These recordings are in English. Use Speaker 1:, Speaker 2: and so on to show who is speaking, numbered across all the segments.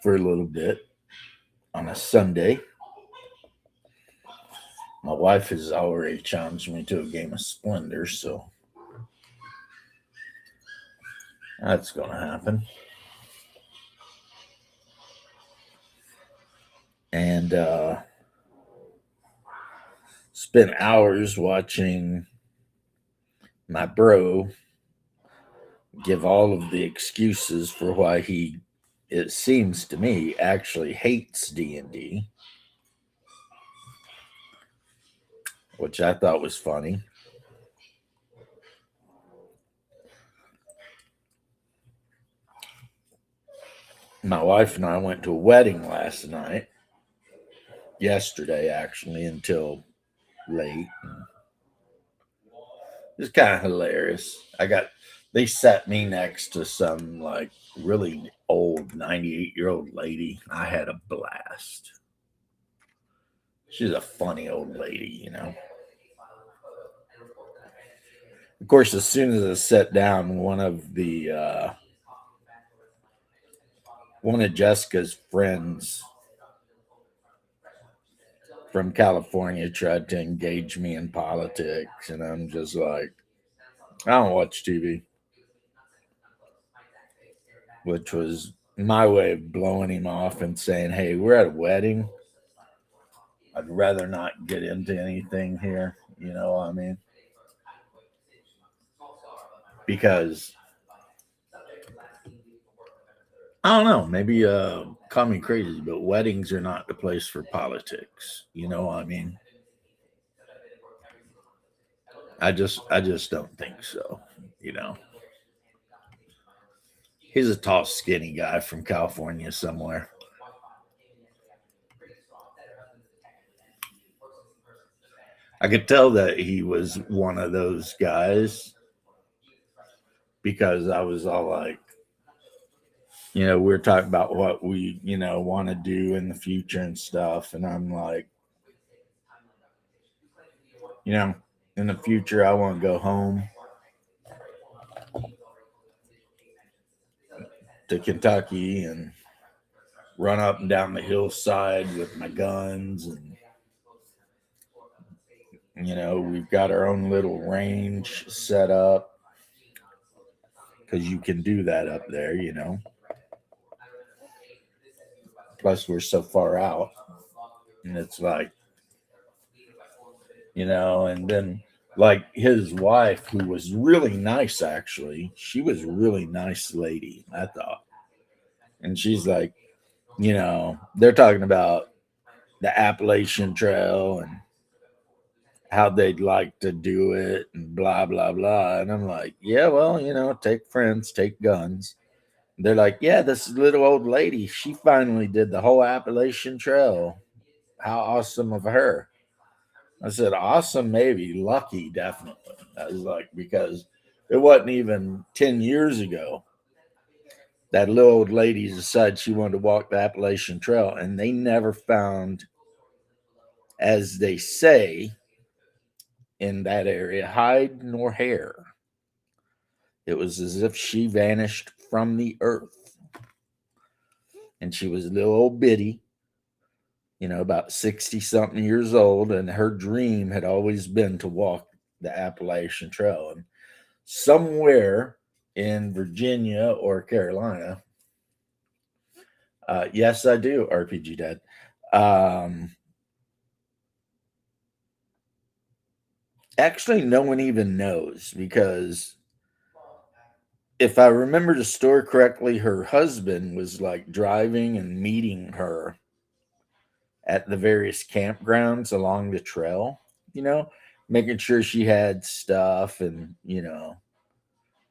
Speaker 1: for a little bit on a Sunday. My wife has already challenged me to a game of Splendor, so that's going to happen. And spent hours watching my bro give all of the excuses for why he, it seems to me, actually hates D&D, which I thought was funny. My wife and I went to a wedding last night, yesterday actually, until late. It was kind of hilarious. They sat me next to some like really old 98-year-old lady. I had a blast. She's a funny old lady. Of course, as soon as I sat down, one of Jessica's friends from California tried to engage me in politics, and I'm just like, I don't watch TV, which was my way of blowing him off and saying, hey, we're at a wedding. I'd rather not get into anything here. You know what I mean? Because I don't know, maybe call me crazy, but weddings are not the place for politics. You know what I mean? I just don't think so. You know, he's a tall, skinny guy from California somewhere. I could tell that he was one of those guys because I was all like, we're talking about what we, want to do in the future and stuff. And I'm like, you know, in the future, I want to go home to Kentucky and run up and down the hillside with my guns. And, we've got our own little range set up because you can do that up there. Plus, we're so far out. And it's like, and then like his wife, who was really nice, actually, she was a really nice lady, I thought. And she's like, they're talking about the Appalachian Trail and how they'd like to do it and blah, blah, blah. And I'm like, yeah, well, take friends, take guns. They're like, yeah, this little old lady, she finally did the whole Appalachian Trail. How awesome of her. I said, awesome, maybe. Lucky, definitely. I was like, because it wasn't even 10 years ago that little old lady decided she wanted to walk the Appalachian Trail, and they never found, as they say in that area, hide nor hair. It was as if she vanished from the earth. And she was a little old bitty, about 60 something years old, and her dream had always been to walk the Appalachian Trail. And somewhere in Virginia or Carolina, yes, I do, RPG Dad. Actually, no one even knows because if I remember the story correctly, her husband was like driving and meeting her at the various campgrounds along the trail, you know, making sure she had stuff and,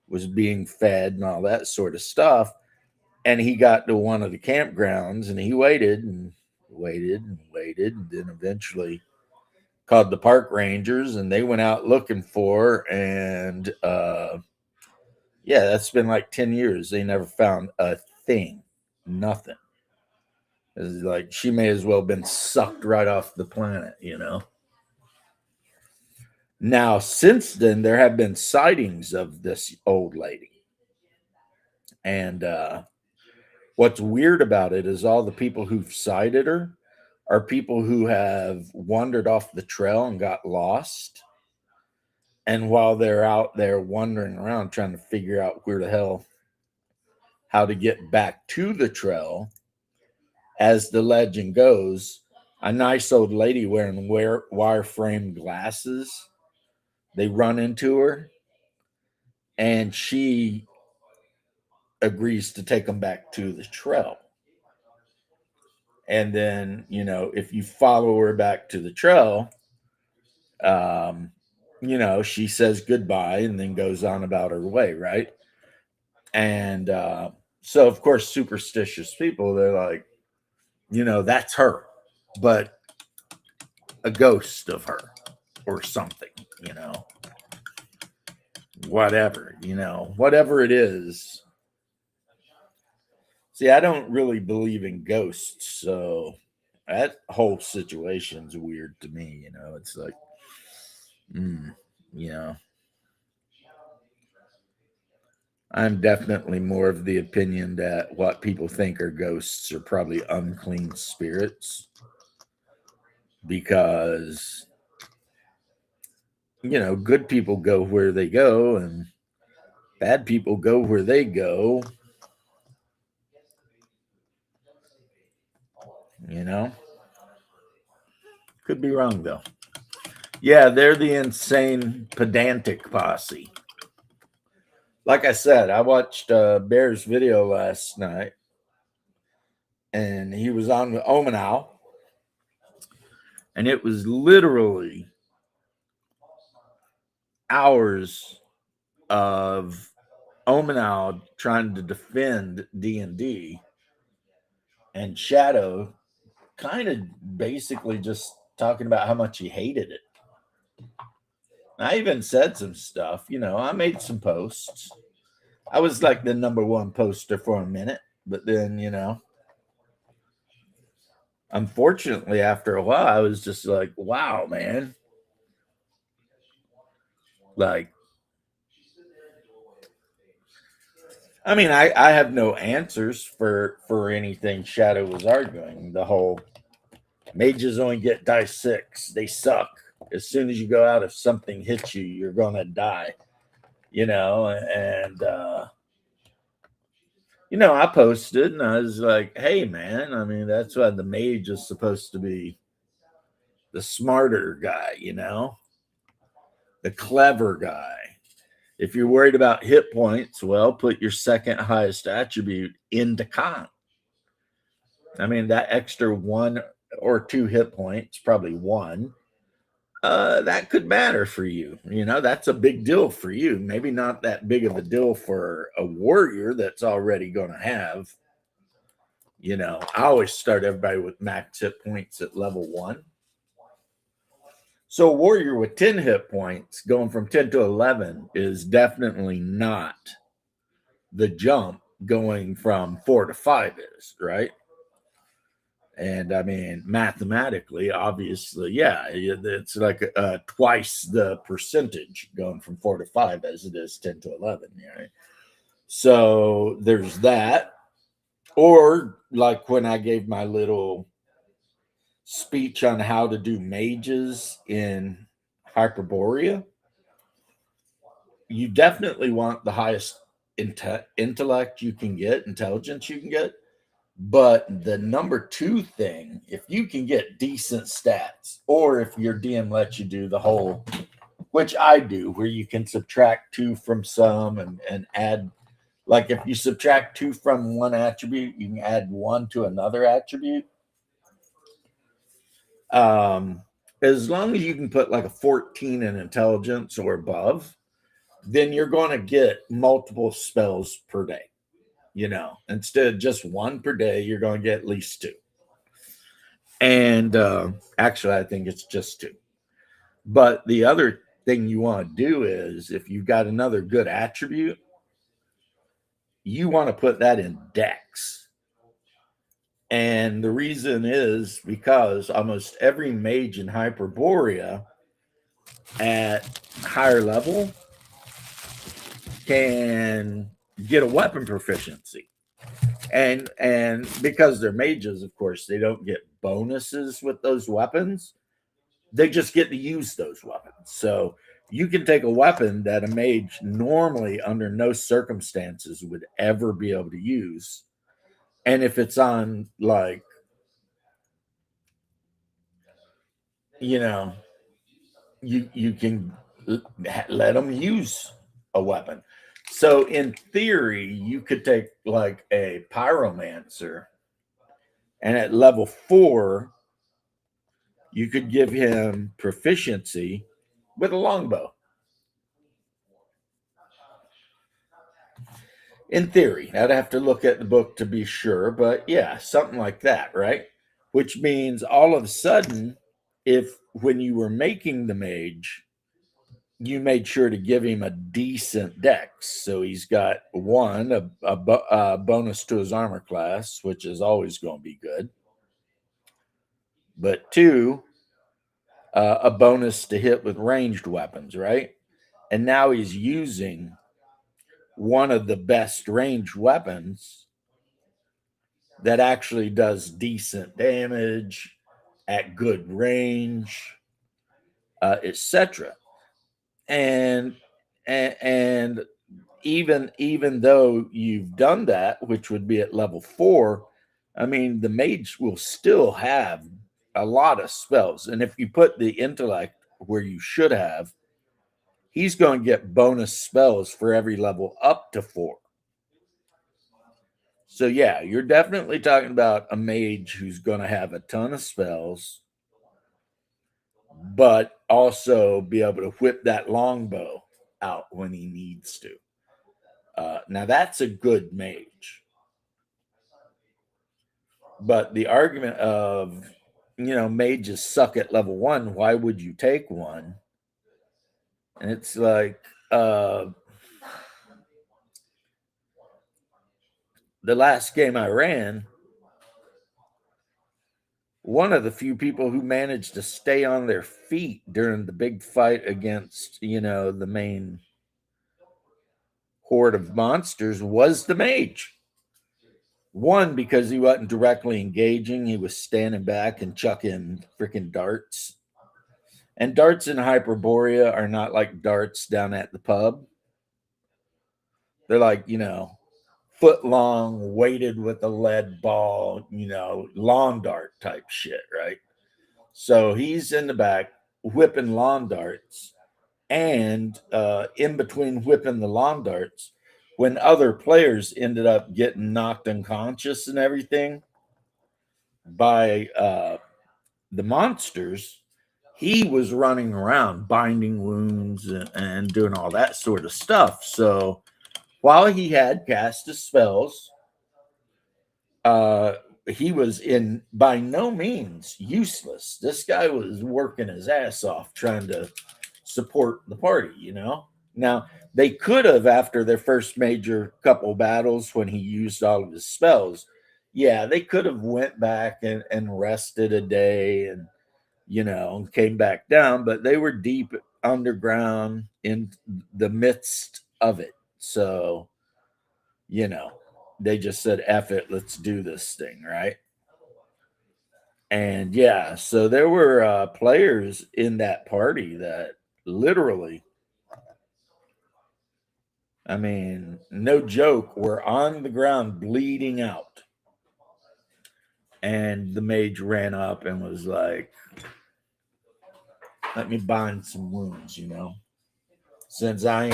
Speaker 1: was being fed and all that sort of stuff. And he got to one of the campgrounds and he waited and waited and waited. And then eventually called the park rangers and they went out looking for her. And yeah, that's been like 10 years. They never found a thing, nothing. It's like she may as well have been sucked right off the planet. Now, since then, there have been sightings of this old lady. And What's weird about it is all the people who've sighted her are people who have wandered off the trail and got lost. And while they're out there wandering around trying to figure out where the hell, how to get back to the trail, as the legend goes, a nice old lady wearing wire-frame glasses, they run into her and she agrees to take them back to the trail. And then, if you follow her back to the trail, she says goodbye and then goes on about her way, right? And so, of course, superstitious people, they're like, that's her, but a ghost of her or something, whatever, whatever it is. See, I don't really believe in ghosts, so that whole situation's weird to me, it's like, mm, you know, I'm definitely more of the opinion that what people think are ghosts are probably unclean spirits because, good people go where they go and bad people go where they go, Could be wrong, though. Yeah, they're the insane pedantic posse. Like I said, I watched Bear's video last night, and he was on with Omenow, and it was literally hours of Omenow trying to defend D&D, and Shadow kind of basically just talking about how much he hated it. I even said some stuff, I made some posts. I was like the number one poster for a minute, but then, unfortunately, after a while, I was just like, wow, man. Like, I mean, I have no answers for anything Shadow was arguing. The whole mages only get die 6. They suck. As soon as you go out, if something hits you, you're going to die. And I posted and I was like, hey, man, I mean, that's why the mage is supposed to be the smarter guy, the clever guy. If you're worried about hit points, well, put your second highest attribute into con. I mean, that extra 1 or 2 hit points, probably 1, that could matter for you. That's a big deal for you. Maybe not that big of a deal for a warrior that's already going to have. I always start everybody with max hit points at level 1. So a warrior with 10 hit points going from 10 to 11 is definitely not the jump going from 4 to 5 is, right? And I mean, mathematically, obviously, yeah, it's like twice the percentage going from 4 to 5 as it is 10 to 11. Right? So there's that. Or like when I gave my little speech on how to do mages in Hyperborea, you definitely want the highest intellect you can get, intelligence you can get. But the number 2 thing, if you can get decent stats, or if your DM lets you do the whole, which I do, where you can subtract 2 from some and add, like if you subtract 2 from one attribute, you can add 1 to another attribute. As long as you can put like a 14 in intelligence or above, then you're going to get multiple spells per day. Instead of just 1 per day, you're going to get at least 2. And actually, I think it's just 2. But the other thing you want to do is if you've got another good attribute, you want to put that in Dex. And the reason is because almost every mage in Hyperborea at higher level can get a weapon proficiency. And because they're mages, of course, they don't get bonuses with those weapons. They just get to use those weapons. So you can take a weapon that a mage normally, under no circumstances, would ever be able to use, and if it's on, like, you know, you can let them use a weapon. So in theory, you could take like a pyromancer, and at level 4, you could give him proficiency with a longbow. In theory, I'd have to look at the book to be sure, but yeah, something like that, right? Which means all of a sudden, if when you were making the mage, you made sure to give him a decent dex, so he's got one, a bonus to his armor class, which is always going to be good, but two, a bonus to hit with ranged weapons, right? And now he's using one of the best ranged weapons that actually does decent damage at good range, etc. And, and even though you've done that, which would be at level 4, I mean, the mage will still have a lot of spells, and if you put the intellect where you should have, he's going to get bonus spells for every level up to 4. So yeah, you're definitely talking about a mage who's going to have a ton of spells, but also be able to whip that longbow out when he needs to. Now that's a good mage. But the argument of, mages suck at level 1, why would you take one? And it's like, the last game I ran, one of the few people who managed to stay on their feet during the big fight against, the main horde of monsters was the mage. One, because he wasn't directly engaging, he was standing back and chucking freaking darts. And darts in Hyperborea are not like darts down at the pub. They're like, foot long, weighted with a lead ball, lawn dart type shit, right? So he's in the back whipping lawn darts, and in between whipping the lawn darts, when other players ended up getting knocked unconscious and everything by the monsters, he was running around binding wounds and doing all that sort of stuff. So while he had cast his spells, he was in by no means useless. This guy was working his ass off trying to support the party. Now they could have, after their first major couple battles when he used all of his spells, yeah, they could have went back and rested a day and came back down, but they were deep underground in the midst of it. So, they just said, F it, let's do this thing, right? And yeah, so there were players in that party that literally, I mean, no joke, were on the ground bleeding out. And the mage ran up and was like, let me bind some wounds, since I'm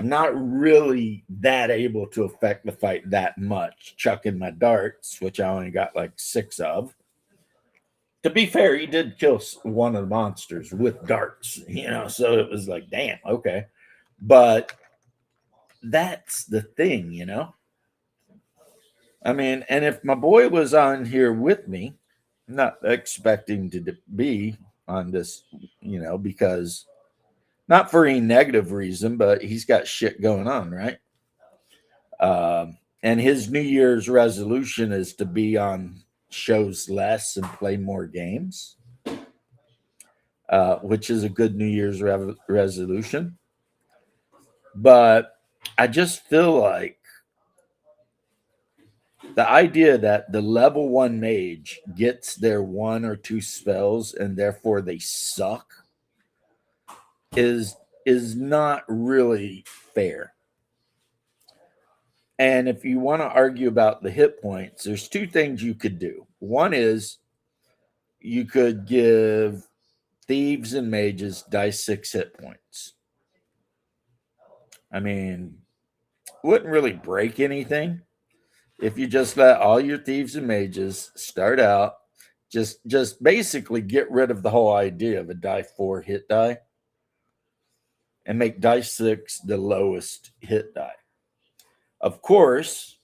Speaker 1: not really that able to affect the fight that much, chucking my darts, which I only got like 6 of. To be fair, he did kill one of the monsters with darts, so it was like, damn, okay. But that's the thing, I mean, and if my boy was on here with me, not expecting to be on this, because not for any negative reason, but he's got shit going on, right? And his New Year's resolution is to be on shows less and play more games, which is a good New Year's resolution. But I just feel like The idea that the level 1 mage gets their 1 or 2 spells and therefore they suck is not really fair. And if you want to argue about the hit points, there's 2 things you could do. One is you could give thieves and mages dice 6 hit points. I mean, wouldn't really break anything if you just let all your thieves and mages start out, just basically get rid of the whole idea of a die 4 hit die and make dice 6 the lowest hit die. Of course,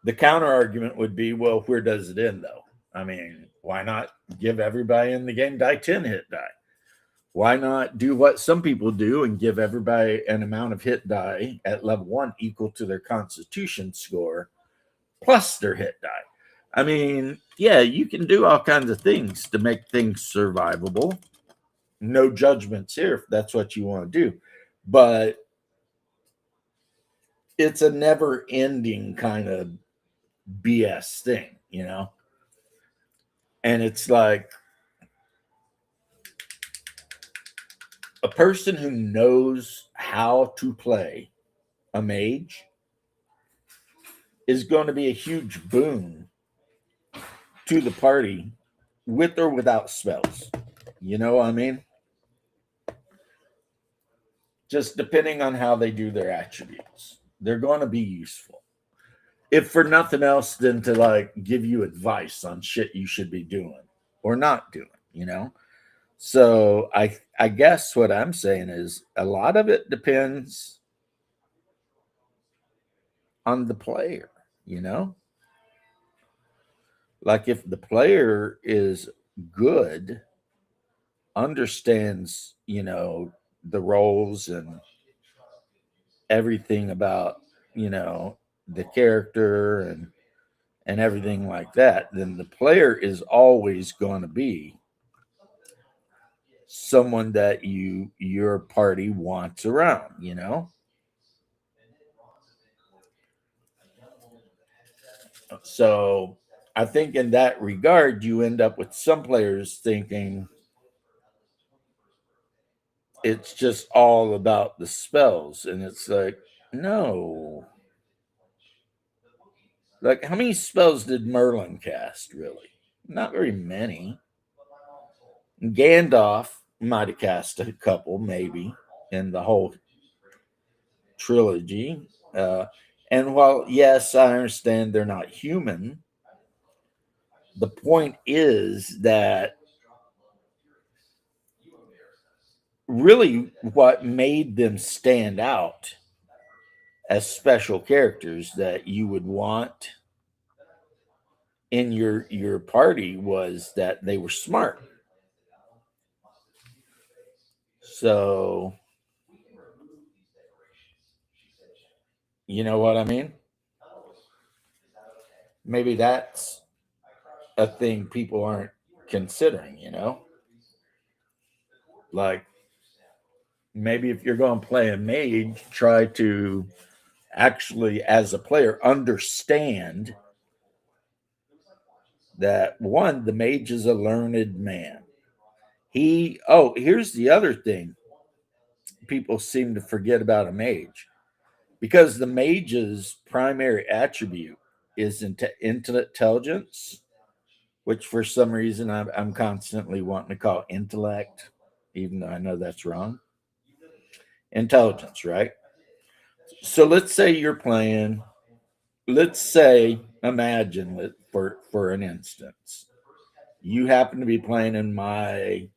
Speaker 1: the counter argument would be, well, where does it end though? I mean, why not give everybody in the game die 10 hit die? Why not do what some people do and give everybody an amount of hit die at level 1 equal to their constitution score plus their hit die? I mean, yeah, you can do all kinds of things to make things survivable. No judgments here if that's what you want to do. But it's a never ending kind of BS thing, you know? And it's like a person who knows how to play a mage is going to be a huge boon to the party with or without spells. You know what I mean? Just depending on how they do their attributes, they're going to be useful. If for nothing else than to like give you advice on shit you should be doing or not doing, you know? So I guess what I'm saying is a lot of it depends on the player, you know? Like if the player is good, understands, you know, the roles and everything about, you know, the character and everything like that, then the player is always going to be someone that your party wants around, you know? So I think in that regard, you end up with some players thinking it's just all about the spells. And it's like, no. Like, how many spells did Merlin cast, really? Not very many. Gandalf might have cast a couple, maybe, in the whole trilogy. And while, yes, I understand they're not human, the point is that really what made them stand out as special characters that you would want in your party was that they were smart. So, you know what I mean? Maybe that's a thing people aren't considering, you know? Like maybe if you're going to play a mage, try to actually, as a player, understand that one, the mage is a learned man. Here's the other thing people seem to forget about a mage because the mage's primary attribute is intelligence, which for some reason I'm constantly wanting to call intellect, even though I know that's wrong. Intelligence, right? So let's say you're playing. Let's say, imagine it for an instance, you happen to be playing in my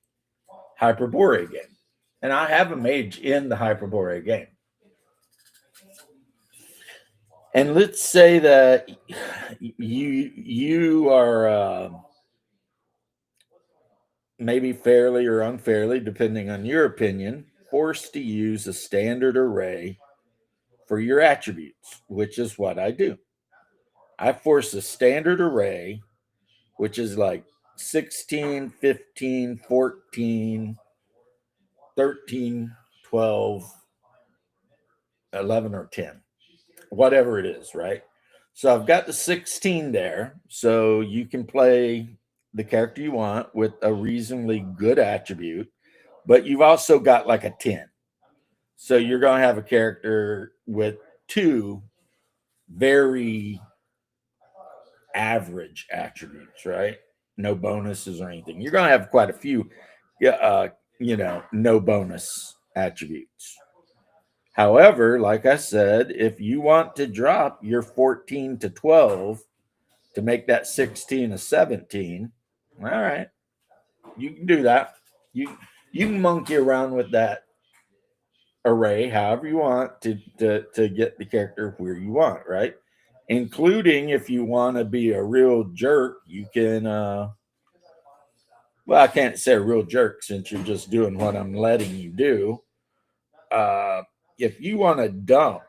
Speaker 1: Hyperborea game, and I have a mage in the Hyperborea game. And let's say that you are maybe fairly or unfairly, depending on your opinion, forced to use a standard array for your attributes, which is what I do. I force a standard array, which is like 16, 15, 14, 13, 12, 11, or 10, whatever it is, right? So I've got the 16 there. So you can play the character you want with a reasonably good attribute, but you've also got like a 10. So you're going to have a character with two very average attributes, right? No bonuses or anything. You're going to have quite a few, no bonus attributes. However, like I said, if you want to drop your 14 to 12 to make that 16 a 17, all right, you can do that. You can monkey around with that array however you want to get the character where you want, right? Including if you want to be a real jerk, you can well, I can't say a real jerk since you're just doing what I'm letting you do. Uh if you want to dump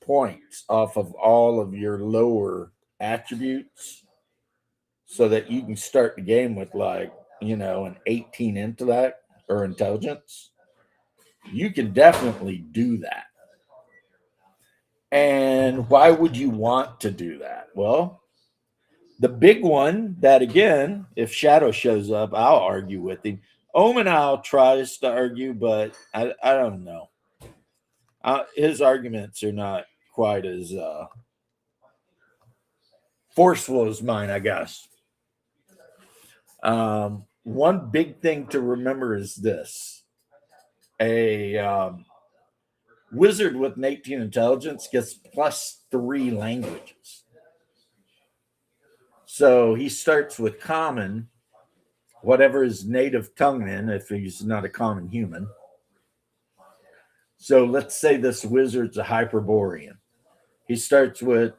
Speaker 1: points off of all of your lower attributes so that you can start the game with like, an 18 intellect or intelligence, you can definitely do that. And why would you want to do that? Well, the big one that, again, if Shadow shows up, I'll argue with him. Omenal tries to argue, but I don't know. His arguments are not quite as forceful as mine, I guess. One big thing to remember is this: a wizard with an 18 intelligence gets +3 languages. So he starts with common, whatever his native tongue in, if he's not a common human. So let's say this wizard's a Hyperborean. He starts with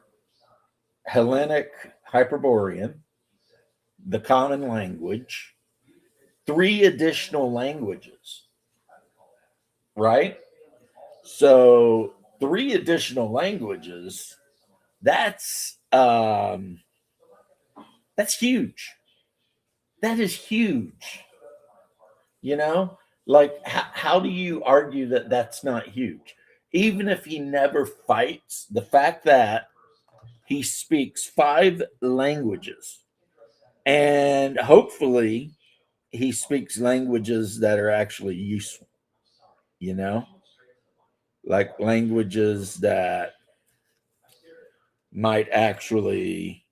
Speaker 1: Hellenic Hyperborean, the common language, 3 additional languages, right? So 3 additional languages, that's huge. That is huge. Like how do you argue that that's not huge? Even if he never fights, the fact that he speaks 5 languages and hopefully he speaks languages that are actually useful, you know, like languages that might actually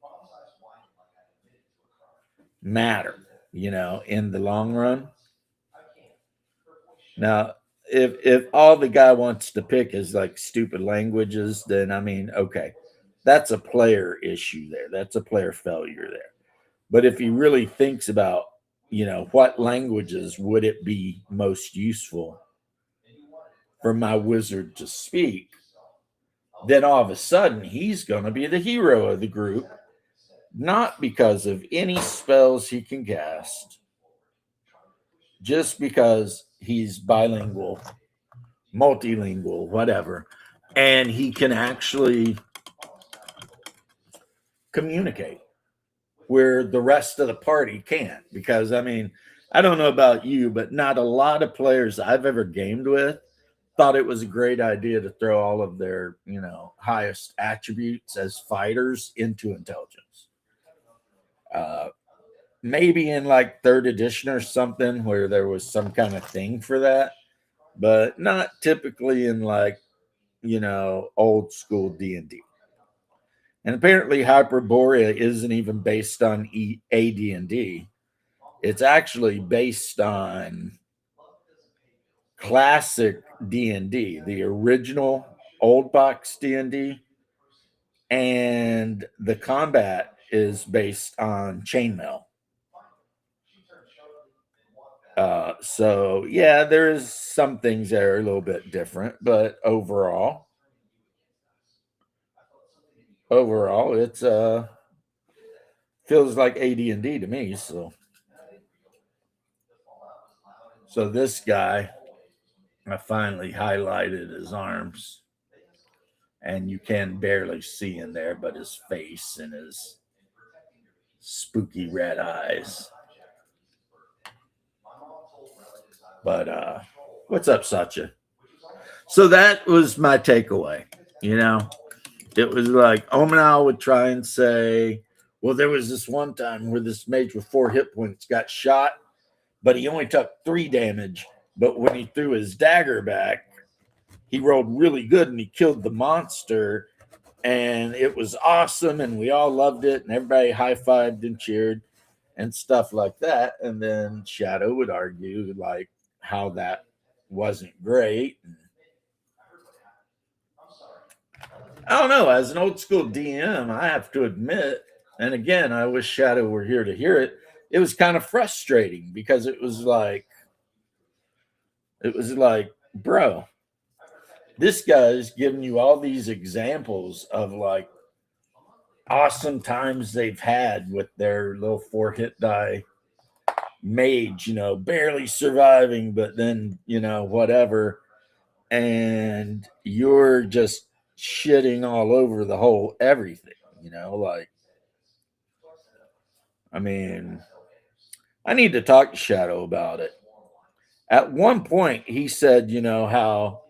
Speaker 1: matter, in the long run. Now, if all the guy wants to pick is like stupid languages, then I mean, okay, that's a player issue there. That's a player failure there. But if he really thinks about, what languages would it be most useful for my wizard to speak, then all of a sudden he's going to be the hero of the group, not because of any spells he can cast, just because he's bilingual, multilingual, whatever, and he can actually communicate where the rest of the party can't. Because, I mean, I don't know about you, but not a lot of players I've ever gamed with thought it was a great idea to throw all of their, highest attributes as fighters into intelligence. Uh, Maybe in like third edition or something where there was some kind of thing for that, but not typically in like, old school D&D. And apparently Hyperborea isn't even based on AD&D. It's actually based on classic D&D, the original old box D&D, and the combat is based on chainmail. So yeah, there's some things that are a little bit different, but overall, it's feels like AD&D to me. So this guy, I finally highlighted his arms, and you can barely see in there, but his face and his spooky red eyes. But what's up, Satya? So that was my takeaway. It was like Omenal would try and say, well, there was this one time where this mage with 4 hit points got shot, but he only took 3 damage. But when he threw his dagger back, he rolled really good and he killed the monster. And it was awesome. And we all loved it. And everybody high fived and cheered and stuff like that. And then Shadow would argue, like, how that wasn't great. I don't know. As an old school DM, I have to admit, and again, I wish Shadow were here to hear it. It was kind of frustrating because it was like, bro, this guy's giving you all these examples of like awesome times they've had with their little 4 hit die mage, you know, barely surviving, but then, you know, whatever. And you're just shitting all over the whole everything, you know, like, I mean, I need to talk to Shadow about it. At one point, he said, you know, how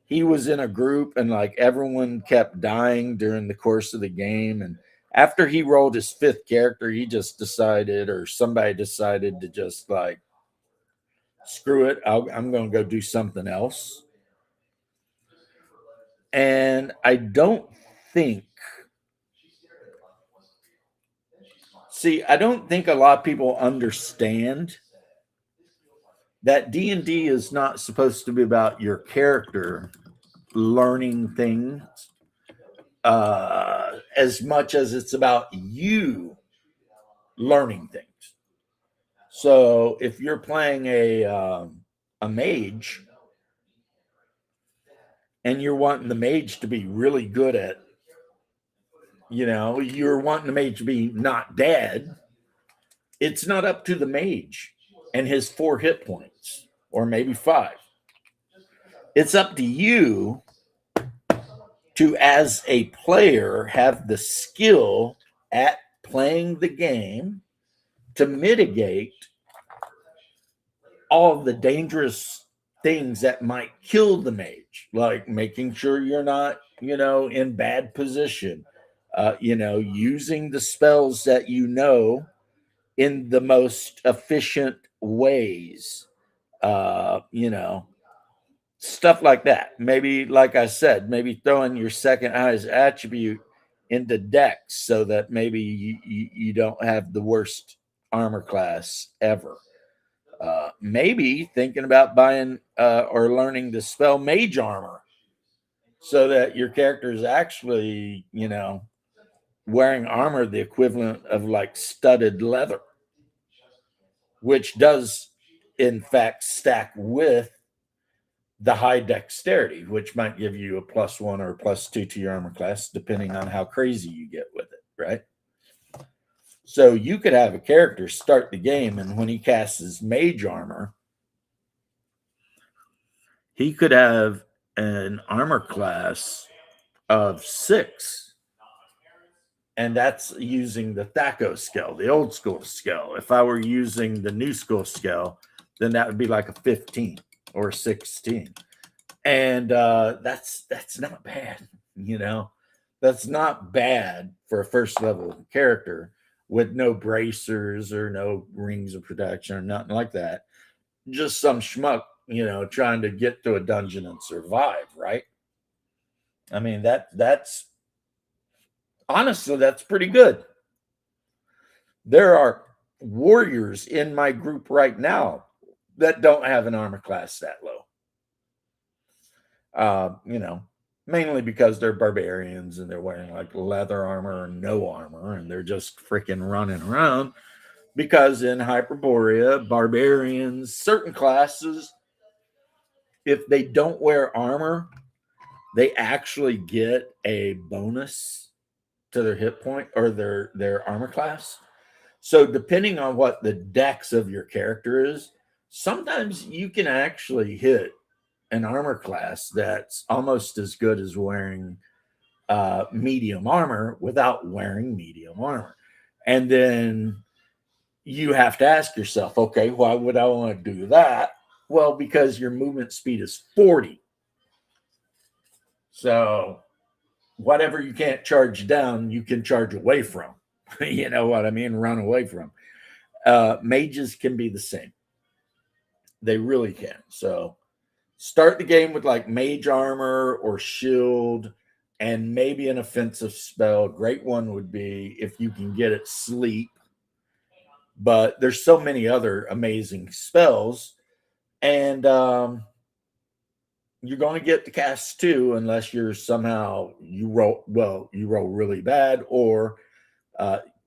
Speaker 1: he was in a group and like everyone kept dying during the course of the game. And after he rolled his 5th character, he just decided, or somebody decided to just like, screw it. I'm going to go do something else. And I don't think, I don't think a lot of people understand that D&D is not supposed to be about your character learning things as much as it's about you learning things. So if you're playing a mage and you're wanting the mage to be really good at, you know, you're wanting the mage to be not dead, it's not up to the mage and his 4 hit points, or maybe 5. It's up to you to, as a player, have the skill at playing the game to mitigate all of the dangerous things that might kill the mage, like making sure you're not, you know, in bad position, you know, using the spells that you know in the most efficient ways, you know, stuff like that. Maybe, like I said, maybe throwing your second eyes attribute into Dex so that maybe you don't have the worst armor class ever. Maybe thinking about buying or learning to spell mage armor so that your character is actually, you know, wearing armor the equivalent of like studded leather, which does in fact stack with the high dexterity, which might give you a +1 or a +2 to your armor class, depending on how crazy you get with it, right? So you could have a character start the game, and when he casts his mage armor, he could have an armor class of 6. And that's using the THAC0 scale, the old school scale. If I were using the new school scale, then that would be like a 15 or 16. And that's not bad, you know. That's not bad for a first level character with no bracers or no rings of protection or nothing like that. Just some schmuck, you know, trying to get to a dungeon and survive, right? I mean, that's honestly, that's pretty good. There are warriors in my group right now that don't have an armor class that low. You know, mainly because they're barbarians and they're wearing like leather armor or no armor, and they're just freaking running around. Because in Hyperborea, barbarians, certain classes, if they don't wear armor, they actually get a bonus to their hit point or their armor class. So depending on what the dex of your character is, sometimes you can actually hit an armor class that's almost as good as wearing medium armor without wearing medium armor. And then you have to ask yourself, okay, why would I want to do that? Well, because your movement speed is 40. So whatever you can't charge down, you can charge away from. You know what I mean? Run away from. Mages can be the same. They really can. So start the game with like mage armor or shield and maybe an offensive spell. Great one would be if you can get it sleep. But there's so many other amazing spells. And you're going to get the cast too, unless you're somehow you roll really bad, or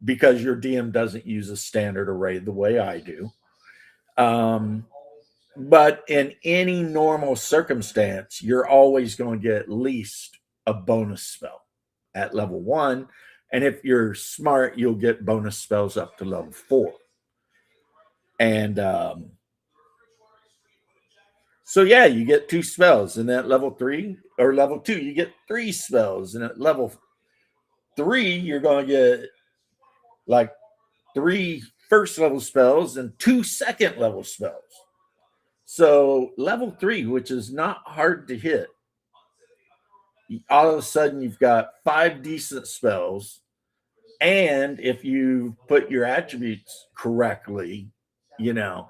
Speaker 1: because your DM doesn't use a standard array the way I do. But in any normal circumstance, you're always going to get at least a bonus spell at level 1. And if you're smart, you'll get bonus spells up to level 4. And so, yeah, you get 2 spells. And at level 3 or level 2, you get 3 spells. And at level 3, you're going to get like 3 first level spells and 2 second level spells. So level 3, which is not hard to hit, all of a sudden you've got 5 decent spells. And if you put your attributes correctly, you know,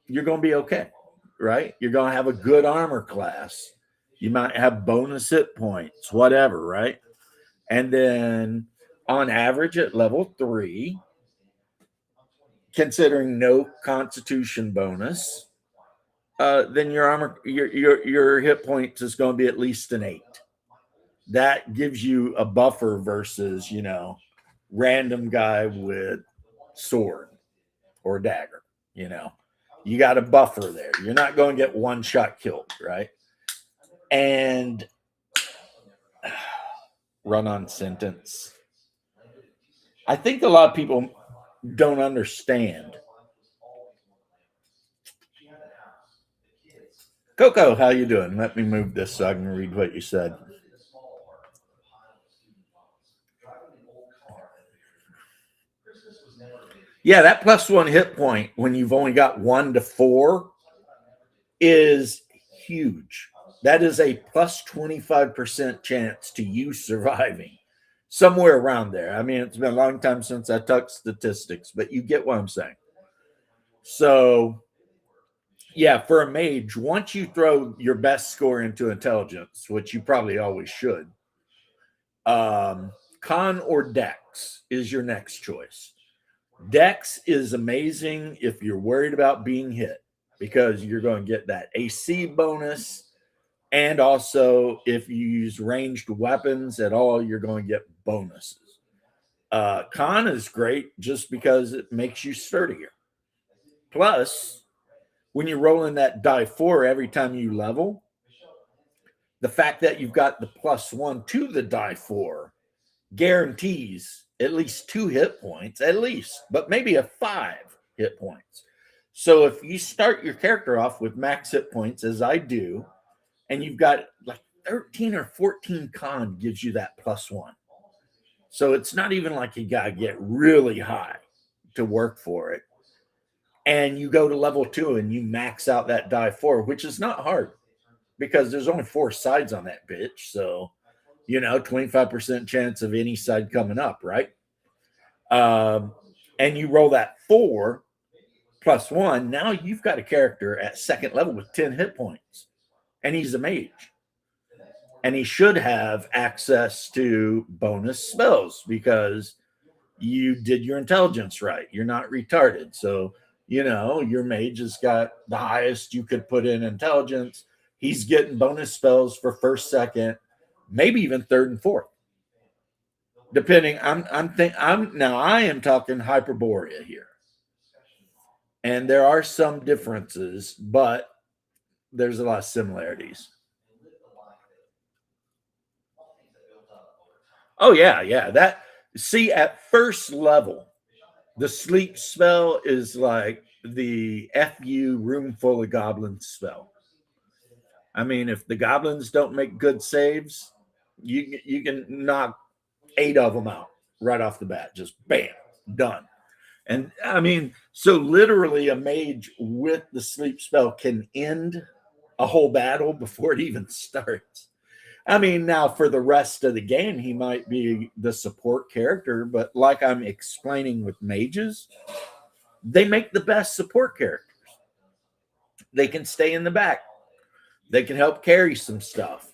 Speaker 1: you're going to be okay, right? You're going to have a good armor class. You might have bonus hit points, whatever, right? And then on average at level 3, considering no constitution bonus, then your armor, your hit points is going to be at least an 8. That gives you a buffer versus, you know, random guy with sword or dagger. You know, you got a buffer there. You're not going to get one shot killed, right? And run on sentence. I think a lot of people don't understand. Coco, how you doing? Let me move this so I can read what you said. Yeah, that +1 hit point when you've only got 1 to 4 is huge. That is a plus 25% chance to you surviving, somewhere around there. I mean, it's been a long time since I took statistics, but you get what I'm saying. So, yeah, for a mage, once you throw your best score into intelligence, which you probably always should, con or dex is your next choice. Dex is amazing if you're worried about being hit, because you're going to get that AC bonus. And also, if you use ranged weapons at all, you're going to get bonuses. Con is great just because it makes you sturdier. Plus, when you're rolling that die 4 every time you level, the fact that you've got the +1 to the die 4 guarantees at least 2 hit points, at least, but maybe a 5 hit points. So if you start your character off with max hit points, as I do, and you've got like 13 or 14 con gives you that +1. So it's not even like you got to get really high to work for it. And you go to level 2 and you max out that die 4, which is not hard because there's only 4 sides on that bitch. So, you know, 25% chance of any side coming up, right? And you roll that 4 +1. Now you've got a character at second level with 10 hit points, and he's a mage. And he should have access to bonus spells because you did your intelligence right. You're not retarded. So, you know, your mage has got the highest you could put in intelligence. He's getting bonus spells for first, second, maybe even third and fourth. Depending, I am talking Hyperborea here. And there are some differences, but there's a lot of similarities. Oh, yeah. At first level, the sleep spell is like the FU room full of goblins spell. I mean, if the goblins don't make good saves, you can knock 8 of them out right off the bat. Just bam, done. And I mean, so literally a mage with the sleep spell can end a whole battle before it even starts. I mean, now for the rest of the game, he might be the support character, but like I'm explaining with mages, they make the best support characters. They can stay in the back, they can help carry some stuff.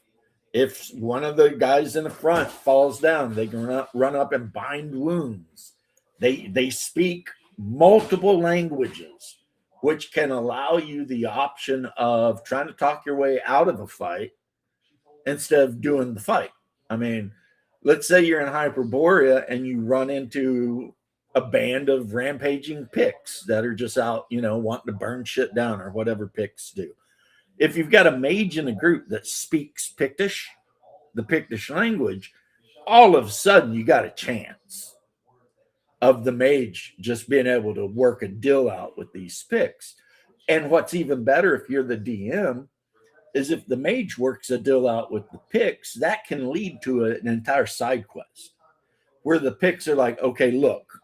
Speaker 1: If one of the guys in the front falls down, they can run up and bind wounds. They speak multiple languages, which can allow you the option of trying to talk your way out of a fight instead of doing the fight. I mean, let's say you're in Hyperborea and you run into a band of rampaging Picts that are just out, wanting to burn shit down or whatever Picts do. If you've got a mage in a group that speaks Pictish, the Pictish language, all of a sudden you got a chance of the mage just being able to work a deal out with these Picts. And what's even better if you're the DM is if the mage works a deal out with the Picts, that can lead to an entire side quest where the Picts are like, okay, look,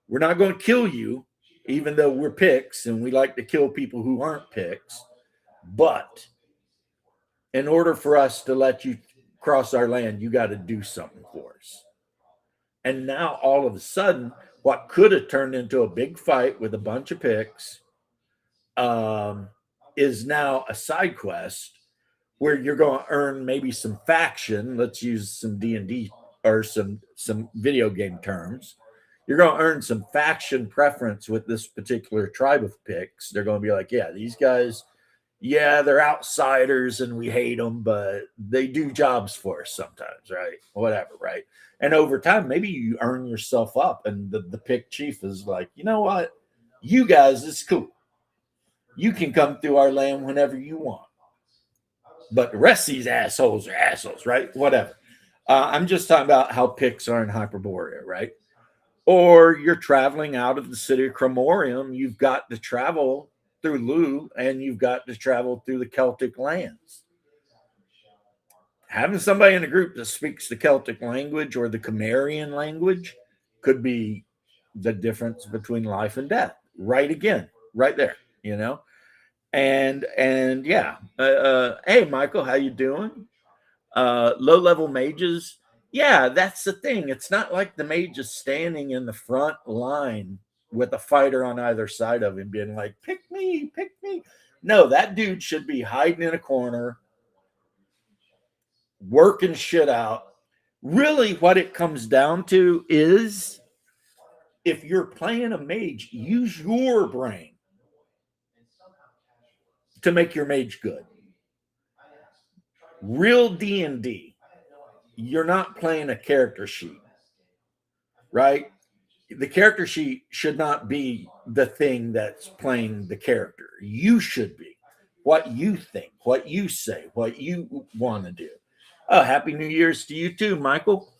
Speaker 1: we're not going to kill you, even though we're Picts and we like to kill people who aren't Picts. But in order for us to let you cross our land, you got to do something for us. And now all of a sudden, what could have turned into a big fight with a bunch of Picts is now a side quest where you're going to earn maybe some faction. Let's use some D&D or some video game terms. You're going to earn some faction preference with this particular tribe of Picts. They're going to be like, yeah, these guys, yeah, they're outsiders and we hate them, but they do jobs for us sometimes, right? Whatever, right? And over time, maybe you earn yourself up and the Pict chief is like, you know what? You guys, it's cool. You can come through our land whenever you want. But the rest of these assholes are assholes, right? Whatever. I'm just talking about how Picts are in Hyperborea, right? Or you're traveling out of the city of Cromorium. You've got to travel through Lu and you've got to travel through the Celtic lands. Having somebody in a group that speaks the Celtic language or the Cimmerian language could be the difference between life and death. Right again, right there, And yeah, hey Michael, how you doing? Low level mages, yeah, that's the thing. It's not like the mage is standing in the front line with a fighter on either side of him, being like, "Pick me, pick me." No, that dude should be hiding in a corner, working shit out. Really, what it comes down to is, if you're playing a mage, use your brain to make your mage good. Real D&D, you're not playing a character sheet, right? The character sheet should not be the thing that's playing the character. You should be what you think, what you say, what you want to do. Happy New Year's to you too, Michael.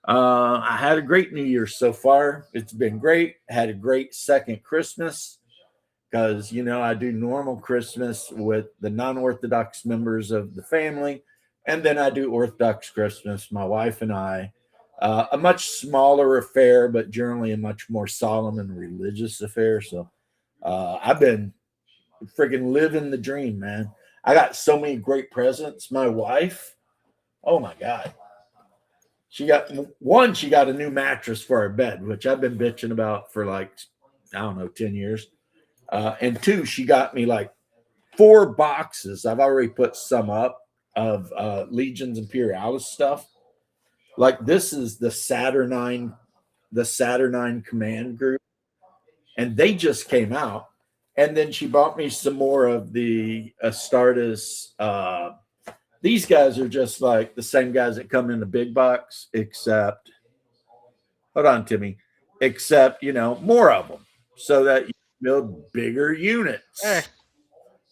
Speaker 1: I had a great New Year so far. It's been great. Had a great second Christmas because, I do normal Christmas with the non-Orthodox members of the family. And then I do Orthodox Christmas, my wife and I. A much smaller affair, but generally a much more solemn and religious affair. So I've been friggin' living the dream, man. I got so many great presents. My wife, oh my God. She got a new mattress for her bed, which I've been bitching about for 10 years. And two, she got me 4 boxes. I've already put some up of Legions Imperialis stuff. This is the Saturnine Command Group, and they just came out. And then she bought me some more of the Astartes. These guys are just like the same guys that come in the big box, except, hold on, Timmy, except, more of them so that you build bigger units.
Speaker 2: Hey.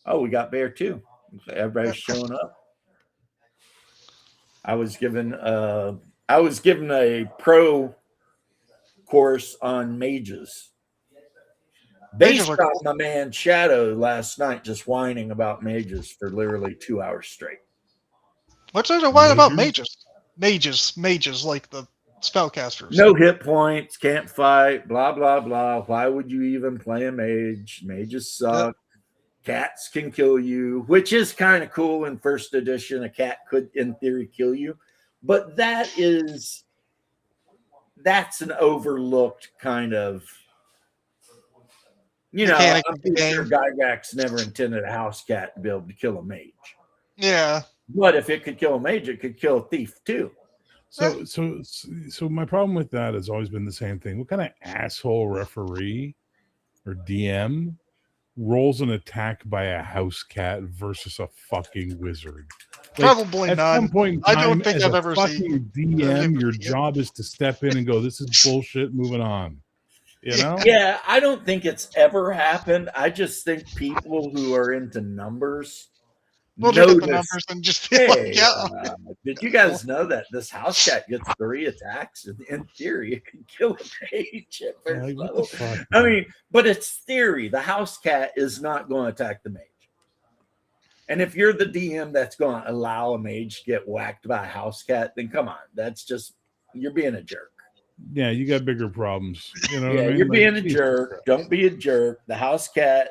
Speaker 1: Oh, we got Bear too. Everybody's showing up. I was given a pro course on mages. Based on my man Shadow last night just whining about mages for literally 2 hours straight.
Speaker 2: What's there to whine about mages? Mages, like the spellcasters.
Speaker 1: No hit points, can't fight, blah, blah, blah. Why would you even play a mage? Mages suck. cats can kill you, which is kind of cool. In first edition, a cat could, in theory, kill you, but that's an overlooked kind of,
Speaker 2: Mechanic
Speaker 1: I'm
Speaker 2: of the
Speaker 1: pretty sure
Speaker 2: game.
Speaker 1: Gygax never intended a house cat to be able to kill a mage.
Speaker 2: Yeah.
Speaker 1: But if it could kill a mage, it could kill a thief too.
Speaker 3: So my problem with that has always been the same thing. What kind of asshole referee or DM rolls an attack by a house cat versus a fucking wizard?
Speaker 2: Probably
Speaker 3: at
Speaker 2: none.
Speaker 3: some point in
Speaker 2: I
Speaker 3: time,
Speaker 2: don't think
Speaker 3: as
Speaker 2: I've
Speaker 3: a
Speaker 2: ever
Speaker 3: fucking
Speaker 2: seen-
Speaker 3: DM, your job is to step in and go, "This is bullshit. Moving on." You know?
Speaker 1: Yeah, I don't think it's ever happened. I just think people who are into numbers
Speaker 2: We'll look at the
Speaker 1: notice,
Speaker 2: numbers and just be
Speaker 1: hey,
Speaker 2: like, yeah.
Speaker 1: did you guys know that this house cat gets 3 attacks? In theory, it can kill a mage at first
Speaker 3: Like, what
Speaker 1: level.
Speaker 3: the fuck?
Speaker 1: I mean, but it's theory. The house cat is not going to attack the mage. And if you're the DM that's going to allow a mage to get whacked by a house cat, then come on. That's just, you're being a jerk.
Speaker 3: Yeah, you got bigger problems. You know
Speaker 1: Yeah,
Speaker 3: what I mean?
Speaker 1: you're
Speaker 3: Like,
Speaker 1: being a
Speaker 3: Jesus
Speaker 1: jerk.
Speaker 3: Christ.
Speaker 1: Don't be a jerk. The house cat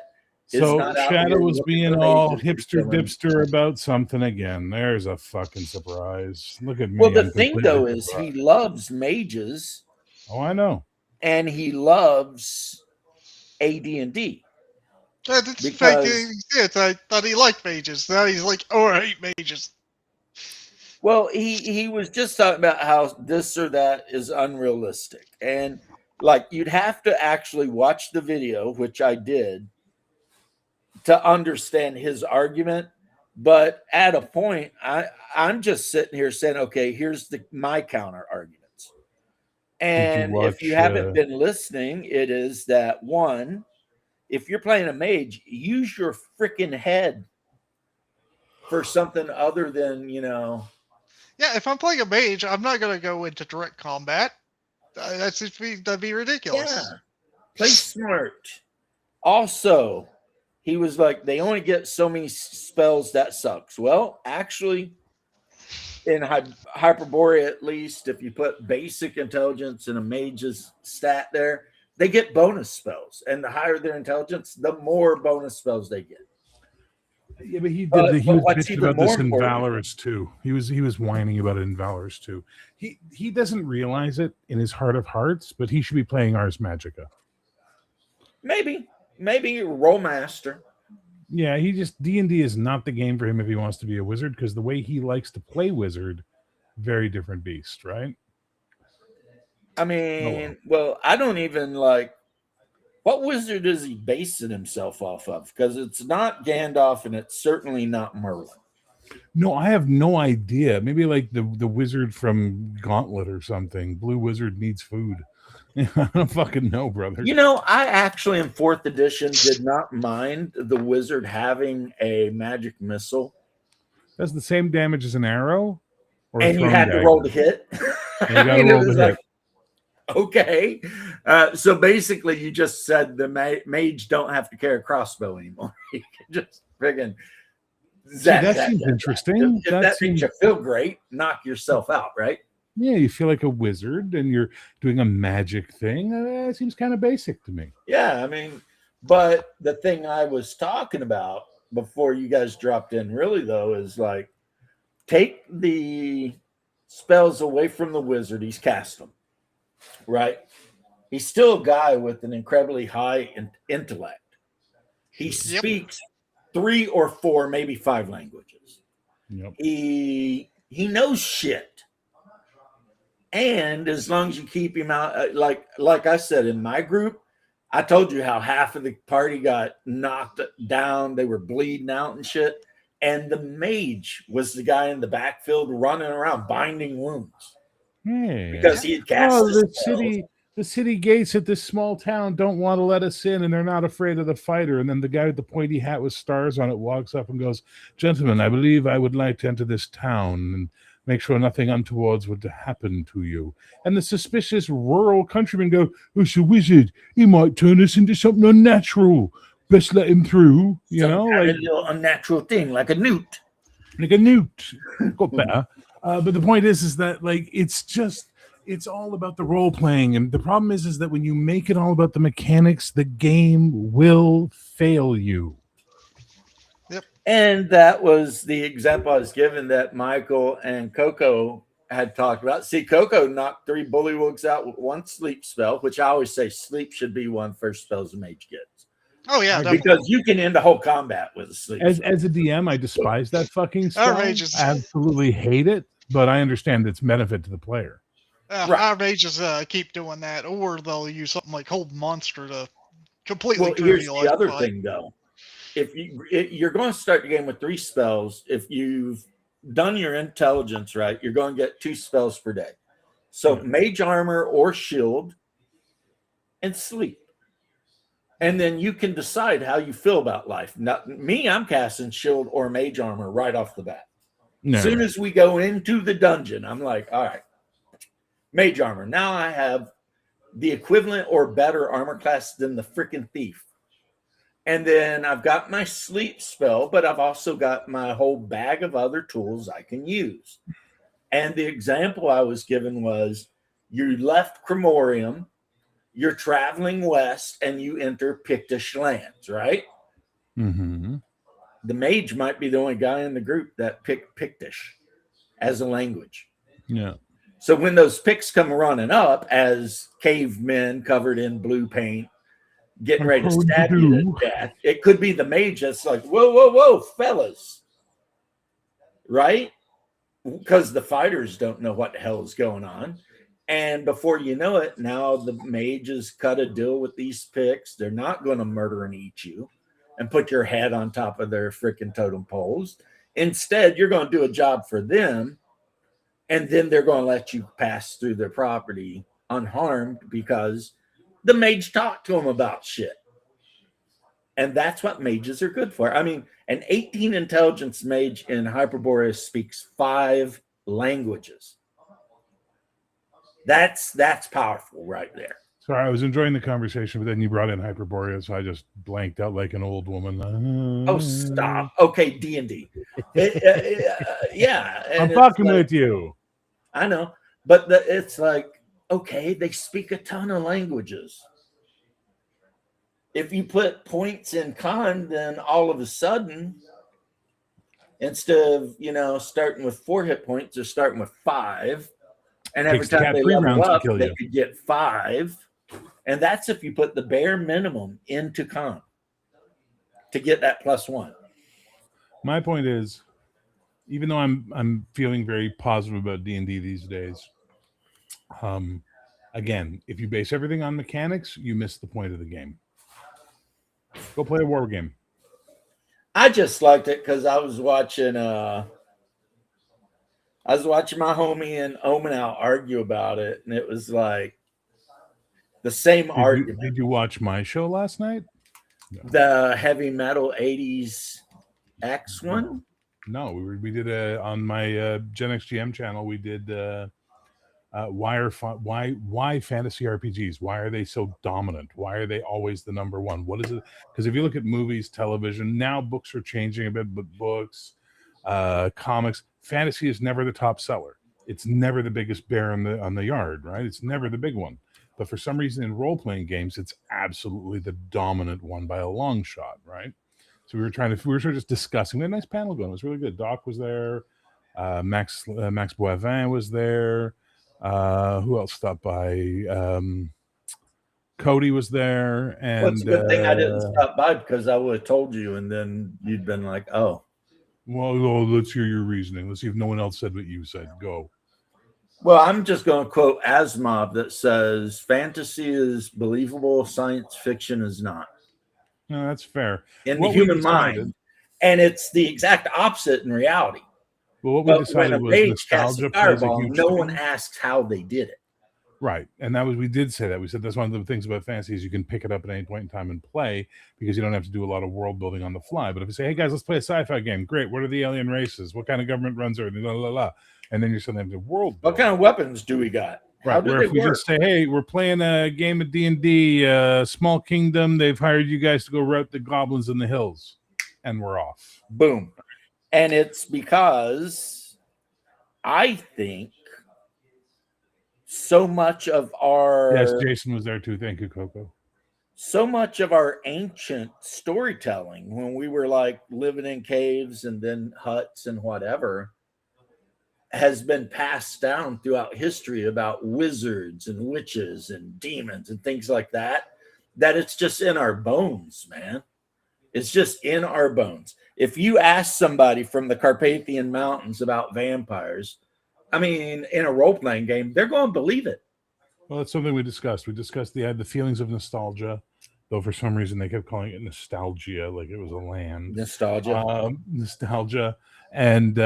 Speaker 1: is
Speaker 3: So
Speaker 1: not out
Speaker 3: Shadow
Speaker 1: here
Speaker 3: was
Speaker 1: looking
Speaker 3: being
Speaker 1: for
Speaker 3: all
Speaker 1: mages to
Speaker 3: hipster
Speaker 1: kill him.
Speaker 3: dipster about something again. There's a fucking surprise. Look at me.
Speaker 1: Well, the
Speaker 3: I'm
Speaker 1: thing
Speaker 3: completely
Speaker 1: though is he
Speaker 3: surprised.
Speaker 1: loves mages
Speaker 3: Oh, I know.
Speaker 1: and he loves AD&D.
Speaker 2: That's
Speaker 1: Because-
Speaker 2: fake. I thought he liked mages. Now he's like, oh, I hate mages.
Speaker 1: Well, he was just talking about how this or that is unrealistic. And like you'd have to actually watch the video, which I did, to understand his argument. But at a point, I'm just sitting here saying, okay, here's my counter arguments. And if you
Speaker 3: watch,
Speaker 1: haven't been listening, it is that one, if you're playing a mage, use your freaking head for something other than,
Speaker 2: Yeah, if I'm playing a mage, I'm not going to go into direct combat. That'd be ridiculous.
Speaker 1: Yeah. Play smart. Also, he was like, they only get so many spells, that sucks. Well, actually, in Hyperborea, at least, if you put basic intelligence in a mage's stat there, they get bonus spells. And the higher their intelligence, the more bonus spells they get.
Speaker 3: Yeah, but he did.
Speaker 1: But
Speaker 3: He was
Speaker 1: what's
Speaker 3: bitching
Speaker 1: even
Speaker 3: about this
Speaker 1: more
Speaker 3: in
Speaker 1: important-
Speaker 3: Valorous too. He was whining about it in Valorous too. He doesn't realize it in his heart of hearts, but he should be playing Ars Magica.
Speaker 1: Maybe Rollmaster.
Speaker 3: Yeah, he just D&D is not the game for him if he wants to be a wizard, because the way he likes to play wizard, very different beast, right?
Speaker 1: I mean, well, I don't even like what wizard is he basing himself off of? Because it's not Gandalf and it's certainly not Merlin.
Speaker 3: No, I have no idea. Maybe like the wizard from Gauntlet or something. Blue Wizard needs food. I don't fucking know, brother.
Speaker 1: I actually in 4th edition did not mind the wizard having a magic missile.
Speaker 3: That's the same damage as an arrow? Or a
Speaker 1: And you
Speaker 3: thrown
Speaker 1: had to
Speaker 3: dagger?
Speaker 1: roll the hit.
Speaker 3: You gotta roll the hit.
Speaker 1: Okay. So basically, you just said the mage don't have to carry a crossbow anymore. You can just friggin'
Speaker 3: That seems interesting.
Speaker 1: If that makes you feel great, knock yourself out, right?
Speaker 3: Yeah, you feel like a wizard and you're doing a magic thing. That seems kind of basic to me.
Speaker 1: Yeah, I mean, but the thing I was talking about before you guys dropped in really, though, is like take the spells away from the wizard. He's cast them, right? He's still a guy with an incredibly high intellect. He speaks 3 or 4, maybe 5 languages.
Speaker 3: Yep.
Speaker 1: He knows shit. And as long as you keep him out, like I said, in my group, I told you how half of the party got knocked down. They were bleeding out and shit. And the mage was the guy in the backfield running around binding wounds.
Speaker 3: Hey.
Speaker 1: Because he had cast
Speaker 3: the city gates at this small town don't want to let us in, and they're not afraid of the fighter. And then the guy with the pointy hat with stars on it walks up and goes, "Gentlemen, I believe I would like to enter this town and make sure nothing untowards would happen to you." And the suspicious rural countrymen go, "It's a wizard. He might turn us into something unnatural. Best let him through."
Speaker 1: Like a little unnatural thing, like a newt.
Speaker 3: Like a newt. Got better. But the point is that like it's all about the role playing, and the problem is that when you make it all about the mechanics, the game will fail you.
Speaker 1: And that was the example I was given that Michael and Coco had talked about. See, Coco knocked 3 bullywugs out with 1 sleep spell, which I always say sleep should be one first spells a mage gets.
Speaker 2: Oh yeah,
Speaker 3: Because
Speaker 2: definitely.
Speaker 1: Because you can end the whole combat with a sleep spell.
Speaker 3: As a DM, I despise that fucking spell.
Speaker 2: Outrageous.
Speaker 3: I absolutely hate it, but I understand its benefit to the player.
Speaker 1: Right.
Speaker 2: Our mages keep doing that, or they'll use something like Hold Monster to completely
Speaker 1: Well, here's
Speaker 2: trivialize
Speaker 1: the other
Speaker 2: the fight.
Speaker 1: thing, though. If you're going to start the game with 3 spells, if you've done your intelligence right, you're going to get 2 spells per day. So
Speaker 3: Yeah.
Speaker 1: mage armor or shield and sleep. And then you can decide how you feel about life. Not me, I'm casting shield or mage armor right off the bat.
Speaker 3: No,
Speaker 1: As soon as we go into the dungeon, I'm like, all right, mage armor. Now I have the equivalent or better armor class than the freaking thief. And then I've got my sleep spell, but I've also got my whole bag of other tools I can use. And the example I was given was you left Cremorium, you're traveling west, and you enter Pictish lands, right?
Speaker 3: Mm-hmm.
Speaker 1: The mage might be the only guy in the group that picked Pictish as a language.
Speaker 3: Yeah.
Speaker 1: So when those Picts come running up as cavemen covered in blue paint, getting ready to stab you to death, it could be the mage that's like, whoa, whoa, whoa, fellas. Right? Because the fighters don't know what the hell is going on. And before you know it, now the mages cut a deal with these Picts. They're not going to murder and eat you and put your head on top of their freaking totem poles. Instead, you're going to do a job for them, and then they're going to let you pass through their property unharmed because the mage talked to them about shit. And that's what mages are good for. I mean, an 18 intelligence mage in Hyperborean speaks 5 languages. That's powerful right there.
Speaker 3: Sorry, I was enjoying the conversation, but then you brought in Hyperborea, so I just blanked out like an old woman.
Speaker 1: Oh, stop. Okay, D&D. Yeah.
Speaker 3: I'm fucking with you.
Speaker 1: I know. But it's like, okay, they speak a ton of languages. If you put points in con, then all of a sudden, instead of, starting with 4 hit points, they're starting with 5. And every
Speaker 3: Takes the
Speaker 1: time
Speaker 3: cat
Speaker 1: they
Speaker 3: 3
Speaker 1: level
Speaker 3: rounds to
Speaker 1: up,
Speaker 3: kill
Speaker 1: they
Speaker 3: you.
Speaker 1: could get 5. And that's if you put the bare minimum into con to get that +1.
Speaker 3: My point is, even though I'm feeling very positive about D&D these days, again, if you base everything on mechanics, you miss the point of the game. Go play a war game.
Speaker 1: I just liked it because I was watching my homie and Omenow argue about it, and it was like the same argument.
Speaker 3: Did you watch my show last night?
Speaker 1: The heavy metal 80s X one?
Speaker 3: No, we did on my Gen X GM channel. We did why fantasy RPGs? Why are they so dominant? Why are they always the number one? What is it? Because if you look at movies, television, now books are changing a bit, but books, comics, fantasy is never the top seller. It's never the biggest bear on the yard, right? It's never the big one. But for some reason in role-playing games, it's absolutely the dominant one by a long shot, right? So we were sort of just discussing. We had a nice panel going. It was really good. Doc was there. Max Boivin was there. Who else stopped by? Cody was there. And
Speaker 1: well, it's a good thing I didn't stop by because I would have told you, and then you'd been like, oh.
Speaker 3: Well, let's hear your reasoning. Let's see if no one else said what you said. Go.
Speaker 1: Well, I'm just going to quote Asimov that says, fantasy is believable, science fiction is not.
Speaker 3: No, that's fair.
Speaker 1: In the human mind. And it's the exact opposite in reality.
Speaker 3: Well, what we decided was nostalgia plays a huge
Speaker 1: no one asks how they did it.
Speaker 3: Right. And we did say that. We said that's one of the things about fantasy is you can pick it up at any point in time and play because you don't have to do a lot of world building on the fly. But if you say, hey, guys, let's play a sci-fi game. Great. What are the alien races? What kind of government runs everything? Blah, blah, blah. And then you're suddenly having to world build.
Speaker 1: What kind of weapons do we got?
Speaker 3: Right. Where if we just say, hey, we're playing a game of D&D, Small Kingdom. They've hired you guys to go rout the goblins in the hills. And we're off.
Speaker 1: Boom. And it's because I think so much of our...
Speaker 3: Yes, Jason was there too. Thank you, Coco.
Speaker 1: so much of our ancient storytelling when we were like living in caves and then huts and whatever has been passed down throughout history about wizards and witches and demons and things like that, that it's just in our bones, man. It's just in our bones. If you ask somebody from the Carpathian Mountains about vampires, I mean, in a role-playing game, they're going to believe it.
Speaker 3: Well, that's something we discussed. We discussed the feelings of nostalgia, though for some reason they kept calling it nostalgia, like it was a land.
Speaker 1: Nostalgia.
Speaker 3: Nostalgia, and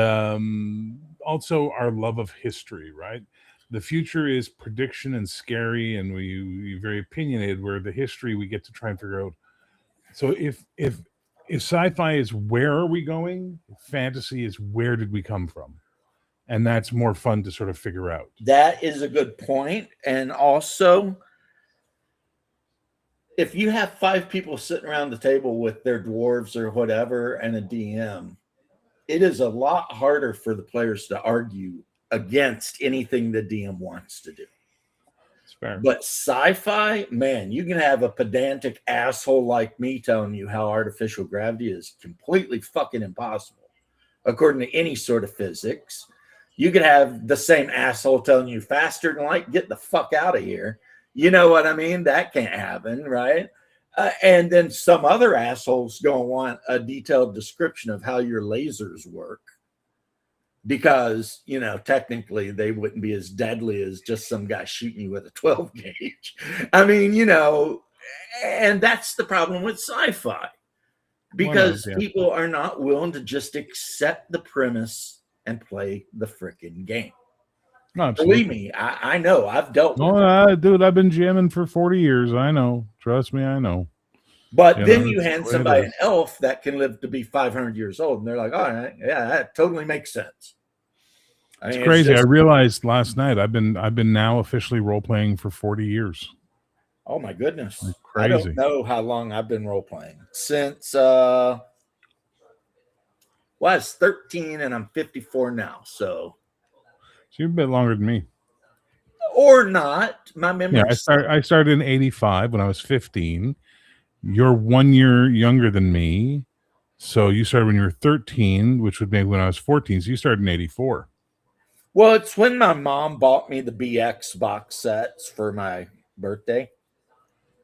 Speaker 3: also our love of history, right? The future is prediction and scary, and we very opinionated. Where the history we get to try and figure out. So if sci-fi is where are we going, fantasy is where did we come from, and that's more fun to sort of figure out.
Speaker 1: That is a good point. And also, if you have 5 people sitting around the table with their dwarves or whatever and a DM, it is a lot harder for the players to argue against anything the DM wants to do.
Speaker 3: It's fair.
Speaker 1: But sci-fi, man, you can have a pedantic asshole like me telling you how artificial gravity is completely fucking impossible, according to any sort of physics. You could have the same asshole telling you faster than light, get the fuck out of here. You know what I mean? That can't happen, right? And then some other assholes going to want a detailed description of how your lasers work because, you know, technically they wouldn't be as deadly as just some guy shooting you with a 12 gauge. I mean, you know, and that's the problem with sci-fi because people are not willing to just accept the premise and play the freaking game.
Speaker 3: No, absolutely.
Speaker 1: Believe me, I know. I've dealt with
Speaker 3: it. Dude, I've been jamming for 40 years. I know. Trust me, I know.
Speaker 1: But then you hand somebody an elf that can live to be 500 years old, and they're like, all right, yeah, that totally makes sense.
Speaker 3: It's crazy. I realized last night I've been now officially role-playing for 40 years.
Speaker 1: Oh, my goodness.
Speaker 3: Crazy.
Speaker 1: I don't know how long I've been role-playing. Since, I was 13, and I'm 54 now, so
Speaker 3: you're a bit longer than me.
Speaker 1: Or not. My memory.
Speaker 3: Yeah, I started in 85 when I was 15. You're 1 year younger than me. So you started when you were 13, which would make when I was 14. So you started in 84.
Speaker 1: Well, it's when my mom bought me the BX box sets for my birthday.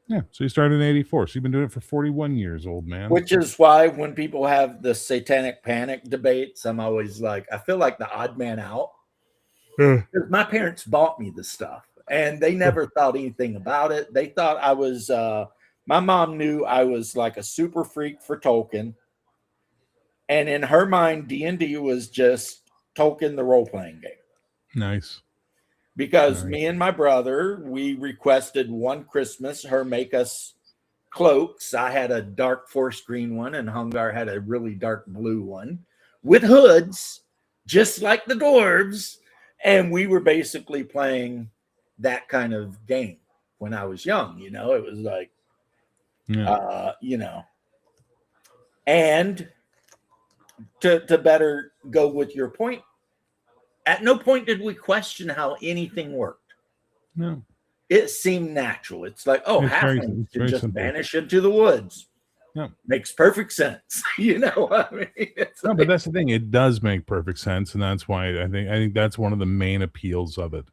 Speaker 3: Yeah, so you started in 84. So you've been doing it for 41 years, old man.
Speaker 1: Which is why when people have the satanic panic debates, I'm always like, I feel like the odd man out. Because my parents bought me the stuff and they never thought anything about it. They thought I was, my mom knew I was like a super freak for Tolkien. And in her mind, D&D was just Tolkien, the role-playing game.
Speaker 3: Nice.
Speaker 1: Because me and my brother, we requested one Christmas, her make us cloaks. I had a dark forest green one and Hungar had a really dark blue one with hoods, just like the dwarves. And we were basically playing that kind of game when I was young. You know, it was like, you know, and to better go with your point, at no point did we question how anything worked.
Speaker 3: No.
Speaker 1: It seemed natural. It's like, oh, halflings can just vanish into the woods.
Speaker 3: Yeah.
Speaker 1: Makes perfect sense. You know what I mean?
Speaker 3: No, but that's the thing. It does make perfect sense, and that's why I think that's one of the main appeals of it.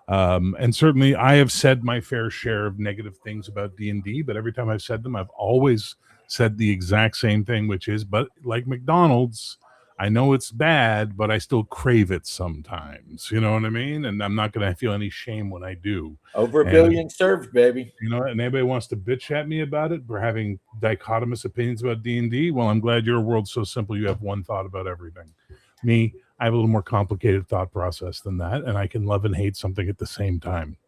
Speaker 3: And certainly, I have said my fair share of negative things about D&D, but every time I've said them, I've always said the exact same thing, which is, but like McDonald's, I know it's bad, but I still crave it sometimes. You know what I mean? And I'm not going to feel any shame when I do.
Speaker 1: Over a billion served, baby.
Speaker 3: You know, and anybody wants to bitch at me about it for having dichotomous opinions about D&D, well, I'm glad your world's so simple you have one thought about everything. Me, I have a little more complicated thought process than that, and I can love and hate something at the same time.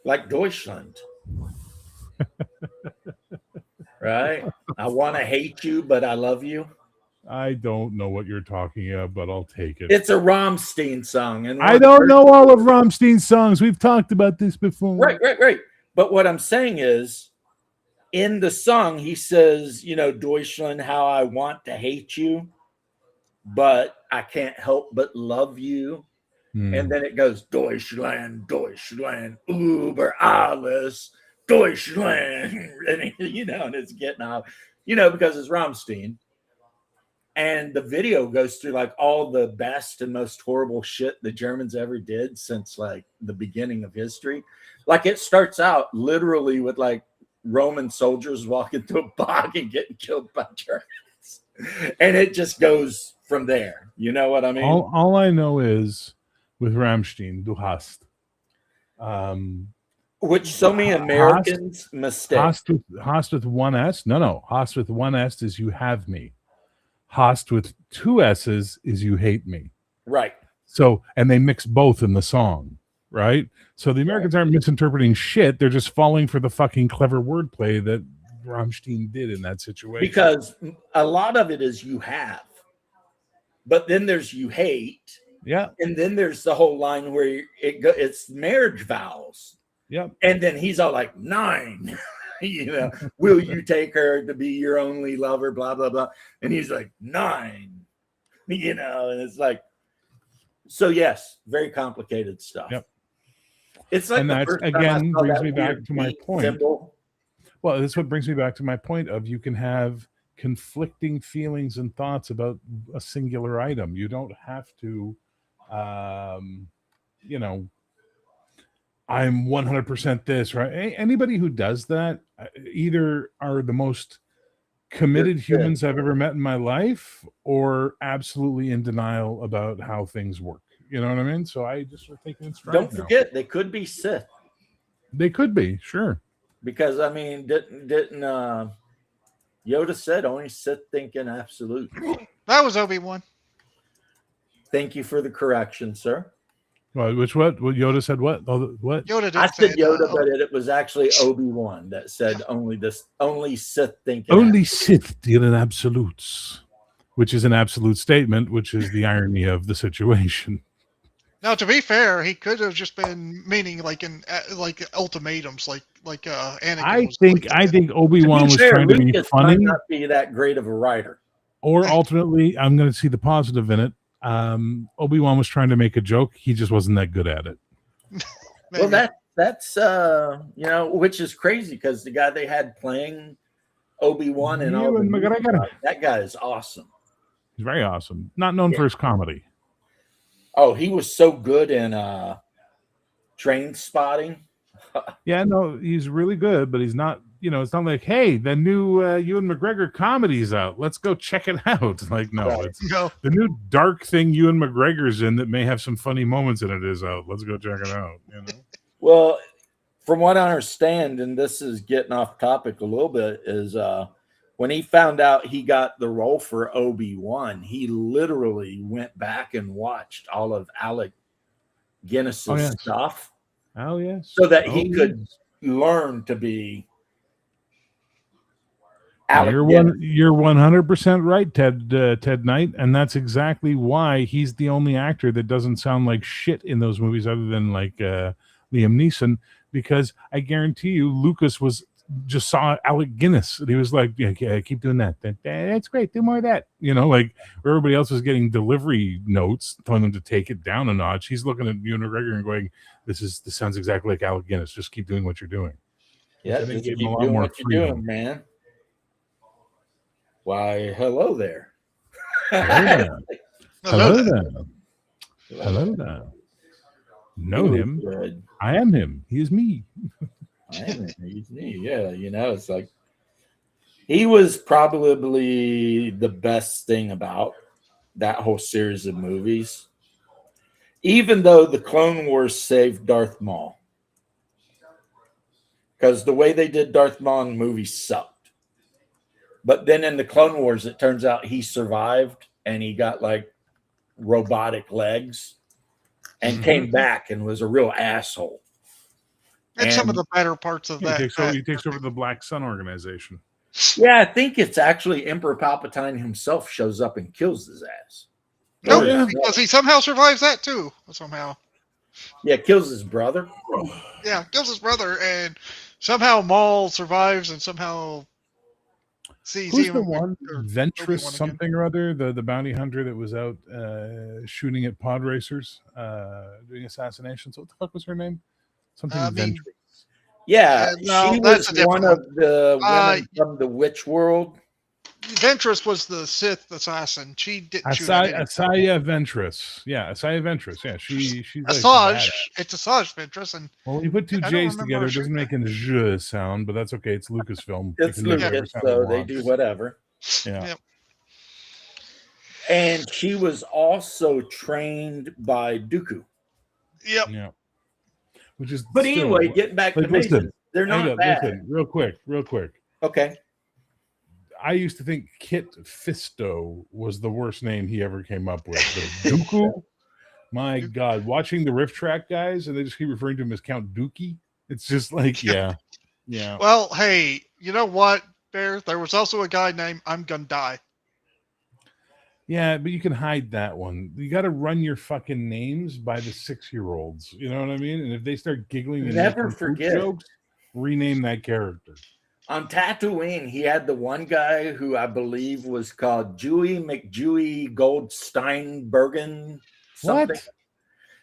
Speaker 1: Like Deutschland. Right? I want to hate you, but I love you.
Speaker 3: I don't know what you're talking about, but I'll take it.
Speaker 1: It's a Rammstein song. And
Speaker 3: I don't know all of Rammstein's songs. We've talked about this before.
Speaker 1: Right. But what I'm saying is, in the song, he says, you know, Deutschland, how I want to hate you, but I can't help but love you. And then it goes, Deutschland, über alles, Deutschland, and and it's getting off, because it's Rammstein, and the video goes through like all the best and most horrible shit the Germans ever did since like the beginning of history. Like it starts out literally with like Roman soldiers walking through a bog and getting killed by Germans, and it just goes from there. You know what I mean?
Speaker 3: All I know is with Rammstein, du hast.
Speaker 1: Which so many Americans mistake.
Speaker 3: Hast with one S? No. Hast with one S is you have me. Hast with two S's is you hate me.
Speaker 1: Right.
Speaker 3: So, and they mix both in the song, right? So the Americans aren't misinterpreting shit. They're just falling for the fucking clever wordplay that Rammstein did in that situation.
Speaker 1: Because a lot of it is you have, but then there's you hate.
Speaker 3: Yeah.
Speaker 1: And then there's the whole line where it's marriage vows.
Speaker 3: Yeah.
Speaker 1: And then he's all like, 9. Will you take her to be your only lover, blah blah blah, and he's like 9, and it's like, so yes, very complicated stuff.
Speaker 3: Yep.
Speaker 1: It's like,
Speaker 3: and that again brings me back to my point.
Speaker 1: Symbol.
Speaker 3: Well, that's what brings me back to my point of you can have conflicting feelings and thoughts about a singular item. You don't have to I'm 100% this, right? Anybody who does that either are the most committed humans I've ever met in my life, or absolutely in denial about how things work. You know what I mean? So I just think it's
Speaker 1: Don't forget, they could be Sith.
Speaker 3: They could be, sure.
Speaker 1: Because I mean, didn't Yoda said only Sith think in absolute?
Speaker 2: That was Obi-Wan.
Speaker 1: Thank you for the correction, sir.
Speaker 3: Well, what Yoda said? What? Oh, what?
Speaker 2: Yoda did.
Speaker 1: I said Yoda, but it was actually Obi-Wan that said only Sith think.
Speaker 3: Only Sith deal in absolutes, which is an absolute statement, which is the irony of the situation.
Speaker 2: Now, to be fair, he could have just been meaning like ultimatums, like Anakin.
Speaker 3: I think Obi-Wan was trying to be funny.
Speaker 1: Might not be that great of a writer.
Speaker 3: Or ultimately, I'm going to see the positive in it. Obi-Wan was trying to make a joke. He just wasn't that good at it.
Speaker 1: Well, that's which is crazy because the guy they had playing Obi-Wan and all that guy is awesome.
Speaker 3: He's very awesome. Not known for his comedy.
Speaker 1: Oh, he was so good in Train Spotting.
Speaker 3: Yeah, no, he's really good, but he's not. It's not like, hey, the new Ewan McGregor comedy's out. Let's go check it out. Like, no, it's the new dark thing Ewan McGregor's in that may have some funny moments in it is out. Let's go check it out.
Speaker 1: Well, from what I understand, and this is getting off topic a little bit, is when he found out he got the role for Obi-Wan, he literally went back and watched all of Alec Guinness's stuff.
Speaker 3: Oh, yes.
Speaker 1: So that he could learn to be
Speaker 3: You're 100% right, Ted Knight, and that's exactly why he's the only actor that doesn't sound like shit in those movies, other than like Liam Neeson. Because I guarantee you, Lucas just saw Alec Guinness, and he was like, "Yeah, keep doing that. That's great. Do more of that." Like where everybody else was getting delivery notes telling them to take it down a notch. He's looking at Ewan McGregor and going, "This sounds exactly like Alec Guinness. Just keep doing what you're doing."
Speaker 1: Yeah, just keep doing what you're doing, man. Why, hello there.
Speaker 3: Hello there. Know him.
Speaker 1: Good.
Speaker 3: I am him. He is me.
Speaker 1: I am him. He's me. Yeah, it's like he was probably the best thing about that whole series of movies. Even though the Clone Wars saved Darth Maul. Because the way they did Darth Maul in the movie sucked. But then in the Clone Wars, it turns out he survived and he got like robotic legs and came back and was a real asshole.
Speaker 2: And some of the better parts of that.
Speaker 3: He takes over the Black Sun organization.
Speaker 1: Yeah, I think it's actually Emperor Palpatine himself shows up and kills his ass.
Speaker 2: No, because he somehow survives that too. Somehow.
Speaker 1: Yeah, kills his brother.
Speaker 2: Yeah, kills his brother, and somehow Maul survives, and somehow sees
Speaker 3: Who's the one? Ventress something or other, the bounty hunter that was out shooting at pod racers, doing assassinations. What the fuck was her name? Something Ventress.
Speaker 1: Yeah,
Speaker 2: No,
Speaker 1: she
Speaker 2: that's
Speaker 1: was
Speaker 2: a different
Speaker 1: one of the
Speaker 2: Uh,
Speaker 1: women from the witch world.
Speaker 2: Ventress was the Sith assassin. She didn't shoot at anyone.
Speaker 3: Asaya Ventress. Yeah, Asaya Ventress. Yeah, she's like
Speaker 2: Asajj,
Speaker 3: badass.
Speaker 2: it's Asajj Ventress, and
Speaker 3: Well, when you put two
Speaker 2: I don't
Speaker 3: J's
Speaker 2: remember
Speaker 3: together,
Speaker 2: her
Speaker 3: it doesn't
Speaker 2: shooting
Speaker 3: make an zh sound, but that's okay. It's Lucasfilm. They
Speaker 1: It's
Speaker 3: can make whatever
Speaker 1: Lucas,
Speaker 3: sound they
Speaker 1: so they
Speaker 3: want.
Speaker 1: do whatever.
Speaker 3: Yeah.
Speaker 2: Yep.
Speaker 1: And she was also trained by Dooku.
Speaker 2: Yep.
Speaker 3: Yeah. Which is
Speaker 1: But
Speaker 3: still,
Speaker 1: anyway, getting back to
Speaker 3: like, listen,
Speaker 1: Masons, they're
Speaker 3: hang
Speaker 1: not
Speaker 3: on,
Speaker 1: bad.
Speaker 3: listen, real quick.
Speaker 1: Okay.
Speaker 3: I used to think Kit Fisto was the worst name he ever came up with. But Dooku, my God, watching the Rift Track guys, and they just keep referring to him as Count Dookie. It's just like, yeah.
Speaker 2: Well, hey, you know what, Bear? There was also a guy named I'm Gonna Die.
Speaker 3: Yeah, but you can hide that one. You got to run your fucking names by the 6-year-olds. You know what I mean? And if they start giggling and
Speaker 1: Never
Speaker 3: making poop
Speaker 1: forget.
Speaker 3: jokes, rename that character.
Speaker 1: On Tatooine, he had the one guy who I believe was called Jewy McJewy Goldsteinbergen. Something.
Speaker 3: What?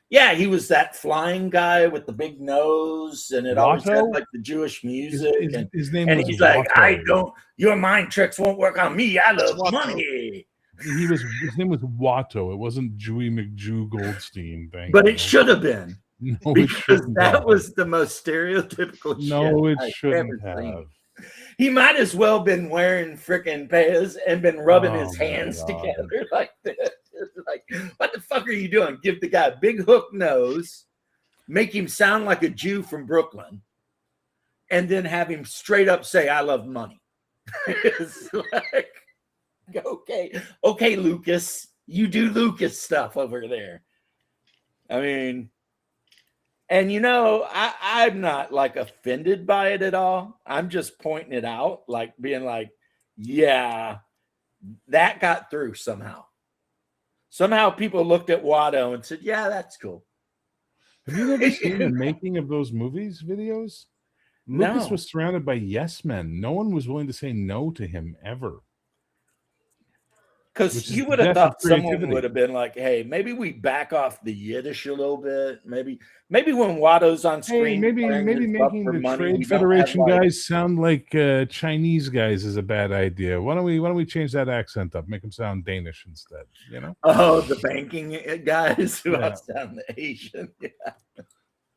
Speaker 1: Yeah, he was that flying guy with the big nose, and it always had
Speaker 3: Watto?
Speaker 1: like the Jewish music.
Speaker 3: His name
Speaker 1: and
Speaker 3: was
Speaker 1: he's like,
Speaker 3: Watto.
Speaker 1: your mind tricks won't work on me. I love
Speaker 2: Watto.
Speaker 1: money.
Speaker 3: His name was Watto. It wasn't Jewy McJew Goldstein.
Speaker 1: But it should have been.
Speaker 3: No, it
Speaker 1: Because
Speaker 3: shouldn't
Speaker 1: that
Speaker 3: have.
Speaker 1: was the most stereotypical
Speaker 3: No,
Speaker 1: shit
Speaker 3: it
Speaker 1: I've
Speaker 3: shouldn't
Speaker 1: ever seen.
Speaker 3: have.
Speaker 1: He might as well been wearing freaking pants and been rubbing
Speaker 3: Oh,
Speaker 1: his
Speaker 3: my
Speaker 1: hands
Speaker 3: God.
Speaker 1: together like this. It's like, what the fuck are you doing? Give the guy a big hook nose, make him sound like a Jew from Brooklyn, and then have him straight up say, I love money. It's like, okay, Lucas, you do Lucas stuff over there. I mean, and you know, I'm not like offended by it at all. I'm just pointing it out, like being like, yeah, that got through somehow. Somehow people looked at Watto and said, yeah, that's cool.
Speaker 3: Have you ever seen the making of those movies videos? Lucas
Speaker 1: No.
Speaker 3: was surrounded by yes men. No one was willing to say no to him ever. Which
Speaker 1: Because
Speaker 3: is
Speaker 1: you
Speaker 3: the
Speaker 1: would have
Speaker 3: death
Speaker 1: thought
Speaker 3: of
Speaker 1: someone
Speaker 3: creativity.
Speaker 1: would have been like, hey, maybe we back off the Yiddish a little bit. Maybe when Watto's on
Speaker 3: Hey,
Speaker 1: screen,
Speaker 3: maybe
Speaker 1: playing his love
Speaker 3: making
Speaker 1: for
Speaker 3: the
Speaker 1: money, we
Speaker 3: Trade
Speaker 1: don't have,
Speaker 3: Federation
Speaker 1: like,
Speaker 3: guys sound like Chinese guys is a bad idea. Why don't we change that accent up? Make them sound Danish instead. You know?
Speaker 1: oh, the banking guys who
Speaker 3: Yeah.
Speaker 1: sound the Asian. Yeah.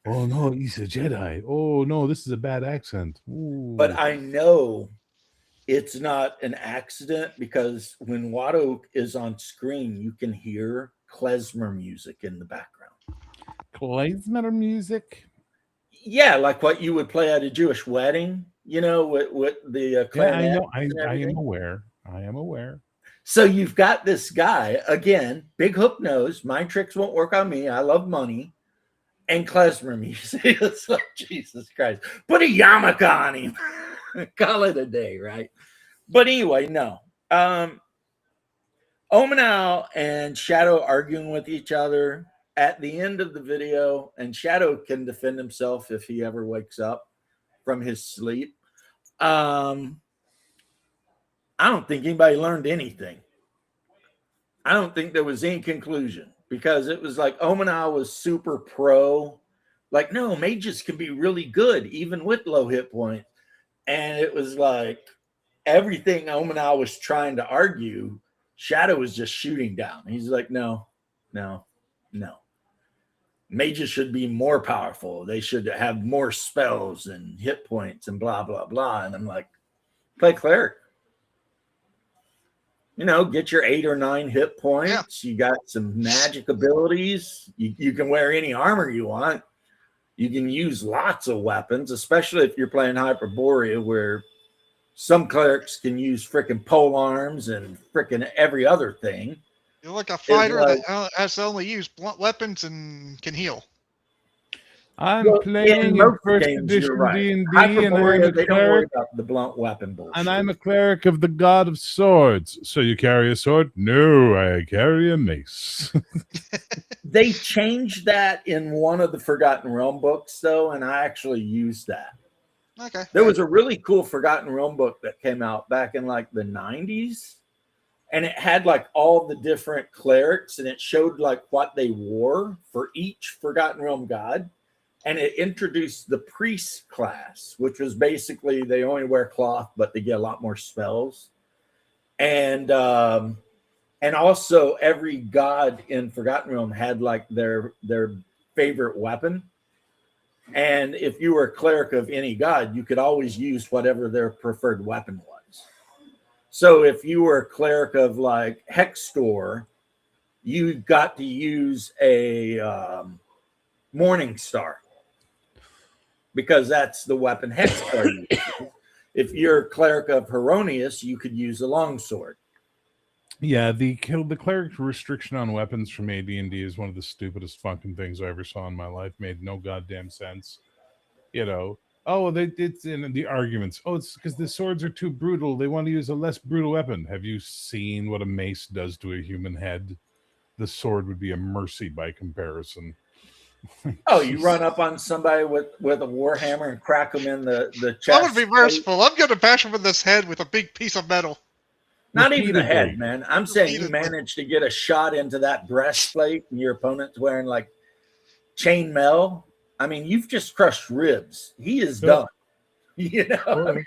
Speaker 3: Oh no, he's a Jedi. Oh no, this is a bad accent. Ooh.
Speaker 1: But I know it's not an accident because when Watto is on screen, you can hear klezmer music in the background.
Speaker 3: klezmer music.
Speaker 1: Yeah, like what you would play at a Jewish wedding, you know, with the
Speaker 3: Yeah, I
Speaker 1: clarinet
Speaker 3: know.
Speaker 1: and
Speaker 3: I am
Speaker 1: everything.
Speaker 3: aware. I am aware.
Speaker 1: So you've got this guy again, big hook nose. Mind tricks won't work on me. I love money. And klezmer music. It's like, Jesus Christ. Put a yarmulke on him. Call it a day, right? But anyway, no. Omenau and Shadow arguing with each other at the end of the video, and Shadow can defend himself if he ever wakes up from his sleep. I don't think anybody learned anything. I don't think there was any conclusion because it was like Omenau was super pro. Like, no, mages can be really good even with low hit points. And it was like everything Omenau was trying to argue, Shadow was just shooting down. He's like, no. Mages should be more powerful. They should have more spells and hit points and blah, blah, blah. And I'm like, play cleric. You know, get your 8 or 9 hit points. Yeah. You got some magic abilities. You can wear any armor you want. You can use lots of weapons, especially if you're playing Hyperborea, where some clerics can use freaking pole arms and freaking every other thing.
Speaker 2: You're like a fighter that has to only use blunt weapons and can heal.
Speaker 3: I'm playing in first edition D&D, and I'm a
Speaker 1: they don't worry about the blunt weapon bullshit.
Speaker 3: And I'm a cleric of the God of Swords. So you carry a sword? No, I carry a mace.
Speaker 1: They changed that in one of the Forgotten Realm books, though, and I actually used that.
Speaker 2: Okay.
Speaker 1: There was a really cool Forgotten Realm book that came out back in like the 90s, and it had like all the different clerics, and it showed like what they wore for each Forgotten Realm god. and it introduced the priest class, which was basically they only wear cloth, but they get a lot more spells. And also every god in Forgotten Realm had like their favorite weapon. And if you were a cleric of any god, you could always use whatever their preferred weapon was. So if you were a cleric of like Hextor, you got to use a Morning Star, because that's the weapon Hextor uses. If you're a cleric of Heronius, you could use a longsword.
Speaker 3: Yeah, the cleric restriction on weapons from AD&D is one of the stupidest fucking things I ever saw in my life. Made no goddamn sense. You know, it's in the arguments. Oh, it's because the swords are too brutal. They want to use a less brutal weapon. Have you seen what a mace does to a human head? The sword would be a mercy by comparison.
Speaker 1: Oh, you run up on somebody with a warhammer and crack them in the chest.
Speaker 2: That would be merciful. I'm going to bash him in this head with a big piece of metal.
Speaker 1: Not even the head,
Speaker 3: Repeatedly.
Speaker 1: man. I'm saying you managed to get a shot into that breastplate and your opponent's wearing like chainmail. I mean, you've just crushed ribs. He is done. You know?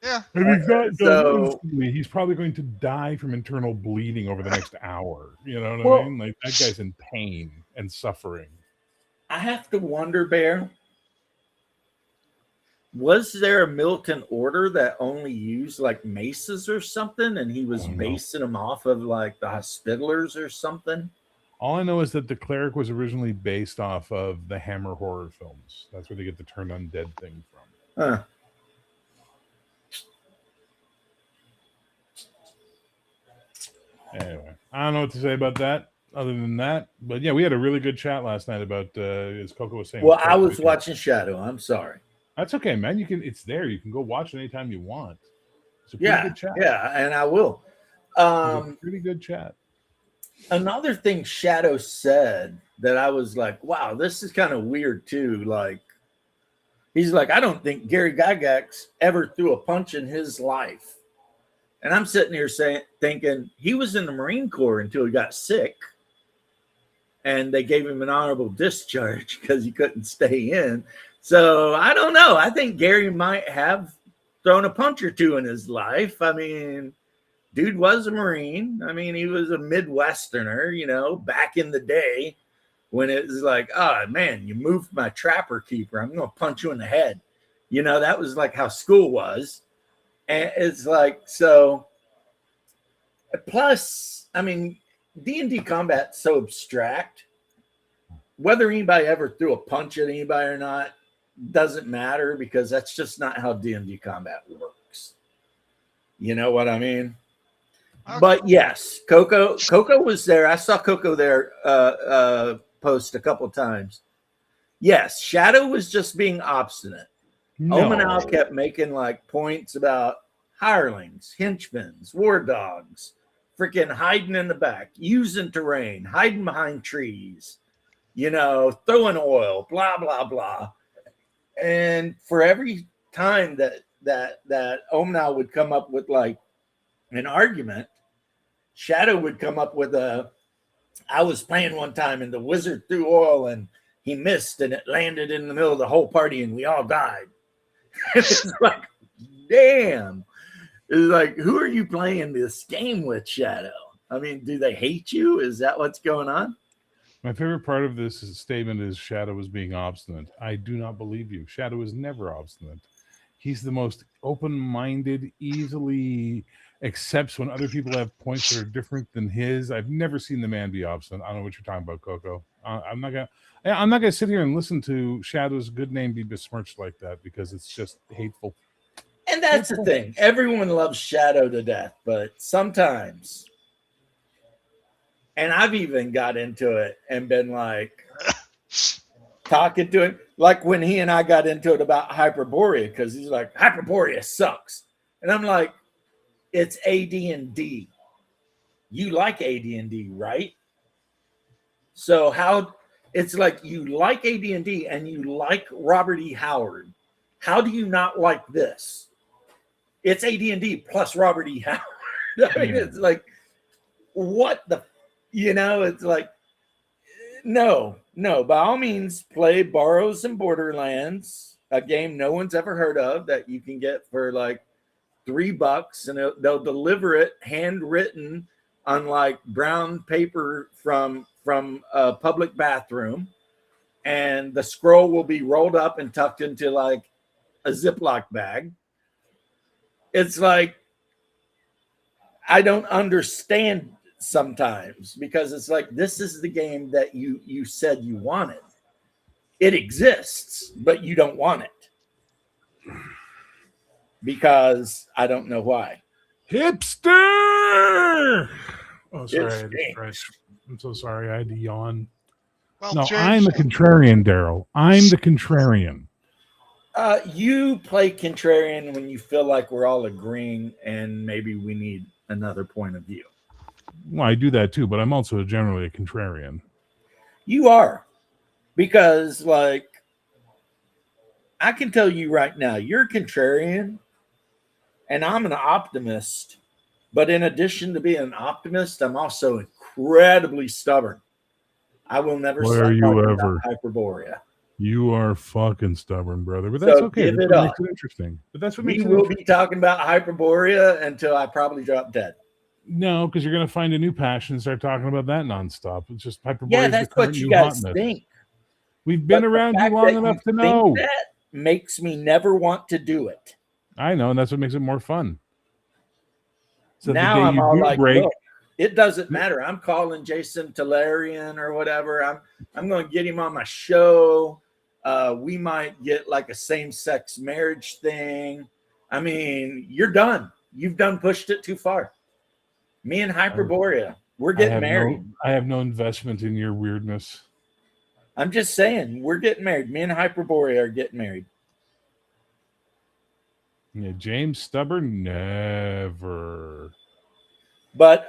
Speaker 2: Yeah.
Speaker 3: And he's not done
Speaker 1: So-
Speaker 3: instantly. He's probably going to die from internal bleeding over the next hour. You know what
Speaker 1: Well-
Speaker 3: I mean? Like, that guy's in pain and suffering.
Speaker 1: I have to wonder, Bear, was there a militant order that only used like maces or something, and he was
Speaker 3: I don't know.
Speaker 1: basing them off of like the Hospitallers or something?
Speaker 3: All I know is that the cleric was originally based off of the Hammer horror films. That's where they get the turn undead thing from.
Speaker 1: Huh.
Speaker 3: Anyway, I don't know what to say about that other than that. But yeah, we had a really good chat last night about, as Coco was saying.
Speaker 1: Well, I was watching Shadow. I'm sorry.
Speaker 3: That's okay, man. It's there. You can go watch it anytime you want. It's a pretty
Speaker 1: Yeah,
Speaker 3: good chat.
Speaker 1: yeah, and I will.
Speaker 3: It was a pretty good chat.
Speaker 1: Another thing Shadow said that I was like, wow, this is kind of weird too. Like, he's like, I don't think Gary Gygax ever threw a punch in his life. And I'm sitting here thinking he was in the Marine Corps until he got sick. And they gave him an honorable discharge because he couldn't stay in. So I don't know. I think Gary might have thrown a punch or two in his life. I mean, dude was a Marine. I mean, he was a Midwesterner, you know, back in the day when it was like, oh, man, you moved my trapper keeper. I'm going to punch you in the head. You know, that was like how school was. And it's like, so plus, I mean, D&D combat's so abstract. Whether anybody ever threw a punch at anybody or not doesn't matter, because that's just not how D&D combat works. You know what I mean?
Speaker 2: Okay.
Speaker 1: But yes, Coco was there. I saw Coco there post a couple times. Yes, Shadow was just being obstinate. Omenau kept making like points about hirelings, henchmen, war dogs, freaking hiding in the back, using terrain, hiding behind trees, you know, throwing oil, blah blah blah. And for every time that Omenau would come up with like an argument, Shadow would come up with I was playing one time and the wizard threw oil and he missed and it landed in the middle of the whole party and we all died. It's like, damn. It's like, who are you playing this game with, Shadow? I mean, do they hate you? Is that what's going on?
Speaker 3: My favorite part of this statement is Shadow was being obstinate. I do not believe you. Shadow is never obstinate. He's the most open-minded, easily accepts when other people have points that are different than his. I've never seen the man be obstinate. I don't know what you're talking about, Coco. I'm not gonna sit here and listen to Shadow's good name be besmirched like that, because it's just hateful.
Speaker 1: And that's the thing. Everyone loves Shadow to death, but sometimes, and I've even got into it and been like talking to him, like when he and I got into it about Hyperborea, because he's like, Hyperborea sucks. And I'm like, it's AD&D. You like AD&D, right? So how it's like you like AD&D and you like Robert E. Howard. How do you not like this? It's AD&D plus Robert E. Howard. I mean, it's like, what the, you know, it's like, no, No, by all means, play Borrows and Borderlands, a game no one's ever heard of that you can get for like $3, and they'll deliver it handwritten on like brown paper from a public bathroom, and the scroll will be rolled up and tucked into like a Ziploc bag. It's like, I don't understand sometimes, because it's like, this is the game that you said you wanted. It exists, but you don't want it because I don't know why.
Speaker 3: Hipster. Oh, sorry.
Speaker 1: It's
Speaker 3: I had to
Speaker 1: James.
Speaker 3: stretch. I'm so sorry. I had to yawn.
Speaker 2: Well,
Speaker 3: No,
Speaker 2: James,
Speaker 3: I'm the contrarian, Daryl. I'm the contrarian.
Speaker 1: You play contrarian when you feel like we're all agreeing and maybe we need another point of view.
Speaker 3: Well, I do that too, but I'm also generally a contrarian.
Speaker 1: You are, because like, I can tell you right now, you're a contrarian and I'm an optimist. But in addition to being an optimist, I'm also incredibly stubborn. I will never
Speaker 3: Why
Speaker 1: stop
Speaker 3: are you
Speaker 1: talking about
Speaker 3: ever?
Speaker 1: Hyperborea.
Speaker 3: You are fucking stubborn, brother. But that's
Speaker 1: So
Speaker 3: okay.
Speaker 1: give
Speaker 3: That's
Speaker 1: it
Speaker 3: what
Speaker 1: up.
Speaker 3: makes it interesting. But that's what
Speaker 1: We
Speaker 3: makes it
Speaker 1: will
Speaker 3: interesting.
Speaker 1: be talking about Hyperborea until I probably drop dead.
Speaker 3: No, because you're going to find a new passion and start talking about that nonstop. It's just Hyperborea.
Speaker 1: Yeah,
Speaker 3: is the
Speaker 1: that's what
Speaker 3: current
Speaker 1: you
Speaker 3: new
Speaker 1: guys
Speaker 3: hotness.
Speaker 1: think.
Speaker 3: We've been
Speaker 1: But the
Speaker 3: around you
Speaker 1: fact
Speaker 3: long
Speaker 1: that
Speaker 3: enough
Speaker 1: you
Speaker 3: to
Speaker 1: think
Speaker 3: know.
Speaker 1: that makes me never want to do it.
Speaker 3: I know, and that's what makes it more fun. So
Speaker 1: Now
Speaker 3: the day
Speaker 1: I'm
Speaker 3: you
Speaker 1: all
Speaker 3: do
Speaker 1: like,
Speaker 3: break,
Speaker 1: look, it doesn't matter. I'm calling Jason Talarian or whatever. I'm going to get him on my show. We might get like a same-sex marriage thing. I mean, you're done. You've done pushed it too far. Me and Hyperborea, we're getting married.
Speaker 3: I have no investment in your weirdness.
Speaker 1: I'm just saying, we're getting married. Me and Hyperborea are getting married.
Speaker 3: Yeah, James Stubborn, never.
Speaker 1: But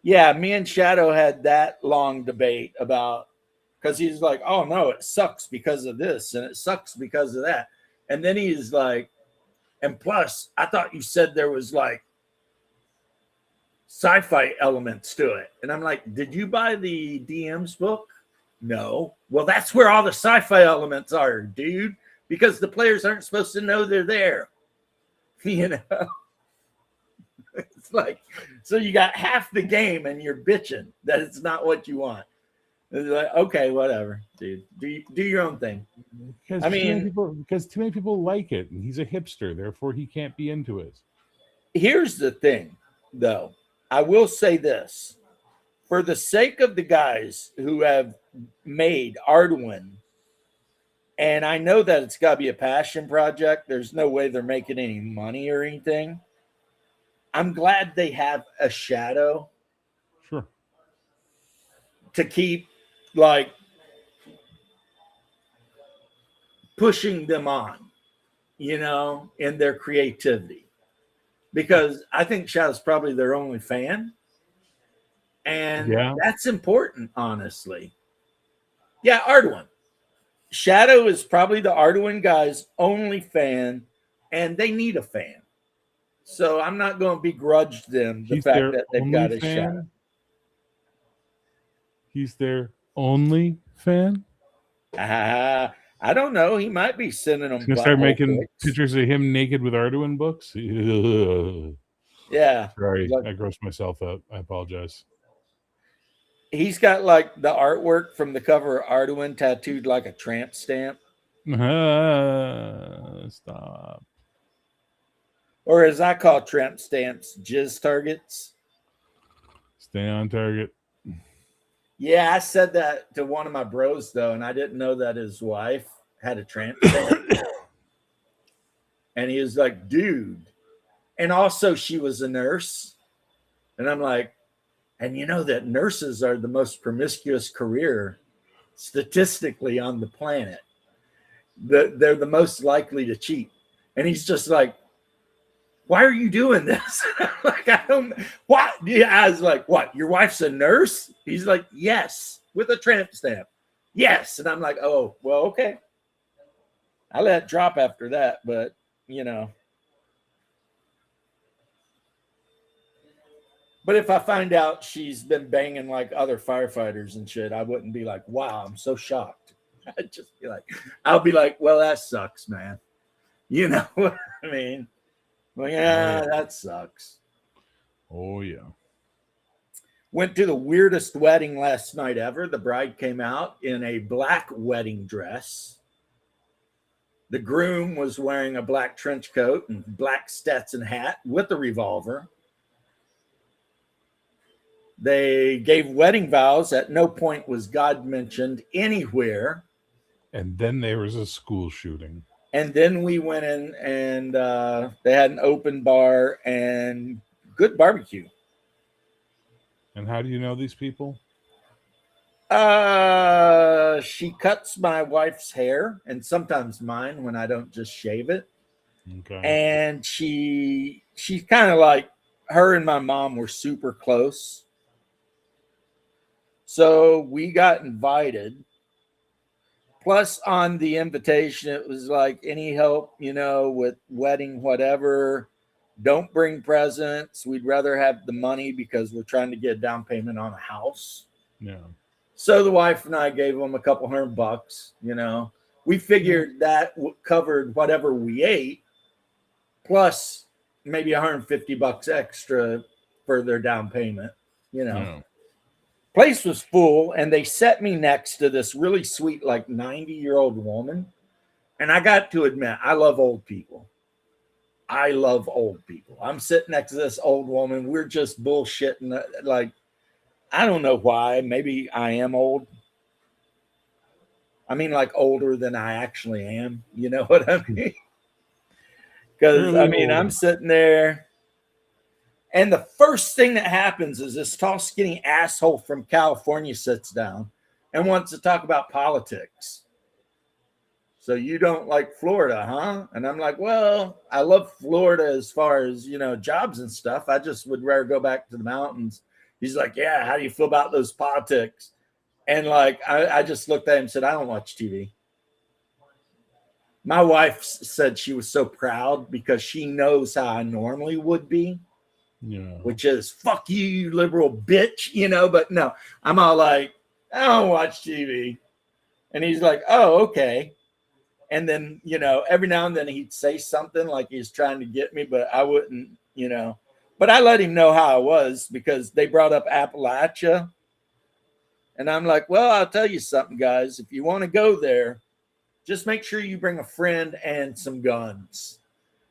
Speaker 1: yeah, me and Shadow had that long debate about, because he's like, oh no, it sucks because of this and it sucks because of that. And then he's like, and plus, I thought you said there was like sci-fi elements to it. And I'm like, did you buy the DM's book? No. Well, that's where all the sci-fi elements are, dude, because the players aren't supposed to know they're there. You know? It's like, so you got half the game and you're bitching that it's not what you want. It's like, okay, whatever, dude. Do your own thing.
Speaker 3: Because
Speaker 1: I mean,
Speaker 3: too many people like it, and he's a hipster, therefore he can't be into it.
Speaker 1: here's the thing, though. I will say this. For the sake of the guys who have made Arduin, and I know that it's got to be a passion project, there's no way they're making any money or anything. I'm glad they have a Shadow
Speaker 3: Sure.
Speaker 1: to keep like pushing them on, you know, in their creativity. Because I think Shadow's probably their only fan. And that's important, honestly. Yeah, Arduin. Shadow is probably the Arduin guy's only fan, and they need a fan. So I'm not going to begrudge them the fact that they've got a Shadow.
Speaker 3: He's their only fan?
Speaker 1: I don't know. He might be sending them.
Speaker 3: He's going to start making pictures of him naked with Arduin books?
Speaker 1: Yeah.
Speaker 3: Sorry, I grossed myself up. I apologize.
Speaker 1: He's got like the artwork from the cover of Arduin tattooed like a tramp stamp.
Speaker 3: Stop.
Speaker 1: Or as I call tramp stamps, jizz targets.
Speaker 3: Stay on target.
Speaker 1: Yeah, I said that to one of my bros, though, and I didn't know that his wife had a tramp stamp. And he was like, dude. And also she was a nurse. And I'm like, and you know that nurses are the most promiscuous career statistically on the planet. They're the most likely to cheat. And he's just like, why are you doing this? Like, I don't, what? Yeah, I was like, what? Your wife's a nurse? He's like, yes, with a tramp stamp. Yes. And I'm like, oh, well, okay. I let it drop after that, but you know. But if I find out she's been banging like other firefighters and shit, I wouldn't be like, wow, I'm so shocked. I'd just be like, I'll be like, well, that sucks, man. You know what I mean? Well, yeah, that sucks.
Speaker 3: Oh, yeah.
Speaker 1: Went to the weirdest wedding last night ever. The bride came out in a black wedding dress. The groom was wearing a black trench coat and black Stetson hat with a revolver. They gave wedding vows. At no point was God mentioned anywhere.
Speaker 3: And then there was a school shooting.
Speaker 1: And then we went in and they had an open bar and good barbecue.
Speaker 3: And how do you know these people?
Speaker 1: She cuts my wife's hair and sometimes mine when I don't just shave it.
Speaker 3: Okay.
Speaker 1: And she's kind of like, her and my mom were super close. So we got invited. Plus, on the invitation, it was like, any help, with wedding, whatever. Don't bring presents. We'd rather have the money because we're trying to get a down payment on a house.
Speaker 3: Yeah.
Speaker 1: So the wife and I gave them a couple $100. We figured that covered whatever we ate, plus maybe $150 extra for their down payment.
Speaker 3: Yeah.
Speaker 1: Place was full, and they set me next to this really sweet, like 90-year-old woman. And I got to admit, I love old people. I'm sitting next to this old woman. We're just bullshitting. Like, I don't know why. Maybe I am old. I mean, like older than I actually am. You know what I mean? Because, I'm sitting there. And the first thing that happens is this tall, skinny asshole from California sits down and wants to talk about politics. So you don't like Florida, huh? And I'm like, well, I love Florida as far as, jobs and stuff. I just would rather go back to the mountains. He's like, yeah, how do you feel about those politics? And like, I just looked at him and said, I don't watch TV. My wife said she was so proud because she knows how I normally would be.
Speaker 3: Yeah.
Speaker 1: Which is fuck you, you liberal bitch, but no, I'm all like, I don't watch TV. And he's like, oh, okay. And then, every now and then he'd say something like he's trying to get me, but I wouldn't, but I let him know how I was because they brought up Appalachia. And I'm like, well, I'll tell you something, guys. If you want to go there, just make sure you bring a friend and some guns.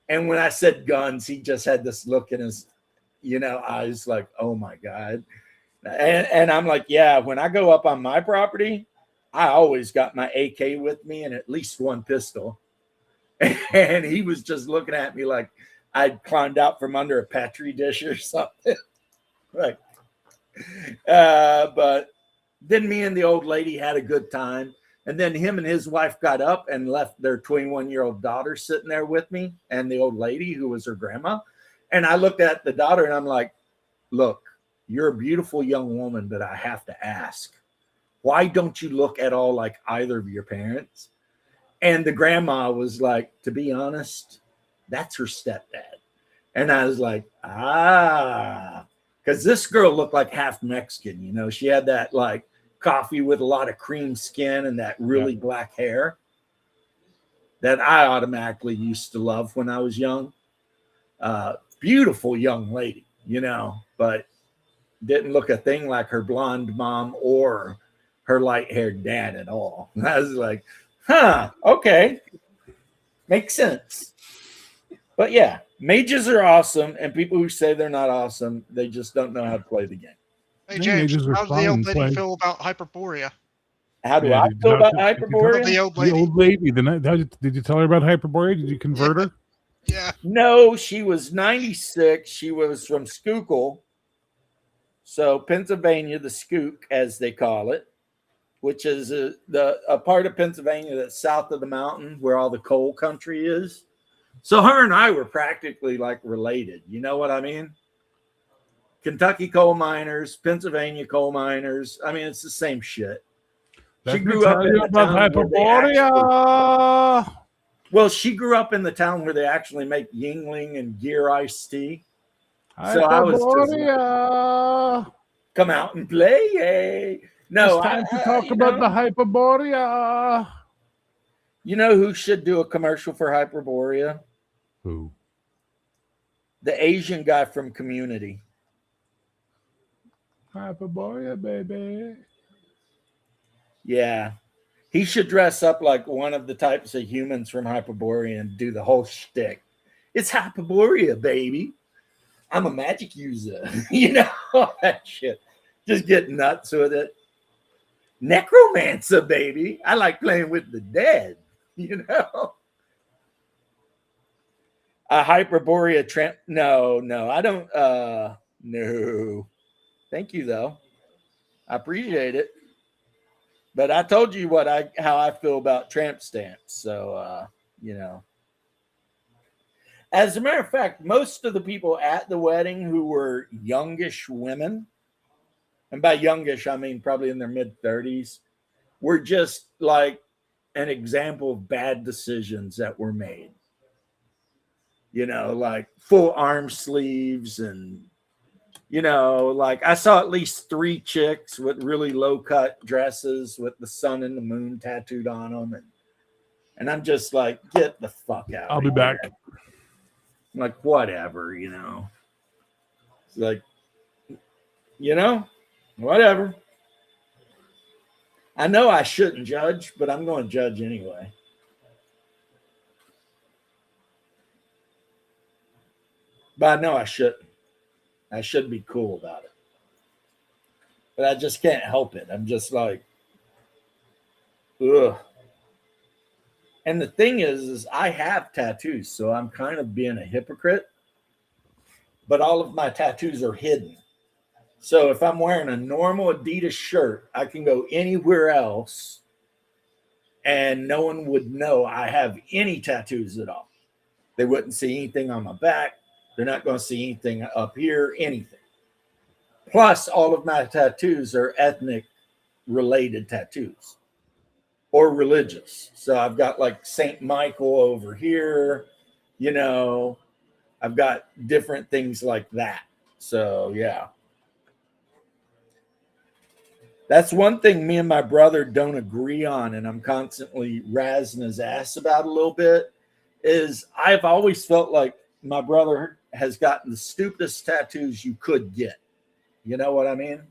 Speaker 1: And when I said guns, he just had this look in his eyes like, oh my God. And I'm like, yeah, when I go up on my property, I always got my AK with me and at least one pistol. And he was just looking at me like I'd climbed out from under a Petri dish or something. Like, but then me and the old lady had a good time. And then him and his wife got up and left their 21-year-old daughter sitting there with me and the old lady who was her grandma. And I looked at the daughter and I'm like, look, you're a beautiful young woman, but I have to ask, why don't you look at all like either of your parents? And the grandma was like, to be honest, that's her stepdad. And I was like, because this girl looked like half Mexican. She had that like coffee with a lot of cream skin and that really black hair that I automatically used to love when I was young. Beautiful young lady, but didn't look a thing like her blonde mom or her light-haired dad at all. And I was like, okay. Makes sense. But yeah, mages are awesome, and people who say they're not awesome, they just don't know how to play the game.
Speaker 2: Hey, James,
Speaker 3: mages are
Speaker 2: how does the
Speaker 3: fun,
Speaker 2: old lady
Speaker 3: like-
Speaker 2: feel about Hyperborea?
Speaker 1: How do
Speaker 3: Yeah,
Speaker 1: I
Speaker 3: did
Speaker 1: feel
Speaker 3: you
Speaker 1: about
Speaker 3: not-
Speaker 1: Hyperborea?
Speaker 2: The old
Speaker 3: The
Speaker 2: lady.
Speaker 3: old lady. Did you tell her about Hyperborea? Did you convert her?
Speaker 2: Yeah.
Speaker 1: No, she was 96. She was from Schuylkill. So Pennsylvania, the Skook, as they call it, which is a part of Pennsylvania that's south of the mountain where all the coal country is. So her and I were practically like related. You know what I mean? Kentucky coal miners, Pennsylvania coal miners. I mean, it's the same shit. She
Speaker 3: Let me
Speaker 1: grew up
Speaker 3: tell
Speaker 1: in
Speaker 3: you
Speaker 1: the
Speaker 3: about
Speaker 1: town where they So I was just like,
Speaker 3: Hyperborea.
Speaker 1: come out and play. Yay. No,
Speaker 3: It's time to talk about the Hyperborea.
Speaker 1: You know who should do a commercial for Hyperborea?
Speaker 3: Who?
Speaker 1: The Asian guy from Community.
Speaker 3: Hyperborea, baby.
Speaker 1: Yeah. He should dress up like one of the types of humans from Hyperborea and do the whole shtick. It's Hyperborea, baby. I'm a magic user. You know, all that shit. Just get nuts with it. Necromancer, baby. I like playing with the dead. You know? A Hyperborea tramp. No, I don't. No. Thank you, though. I appreciate it. But I told you how I feel about tramp stamps. So, you know. As a matter of fact, most of the people at the wedding who were youngish women, and by youngish, I mean probably in their mid-30s, were just like an example of bad decisions that were made. You know, like full arm sleeves and, you know, like I saw at least 3 chicks with really low-cut dresses with the sun and the moon tattooed on them. And I'm just like, get the fuck out.
Speaker 3: I'll be back.
Speaker 1: I'm like, whatever, you know. It's like, you know, whatever. I know I shouldn't judge, but I'm going to judge anyway. But I know I shouldn't. I should be cool about it. But I just can't help it. I'm just like, ugh. And the thing is I have tattoos, so I'm kind of being a hypocrite. But all of my tattoos are hidden. So if I'm wearing a normal Adidas shirt, I can go anywhere else and no one would know I have any tattoos at all. They wouldn't see anything on my back. They're not going to see anything up here, anything. Plus, all of my tattoos are ethnic related tattoos or religious. So I've got like St. Michael over here, you know, I've got different things like that. So, yeah. That's one thing me and my brother don't agree on, and I'm constantly razzing his ass about a little bit, is I've always felt like my brother has gotten the stupidest tattoos you could get. You know what I mean?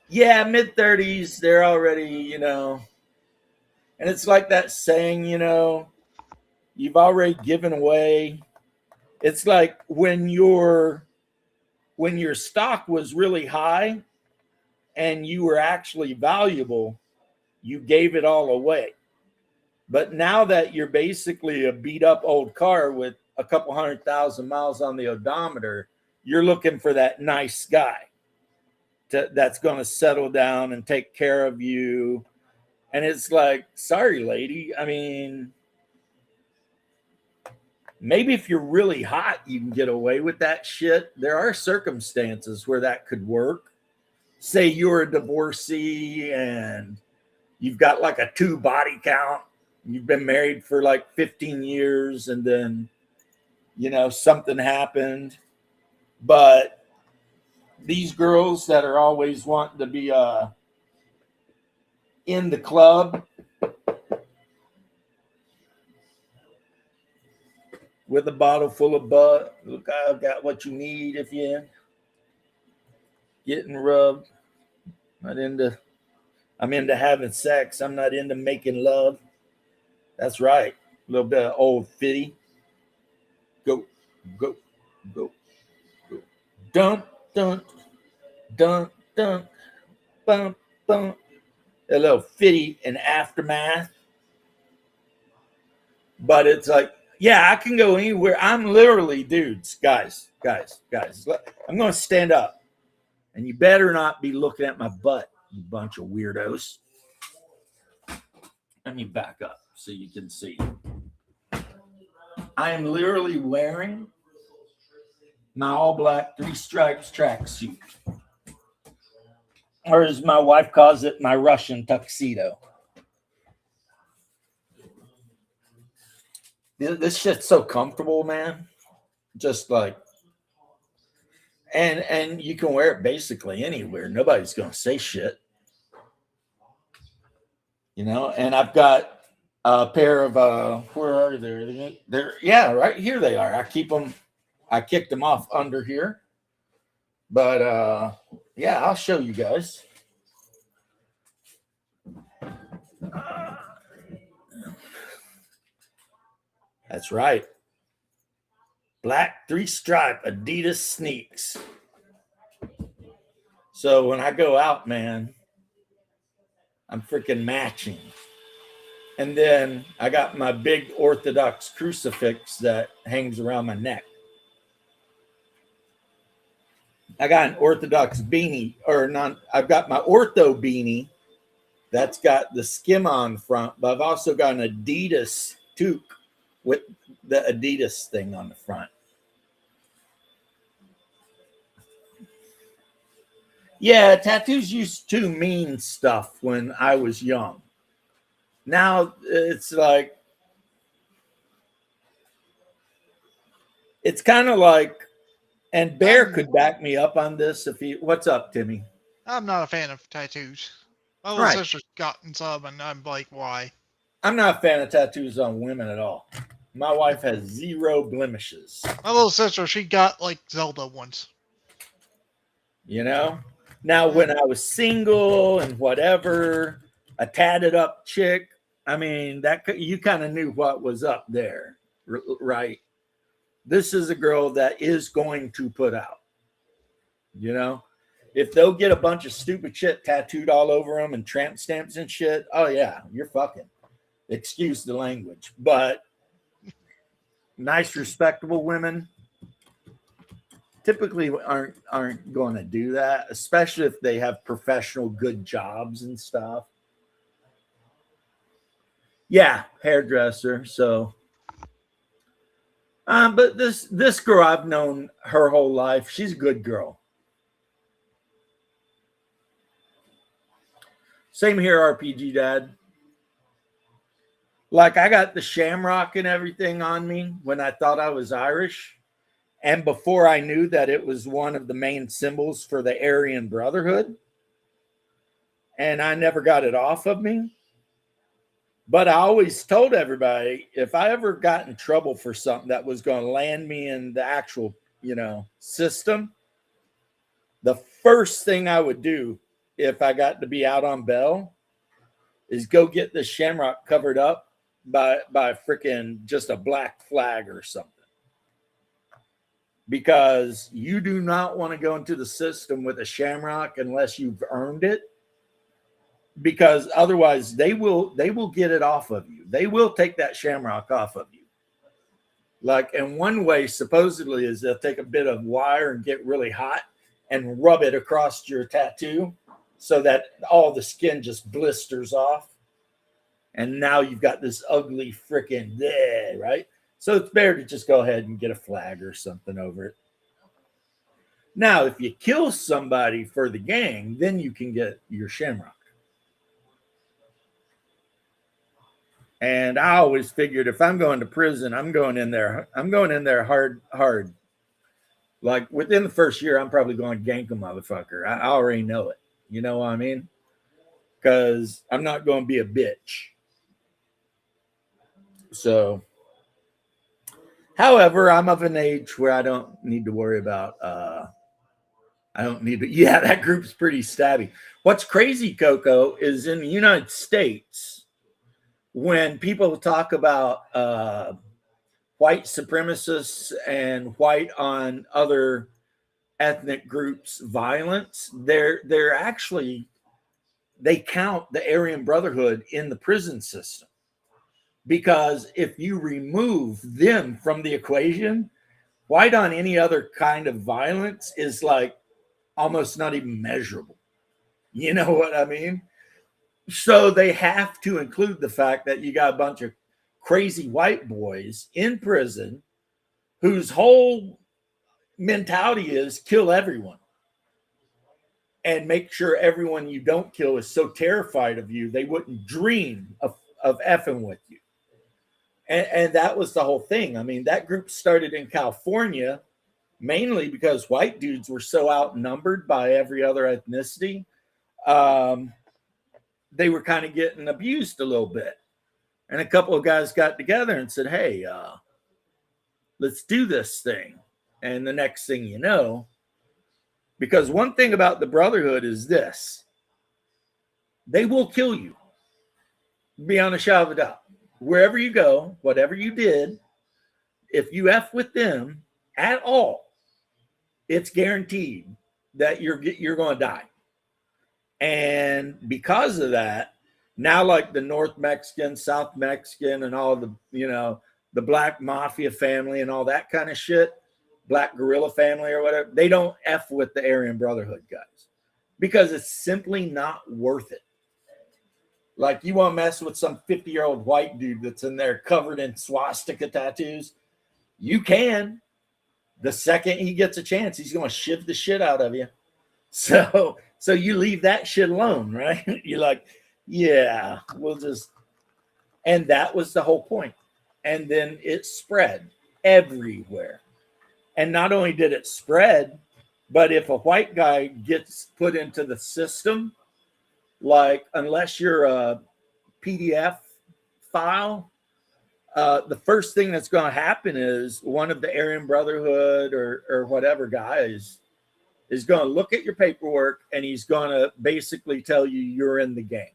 Speaker 1: Yeah, mid-30s, they're already, you know. And it's like that saying, you know, you've already given away. It's like when your stock was really high and you were actually valuable, you gave it all away. But now that you're basically a beat up old car with a couple 100,000 miles on the odometer, you're looking for that nice guy that's going to settle down and take care of you. And it's like, sorry, lady. I mean, maybe if you're really hot, you can get away with that shit. There are circumstances where that could work. Say you're a divorcee and you've got like a 2 body count. You've been married for like 15 years and then, you know, something happened. But these girls that are always wanting to be in the club with a bottle full of Bud. Look, I've got what you need if you're getting rubbed. I'm into having sex. I'm not into making love. That's right. A little bit of old fitty. Go. Dun, dun, dun, dun, bum, bum. A little fitty and aftermath. But it's like, yeah, I can go anywhere. I'm literally, dudes, guys. I'm going to stand up. And you better not be looking at my butt, you bunch of weirdos. Let me back up so you can see. I am literally wearing my all black 3 stripes tracksuit. Or as my wife calls it, my Russian tuxedo. This shit's so comfortable, man. Just like, and you can wear it basically anywhere. Nobody's gonna say shit, you know. And I've got a pair of where are they? They're yeah, right here they are. I keep them. I kicked them off under here, but yeah, I'll show you guys. That's right. Black 3-stripe Adidas sneaks. So when I go out, man, I'm freaking matching. And then I got my big Orthodox crucifix that hangs around my neck. I got an Orthodox beanie, or not. I've got my Ortho beanie that's got the skim on front, but I've also got an Adidas toque with the Adidas thing on the front. Yeah, tattoos used to mean stuff when I was young. Now it's like, it's kind of like, and Bear could back me up on this if he, what's up, Timmy?
Speaker 2: I'm not a fan of tattoos. My little
Speaker 1: Right.
Speaker 2: sister's gotten some, and I'm like, why?
Speaker 1: I'm not a fan of tattoos on women at all. My wife has 0 blemishes.
Speaker 2: My little sister, she got like Zelda once.
Speaker 1: You know? Now, when I was single and whatever, a tatted up chick, I mean, that you kind of knew what was up there, right? This is a girl that is going to put out. You know? If they'll get a bunch of stupid shit tattooed all over them and tramp stamps and shit, oh yeah, you're fucking. Excuse the language. But nice, respectable women typically aren't going to do that, especially if they have professional good jobs and stuff. Yeah, hairdresser. So, but this girl I've known her whole life. She's a good girl. Same here, RPG Dad. Like, I got the shamrock and everything on me when I thought I was Irish. And before I knew that it was one of the main symbols for the Aryan Brotherhood. And I never got it off of me. But I always told everybody, if I ever got in trouble for something that was going to land me in the actual, system, the first thing I would do if I got to be out on bail is go get the shamrock covered up by freaking just a black flag or something. Because you do not want to go into the system with a shamrock unless you've earned it. Because otherwise they will get it off of you. They will take that shamrock off of you. Like, in one way, supposedly, is they'll take a bit of wire and get really hot and rub it across your tattoo so that all the skin just blisters off. And now you've got this ugly freaking there, right? So it's better to just go ahead and get a flag or something over it. Now, if you kill somebody for the gang, then you can get your shamrock. And I always figured if I'm going to prison, I'm going in there hard. Like, within the first year, I'm probably going to gank a motherfucker. I already know it. You know what I mean? Because I'm not going to be a bitch. So, however, I'm of an age where I don't need to worry about, yeah, that group's pretty stabby. What's crazy, Coco, is in the United States, when people talk about white supremacists and white on other ethnic groups violence, they're actually, they count the Aryan Brotherhood in the prison system. Because if you remove them from the equation, white on any other kind of violence is like almost not even measurable. You know what I mean? So they have to include the fact that you got a bunch of crazy white boys in prison whose whole mentality is kill everyone and make sure everyone you don't kill is so terrified of you they wouldn't dream of effing with you. And that was the whole thing. I mean, that group started in California mainly because white dudes were so outnumbered by every other ethnicity. They were kind of getting abused a little bit. And a couple of guys got together and said, hey, let's do this thing. And the next thing you know, because one thing about the Brotherhood is this: they will kill you, beyond a shadow of a doubt. Wherever you go, whatever you did, if you F with them at all, it's guaranteed that you're going to die. And because of that, now like the North Mexican, South Mexican, and all the, the Black Mafia family and all that kind of shit, Black Guerrilla family or whatever, they don't F with the Aryan Brotherhood guys because it's simply not worth it. Like, you want to mess with some 50-year-old white dude that's in there covered in swastika tattoos, you can. The second he gets a chance, he's going to shiv the shit out of you. So you leave that shit alone, right? You're like, yeah, we'll just. And that was the whole point. And then it spread everywhere. And not only did it spread, but if a white guy gets put into the system, like, unless you're a PDF file, the first thing that's going to happen is one of the Aryan Brotherhood or whatever guys is going to look at your paperwork, and he's going to basically tell you you're in the gang.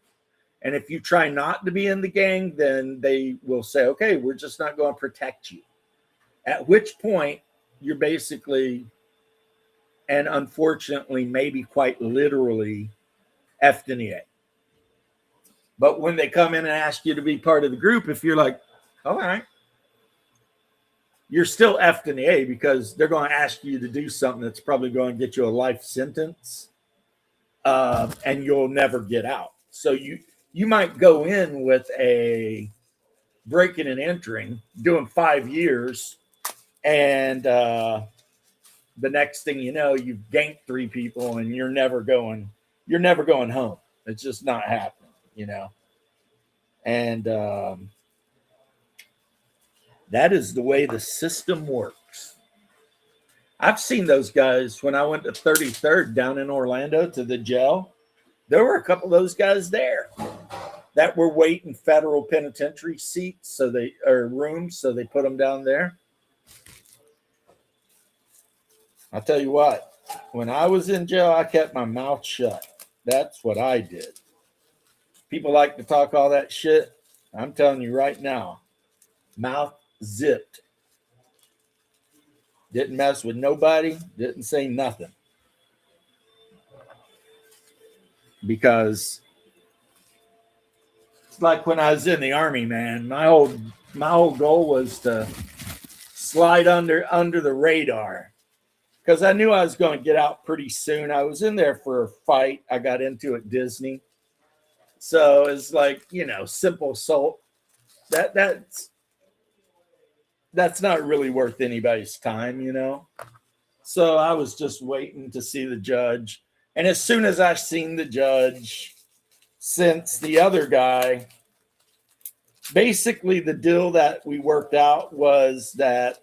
Speaker 1: And if you try not to be in the gang, then they will say, okay, we're just not going to protect you. At which point you're basically, and unfortunately, maybe quite literally, F'd in the A. But when they come in and ask you to be part of the group, if you're like, all right, you're still F'd in the A, because they're going to ask you to do something that's probably going to get you a life sentence, and you'll never get out. So you might go in with a breaking and entering, doing 5 years, and the next thing you know, you've ganked 3 people, and you're never going home. It's just not happening, And that is the way the system works. I've seen those guys when I went to 33rd down in Orlando to the jail. There were a couple of those guys there that were waiting federal penitentiary seats, or rooms, so they put them down there. I'll tell you what, when I was in jail, I kept my mouth shut. That's what I did. People like to talk all that shit. I'm telling you right now, mouth zipped. Didn't mess with nobody. Didn't say nothing. Because it's like when I was in the Army, man. My whole goal was to slide under the radar, because I knew I was going to get out pretty soon. I was in there for a fight I got into at Disney. So it's like, simple assault. That's not really worth anybody's time, So I was just waiting to see the judge. And as soon as I seen the judge, since the other guy, basically the deal that we worked out was that,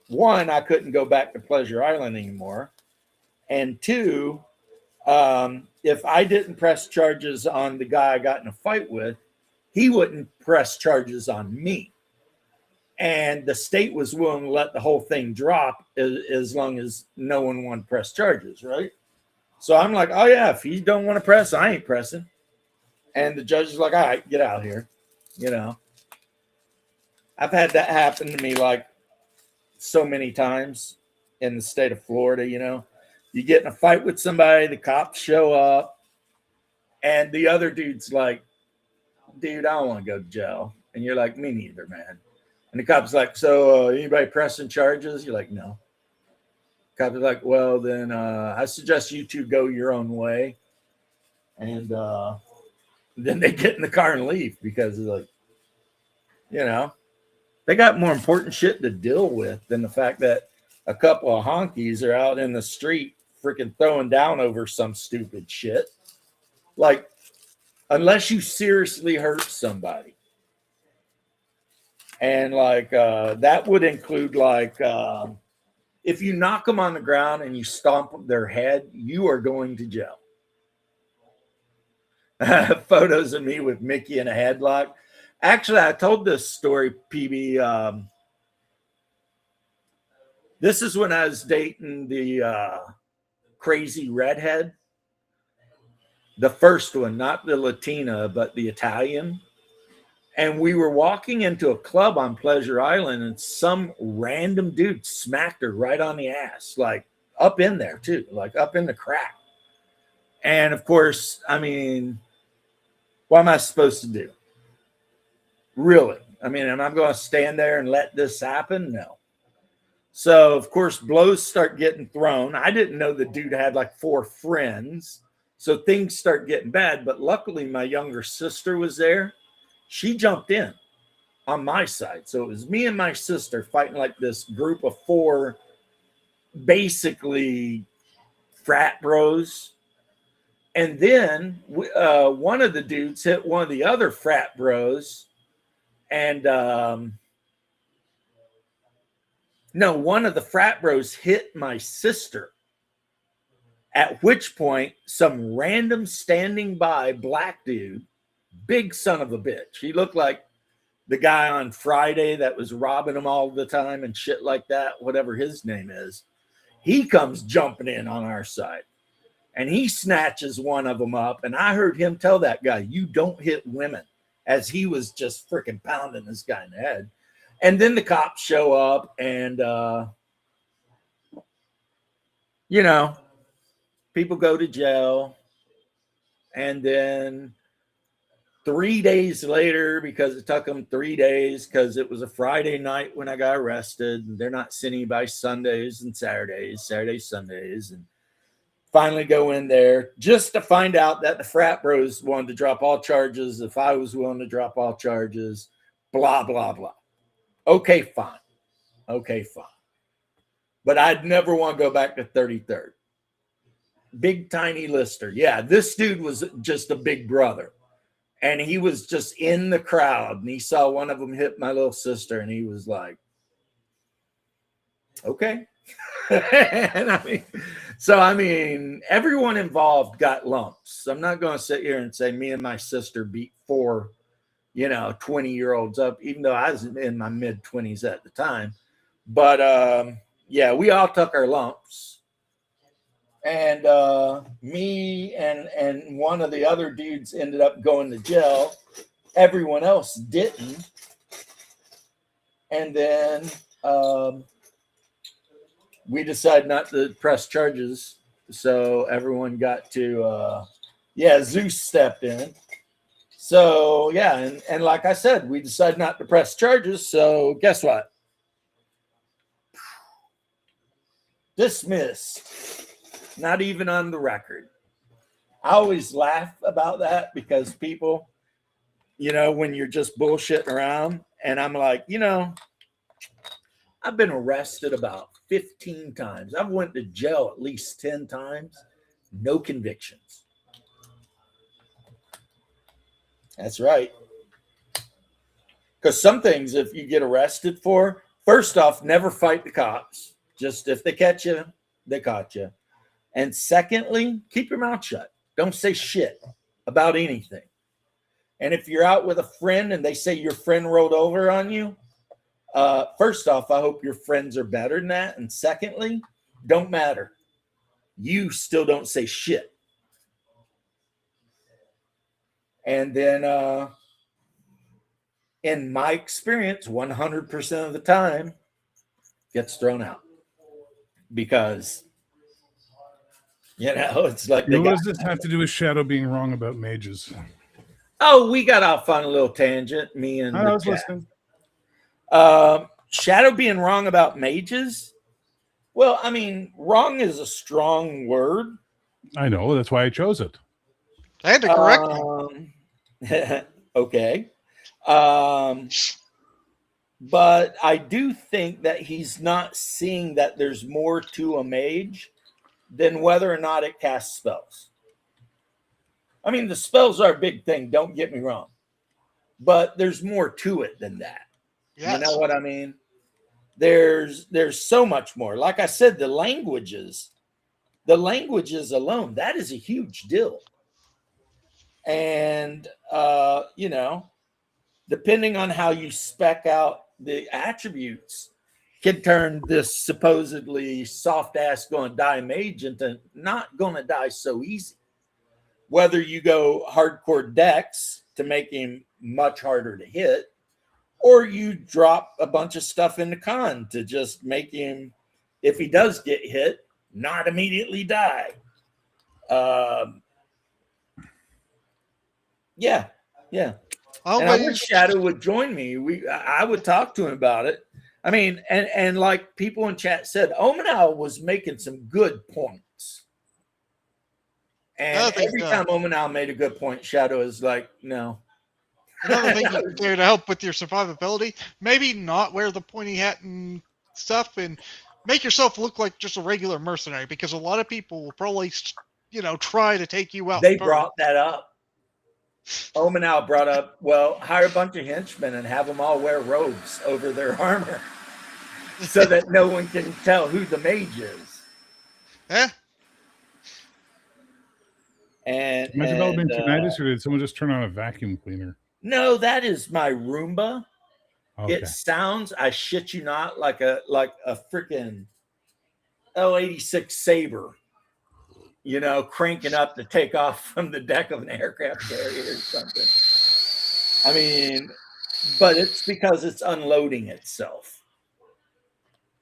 Speaker 1: one, I couldn't go back to Pleasure Island anymore. And two, if I didn't press charges on the guy I got in a fight with, he wouldn't press charges on me. And the state was willing to let the whole thing drop as long as no one wanted to press charges, right? So I'm like, oh yeah, if he don't want to press, I ain't pressing. And the judge is like, all right, get out here. I've had that happen to me like so many times in the state of Florida. You get in a fight with somebody, the cops show up, and the other dude's like, dude, I don't want to go to jail. And you're like, me neither, man. And the cop's like, so anybody pressing charges? You're like, no. Cop's like, well, then I suggest you two go your own way. And then they get in the car and leave, because like, they got more important shit to deal with than the fact that a couple of honkies are out in the street freaking throwing down over some stupid shit. Like, unless you seriously hurt somebody And like that would include like if you knock them on the ground and you stomp their head, you are going to jail. Photos of me with Mickey in a headlock. Actually, I told this story, PB. This is when I was dating the crazy redhead. The first one, not the Latina, but the Italian. And we were walking into a club on Pleasure Island, and some random dude smacked her right on the ass, like up in there too, like up in the crack. And of course, I mean, what am I supposed to do? Really? I mean, am I going to stand there and let this happen? No. So, of course, blows start getting thrown. I didn't know the dude had like 4 friends. So things start getting bad. But luckily, my younger sister was there. She jumped in on my side. So it was me and my sister fighting like this group of 4, basically frat bros. And then one of the dudes hit one of the other frat bros. And no, one of the frat bros hit my sister. At which point, some random standing by black dude, big son of a bitch. He looked like the guy on Friday that was robbing them all the time and shit like that, whatever his name is. He comes jumping in on our side. And he snatches one of them up. And I heard him tell that guy, "You don't hit women," as he was just freaking pounding this guy in the head. And then the cops show up and, you know, people go to jail. And then 3 days later, because it took them 3 days, because it was a Friday night when I got arrested, and they're not sitting by Sundays and Saturdays, Sundays, and finally go in there just to find out that the frat bros wanted to drop all charges if I was willing to drop all charges, blah, blah, blah. Okay, fine. But I'd never want to go back to 33rd. Big, tiny Lister. Yeah, this dude was just a big brother. And he was just in the crowd, and he saw one of them hit my little sister, and he was like, okay. And I mean, everyone involved got lumps. I'm not going to sit here and say me and my sister beat 4, 20-year-olds up, even though I was in my mid-20s at the time. But, yeah, we all took our lumps. And me and one of the other dudes ended up going to jail. Everyone else didn't. And then we decided not to press charges. So everyone got to, Zeus stepped in. So, yeah, and like I said, we decided not to press charges. So guess what? Dismissed. Not even on the record. I always laugh about that because people, when you're just bullshitting around, and I'm like, I've been arrested about 15 times. I've went to jail at least 10 times. No convictions. That's right. Because some things, if you get arrested for, first off, never fight the cops. Just if they catch you, they caught you. And secondly, keep your mouth shut. Don't say shit about anything. And if you're out with a friend and they say your friend rolled over on you, first off, I hope your friends are better than that. And secondly, don't matter. You still don't say shit. And then in my experience, 100% of the time, gets thrown out. Because... it's like
Speaker 3: what does this have to do with Shadow being wrong about mages?
Speaker 1: Oh, we got off on a little tangent. Me and
Speaker 3: I was listening.
Speaker 1: Shadow being wrong about mages. Well, I mean, wrong is a strong word.
Speaker 3: I know. That's why I chose it.
Speaker 2: I had to correct him.
Speaker 1: Okay. But I do think that he's not seeing that there's more to a mage than whether or not it casts spells. I mean, the spells are a big thing, don't get me wrong. But there's more to it than that.
Speaker 2: Yes.
Speaker 1: You know what I mean? There's so much more. Like I said, the languages alone, that is a huge deal. And depending on how you spec out the attributes, can turn this supposedly soft ass going to die mage into not going to die so easy. Whether you go hardcore dex to make him much harder to hit, or you drop a bunch of stuff into con to just make him, if he does get hit, not immediately die. Yeah. And I wish Shadow would join me. I would talk to him about it. I mean, and like people in chat said, Omenal was making some good points. And every time Omenal made a good point, Shadow is like, no.
Speaker 2: Another thing you can do to help with your survivability, maybe not wear the pointy hat and stuff, and make yourself look like just a regular mercenary, because a lot of people will probably, try to take you out.
Speaker 1: They brought that up. Omenal brought up, well, hire a bunch of henchmen and have them all wear robes over their armor so that no one can tell who the mage is.
Speaker 2: Yeah.
Speaker 3: Am I developing tinnitus, or did someone just turn on a vacuum cleaner?
Speaker 1: No, that is my Roomba.
Speaker 3: Okay.
Speaker 1: It sounds, I shit you not, like a freaking L-86 Sabre, cranking up to take off from the deck of an aircraft carrier or something. I mean, but it's because it's unloading itself.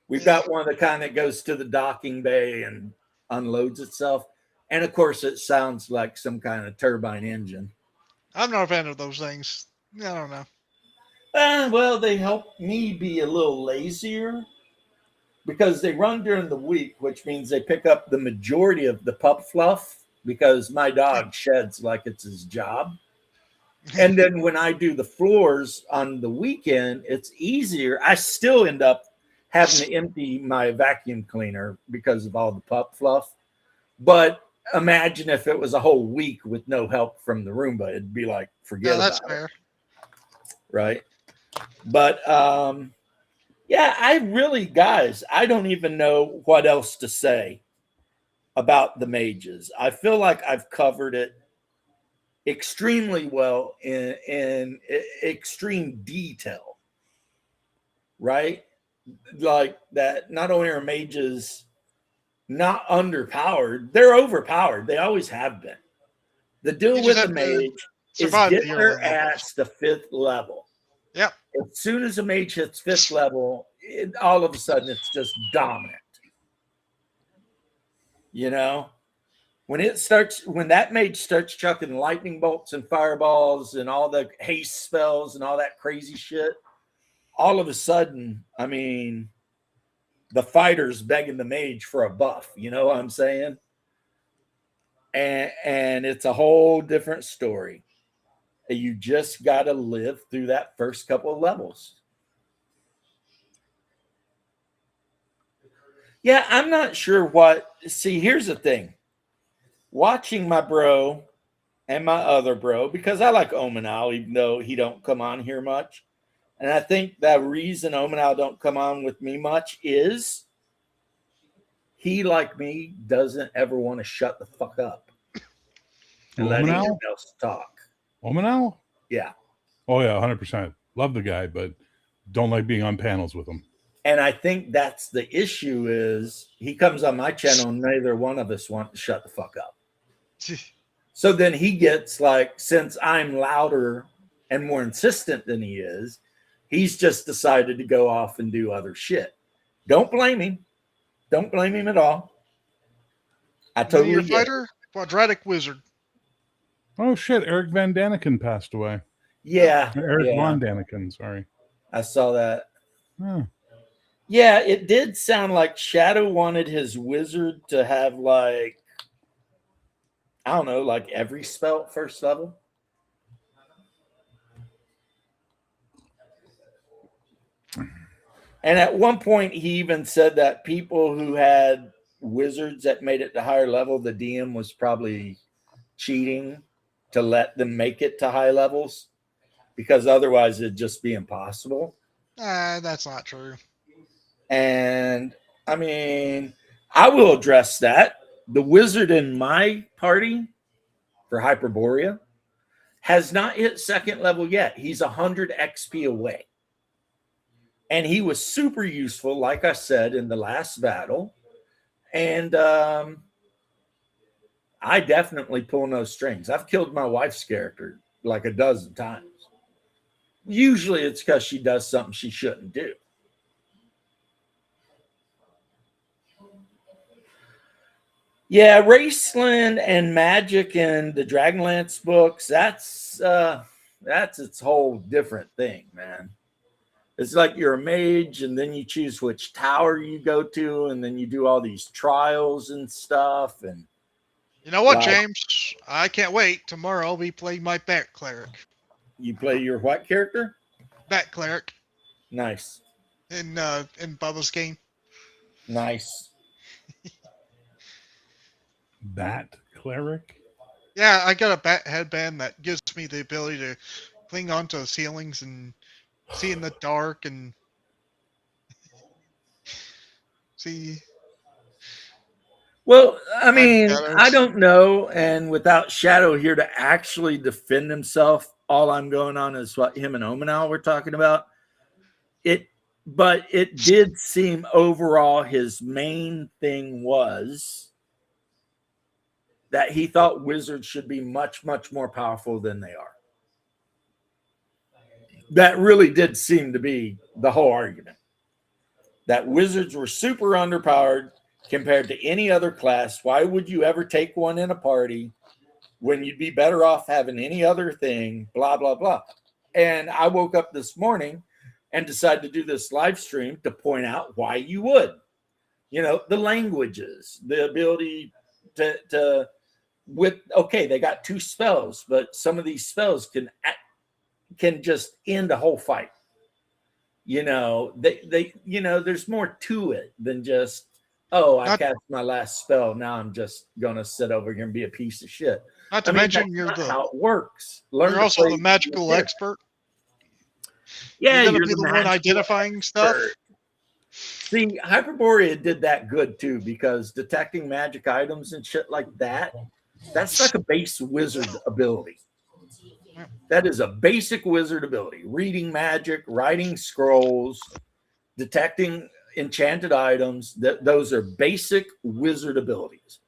Speaker 1: We've got one of the kind that goes to the docking bay and unloads itself. And of course, it sounds like some kind of turbine engine.
Speaker 2: I'm not a fan of those things. I don't know.
Speaker 1: Well, they help me be a little lazier because they run during the week, which means they pick up the majority of the pup fluff because my dog sheds like it's his job. And then when I do the floors on the weekend, it's easier. I still end up having to empty my vacuum cleaner because of all the pup fluff. But imagine if it was a whole week with no help from the Roomba. It'd be like, forget about it.
Speaker 2: That's fair.
Speaker 1: Right. But yeah, guys, I don't even know what else to say about the mages. I feel like I've covered it extremely well in extreme detail. Right? Like that, not only are mages not underpowered, they're overpowered. They always have been. The deal with the mage is get their ass to 5th level.
Speaker 2: Yep.
Speaker 1: As soon as a mage hits 5th level, all of a sudden it's just dominant. When that mage starts chucking lightning bolts and fireballs and all the haste spells and all that crazy shit, all of a sudden, I mean, the fighter's begging the mage for a buff. You know what I'm saying? And it's a whole different story. You just got to live through that first couple of levels. Yeah, I'm not sure see, here's the thing. Watching my bro and my other bro, because I like Omenal, even though he don't come on here much. And I think the reason Omenal don't come on with me much is he, like me, doesn't ever want to shut the fuck up and let anyone else talk.
Speaker 3: Omenal?
Speaker 1: Yeah.
Speaker 3: Oh, yeah, 100%. Love the guy, but don't like being on panels with him.
Speaker 1: And I think that's the issue is he comes on my channel and neither one of us want to shut the fuck up. So then he gets like, since I'm louder and more insistent than he is, he's just decided to go off and do other shit. Don't blame him. Don't blame him at all. I totally get
Speaker 2: fighter, quadratic wizard.
Speaker 3: Oh shit! Eric Van Daniken passed away.
Speaker 1: Yeah,
Speaker 3: Eric Von Daniken. Sorry,
Speaker 1: I saw that.
Speaker 3: Huh.
Speaker 1: Yeah, it did sound like Shadow wanted his wizard to have like, I don't know, like every spell at 1st level. And at one point, he even said that people who had wizards that made it to higher level, the DM was probably cheating to let them make it to high levels because otherwise it'd just be impossible.
Speaker 2: That's not true.
Speaker 1: And I mean, I will address that. The wizard in my party for Hyperborea has not hit second level yet. He's 100 XP away. And he was super useful, like I said, in the last battle. And I definitely pull no strings. I've killed my wife's character like a dozen times. Usually it's because she does something she shouldn't do. Yeah, Raceland and Magic and the Dragonlance books, that's its whole different thing, man. It's like you're a mage and then you choose which tower you go to and then you do all these trials and stuff. And
Speaker 2: you know what,
Speaker 1: like,
Speaker 2: James? I can't wait. Tomorrow I'll be playing my Bat Cleric.
Speaker 1: You play your what character?
Speaker 2: Bat Cleric
Speaker 1: Nice.
Speaker 2: in Bubba's game.
Speaker 1: Nice.
Speaker 3: Bat cleric.
Speaker 2: Yeah, I got a bat headband that gives me the ability to cling onto ceilings and see in the dark and see.
Speaker 1: Well, I mean,
Speaker 2: shadows.
Speaker 1: I don't know. And without Shadow here to actually defend himself, all I'm going on is what him and Omenal were talking about. But it did seem overall his main thing was that he thought wizards should be much, much more powerful than they are. That really did seem to be the whole argument. That wizards were super underpowered compared to any other class. Why would you ever take one in a party when you'd be better off having any other thing, blah, blah, blah. And I woke up this morning and decided to do this live stream to point out why you would. You know, the languages, the ability to okay, they got 2 spells, but some of these spells can just end a whole fight. You know, they you know, there's more to it than just, oh, I cast my last spell. Now I'm just gonna sit over here and be a piece of shit.
Speaker 2: Not to mention you're
Speaker 1: how it works. You're
Speaker 2: also the magical expert.
Speaker 1: Yeah,
Speaker 2: you're the one identifying stuff.
Speaker 1: See, Hyperborea did that good too, because detecting magic items and shit like that, that's like a base wizard ability. That is a basic wizard ability. Reading magic, writing scrolls, detecting enchanted items. Those are basic wizard abilities.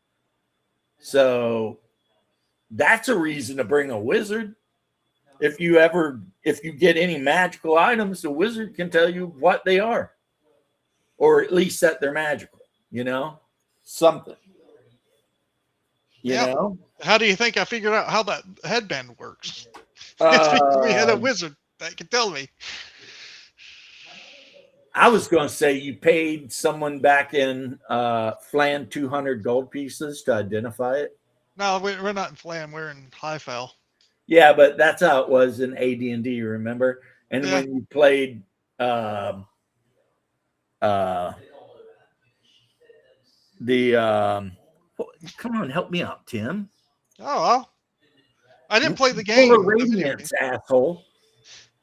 Speaker 1: So that's a reason to bring a wizard. If you get any magical items, the wizard can tell you what they are. Or at least that they're magical, you know? Something. You know?
Speaker 2: How do you think I figured out how that headband works? We had a wizard that could tell me.
Speaker 1: I was going to say you paid someone back in Flan 200 gold pieces to identify it.
Speaker 2: No, we're not in Flan. We're in Highfell.
Speaker 1: Yeah, but that's how it was in AD&D, remember? And when you played come on, help me out, Tim.
Speaker 2: Oh, well. I didn't play the game.
Speaker 1: Radiance, asshole.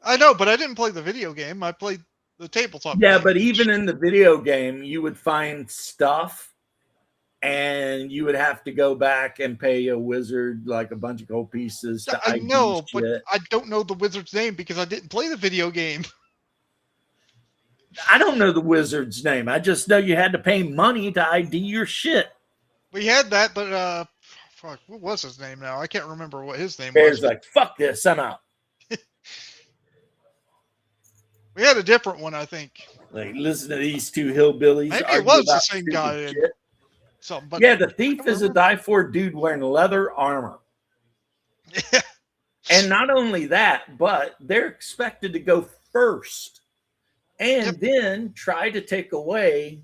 Speaker 2: I know, but I didn't play the video game. I played the tabletop.
Speaker 1: Yeah,
Speaker 2: game.
Speaker 1: But even in the video game, you would find stuff and you would have to go back and pay a wizard like a bunch of gold pieces to
Speaker 2: I know, but
Speaker 1: shit.
Speaker 2: I don't know the wizard's name because I didn't play the video game.
Speaker 1: I don't know the wizard's name. I just know you had to pay money to ID your shit.
Speaker 2: We had that, but fuck, what was his name now? I can't remember what his name
Speaker 1: Bear's
Speaker 2: was.
Speaker 1: like, fuck this, I'm out.
Speaker 2: We had a different one, I think.
Speaker 1: Like, listen to these 2 hillbillies.
Speaker 2: Maybe it was the same guy. But
Speaker 1: yeah, the thief is a die-for dude wearing leather armor. And not only that, but they're expected to go first and then try to take away.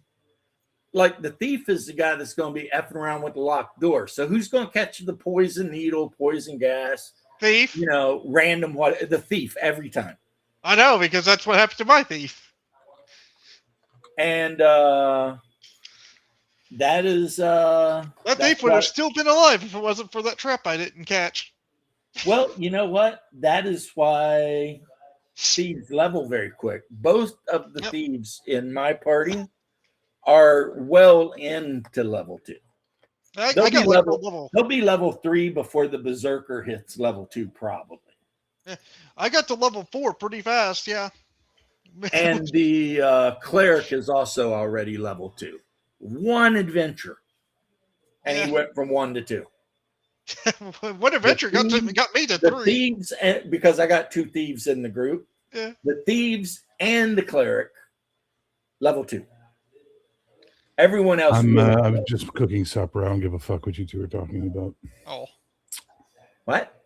Speaker 1: Like, the thief is the guy that's going to be effing around with the locked door. So who's going to catch the poison needle, poison gas?
Speaker 2: Thief?
Speaker 1: You know, random the thief every time.
Speaker 2: I know, because that's what happened to my thief.
Speaker 1: And that is
Speaker 2: that thief would have still been alive if it wasn't for that trap I didn't catch.
Speaker 1: Well, you know what? That is why thieves level very quick. Both of the
Speaker 2: Yep.
Speaker 1: thieves in my party are well into level 2.
Speaker 2: I
Speaker 1: They'll
Speaker 2: got
Speaker 1: be
Speaker 2: like
Speaker 1: level-
Speaker 2: a level.
Speaker 1: They'll be level 3 before the berserker hits level 2, probably.
Speaker 2: I got to level 4 pretty fast. Yeah.
Speaker 1: And the cleric is also already level 2. One adventure, and he
Speaker 2: Yeah.
Speaker 1: went from 1 to 2.
Speaker 2: What adventure got me to
Speaker 1: The
Speaker 2: 3?
Speaker 1: thieves, because I got 2 thieves in the group.
Speaker 2: Yeah.
Speaker 1: The thieves and the cleric, level 2. Everyone else.
Speaker 3: I'm
Speaker 1: really
Speaker 3: just cooking supper. I don't give a fuck what you two are talking about.
Speaker 2: Oh.
Speaker 1: What?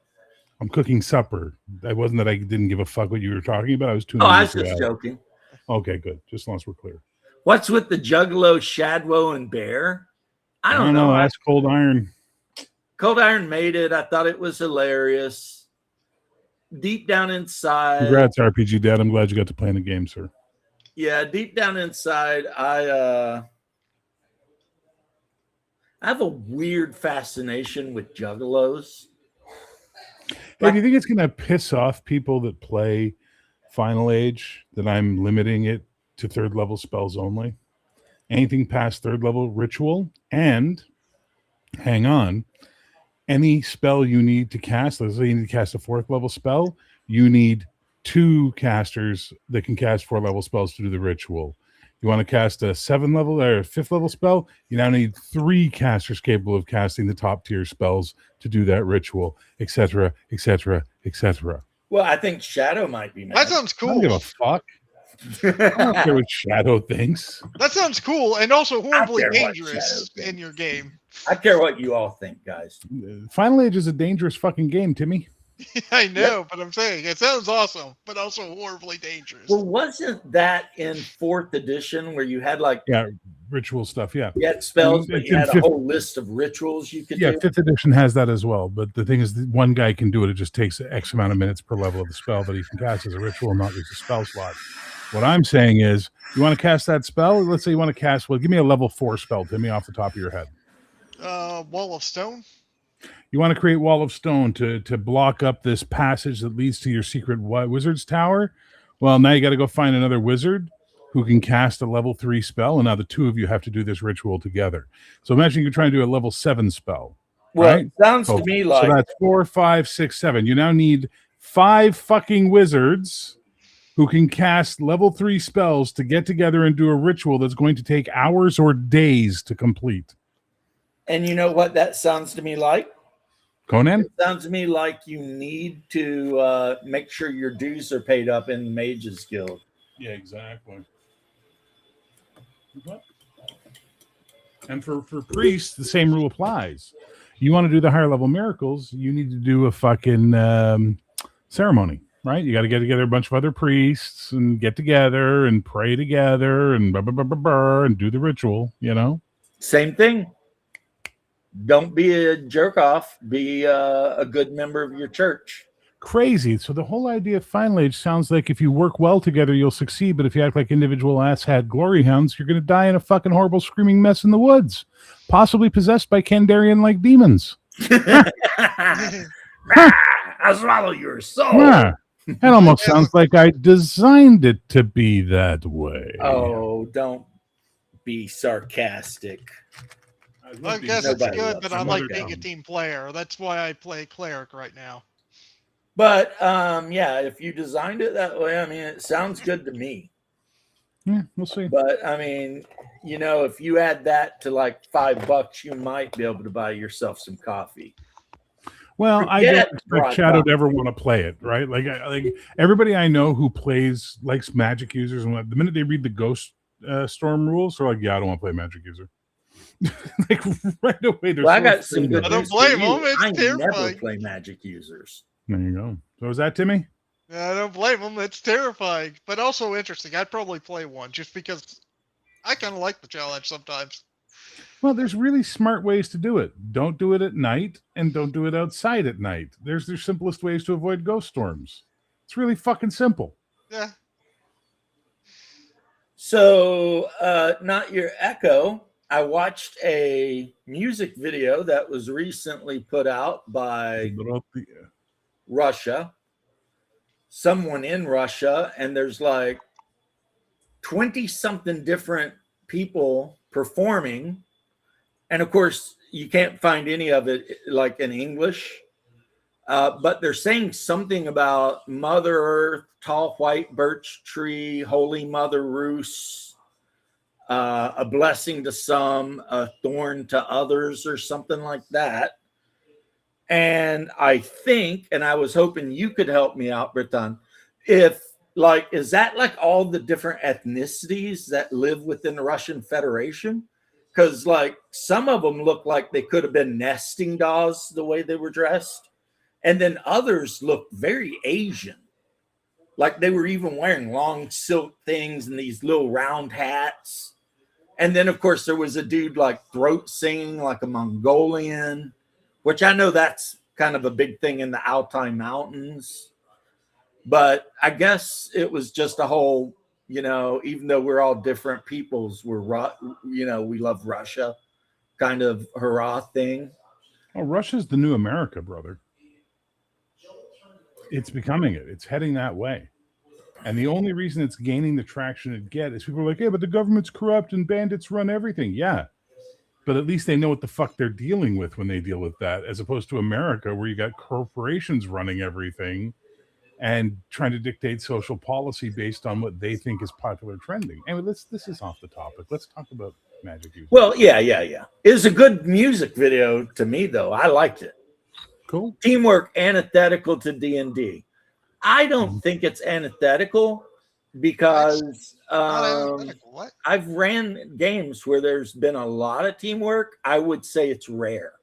Speaker 3: I'm cooking supper. That wasn't that I didn't give a fuck what you were talking about. I was tuning
Speaker 1: Oh, I
Speaker 3: you
Speaker 1: was
Speaker 3: two
Speaker 1: just
Speaker 3: out.
Speaker 1: joking.
Speaker 3: Okay, good. Just as long as we're clear.
Speaker 1: What's with the Juggalo, Shadwo, and Bear? I don't know.
Speaker 3: That's Cold Iron.
Speaker 1: Cold Iron made it. I thought it was hilarious. Deep down inside,
Speaker 3: Congrats, RPG Dad. I'm glad you got to play in the game, sir.
Speaker 1: yeah, deep down inside, I have a weird fascination with Juggalos.
Speaker 3: Hey, do you think it's going to piss off people that play Final Age that I'm limiting it to 3rd level spells only? Anything past 3rd level ritual, and hang on, any spell you need to cast, let's say you need to cast a 4th level spell, you need 2 casters that can cast 4 level spells to do the ritual. You want to cast a 7 level or a 5th level spell, you now need 3 casters capable of casting the top tier spells to do that ritual, etc., etc., etc.
Speaker 1: Well, I think Shadow might be mad.
Speaker 2: That sounds
Speaker 3: I don't give
Speaker 2: cool.
Speaker 3: a fuck. I don't care what Shadow thinks.
Speaker 2: That sounds cool and also horribly
Speaker 1: care what
Speaker 2: dangerous
Speaker 1: Shadow
Speaker 2: in your game.
Speaker 1: I care what you all think, guys.
Speaker 3: Final Age is a dangerous fucking game, Timmy.
Speaker 2: I know, but I'm saying it sounds awesome, but also horribly dangerous.
Speaker 1: Well, wasn't that in 4th edition where you had like
Speaker 3: Yeah, ritual stuff. Yeah,
Speaker 1: you had spells, but
Speaker 3: It's
Speaker 1: you
Speaker 3: in
Speaker 1: had a
Speaker 3: 5th
Speaker 1: whole list of rituals you could
Speaker 3: Yeah,
Speaker 1: do?
Speaker 3: 5th edition has that as well. But the thing is, that one guy can do it. It just takes X amount of minutes per level of the spell that he can cast as a ritual and not lose a spell slot. What I'm saying is, you want to cast that spell? Let's say you want to cast, well, give me a level 4 spell, Timmy, off the top of your head.
Speaker 2: Wall of Stone?
Speaker 3: You want to create Wall of Stone to block up this passage that leads to your secret wizard's tower? Well, now you got to go find another wizard who can cast a level 3 spell, and now the 2 of you have to do this ritual together. So imagine you're trying to do a level 7 spell.
Speaker 1: Well,
Speaker 3: right?
Speaker 1: it sounds to me like
Speaker 3: So that's 4, 5, 6, 7. You now need 5 fucking wizards who can cast level 3 spells to get together and do a ritual that's going to take hours or days to complete.
Speaker 1: and you know what that sounds to me like?
Speaker 3: Conan?
Speaker 1: It sounds to me like you need to make sure your dues are paid up in the Mages Guild.
Speaker 3: Yeah, exactly. And for priests, the same rule applies. You want to do the higher level miracles, you need to do a fucking ceremony, right? You got to get together a bunch of other priests and get together and pray together and and do the ritual, you know?
Speaker 1: Same thing. Don't be a jerk off. Be a good member of your church.
Speaker 3: Crazy. So the whole idea of Final Age sounds like if you work well together, you'll succeed. But if you act like individual asshat glory hounds, you're going to die in a fucking horrible screaming mess in the woods, possibly possessed by Kandarian-like demons.
Speaker 1: I swallow your soul.
Speaker 3: Yeah. That almost sounds like I designed it to be that way.
Speaker 1: Oh, don't be sarcastic.
Speaker 2: I guess it's
Speaker 1: Nobody
Speaker 2: good,
Speaker 1: loves
Speaker 2: but I
Speaker 1: him.
Speaker 2: like
Speaker 1: Okay.
Speaker 2: being a team player. That's why I play cleric right now.
Speaker 1: But yeah, if you designed it that way, I mean, it sounds good to me.
Speaker 3: Yeah, we'll see.
Speaker 1: But I mean, you know, if you add that to like $5, you might be able to buy yourself some coffee.
Speaker 3: Well, I
Speaker 1: Forget
Speaker 3: don't expect
Speaker 1: broad
Speaker 3: Shadow
Speaker 1: box.
Speaker 3: to ever want to play it, right? Like everybody I know who likes magic users, and the minute they read the Ghost Storm rules, they're like, yeah, I don't want to play magic user. Like right away.
Speaker 1: Well, I got some good
Speaker 2: I don't
Speaker 1: news for
Speaker 2: blame
Speaker 1: you.
Speaker 2: them, it's
Speaker 1: I never
Speaker 2: terrifying.
Speaker 1: play magic users.
Speaker 3: There you go. So is that Timmy?
Speaker 2: I don't blame them. It's terrifying, but also interesting. I'd probably play one just because I kind of like the challenge sometimes.
Speaker 3: Well, there's really smart ways to do it. Don't do it at night, and don't do it outside at night. There's the simplest ways to avoid ghost storms. It's really fucking simple.
Speaker 2: Yeah.
Speaker 1: So, not your echo. I watched a music video that was recently put out by Russia. someone in Russia, and there's like 20 something different people performing. And of course, you can't find any of it like in English. But they're saying something about Mother Earth, tall white birch tree, Holy Mother Rus, a blessing to some, a thorn to others, or something like that. And I think, and I was hoping you could help me out, Breton, if like, is that like all the different ethnicities that live within the Russian Federation? Because like some of them look like they could have been nesting dolls the way they were dressed. And then others looked very Asian. Like they were even wearing long silk things and these little round hats. And then, of course, there was a dude like throat singing like a Mongolian, which I know that's kind of a big thing in the Altai Mountains. But I guess it was just a whole, you know, even though we're all different peoples, we love Russia kind of hurrah thing.
Speaker 3: Oh, Russia's the new America, brother. It's becoming it. It's heading that way. And the only reason it's gaining the traction it gets is people are like, yeah, but the government's corrupt and bandits run everything. Yeah. But at least they know what the fuck they're dealing with when they deal with that, as opposed to America, where you got corporations running everything and trying to dictate social policy based on what they think is popular trending. Anyway, this is off the topic. Let's talk about Magic Use.
Speaker 1: Well, yeah. It was a good music video to me, though. I liked it.
Speaker 3: Cool.
Speaker 1: Teamwork antithetical to D&D. I don't think it's antithetical because
Speaker 2: What?
Speaker 1: I've ran games where there's been a lot of teamwork. I would say it's rare.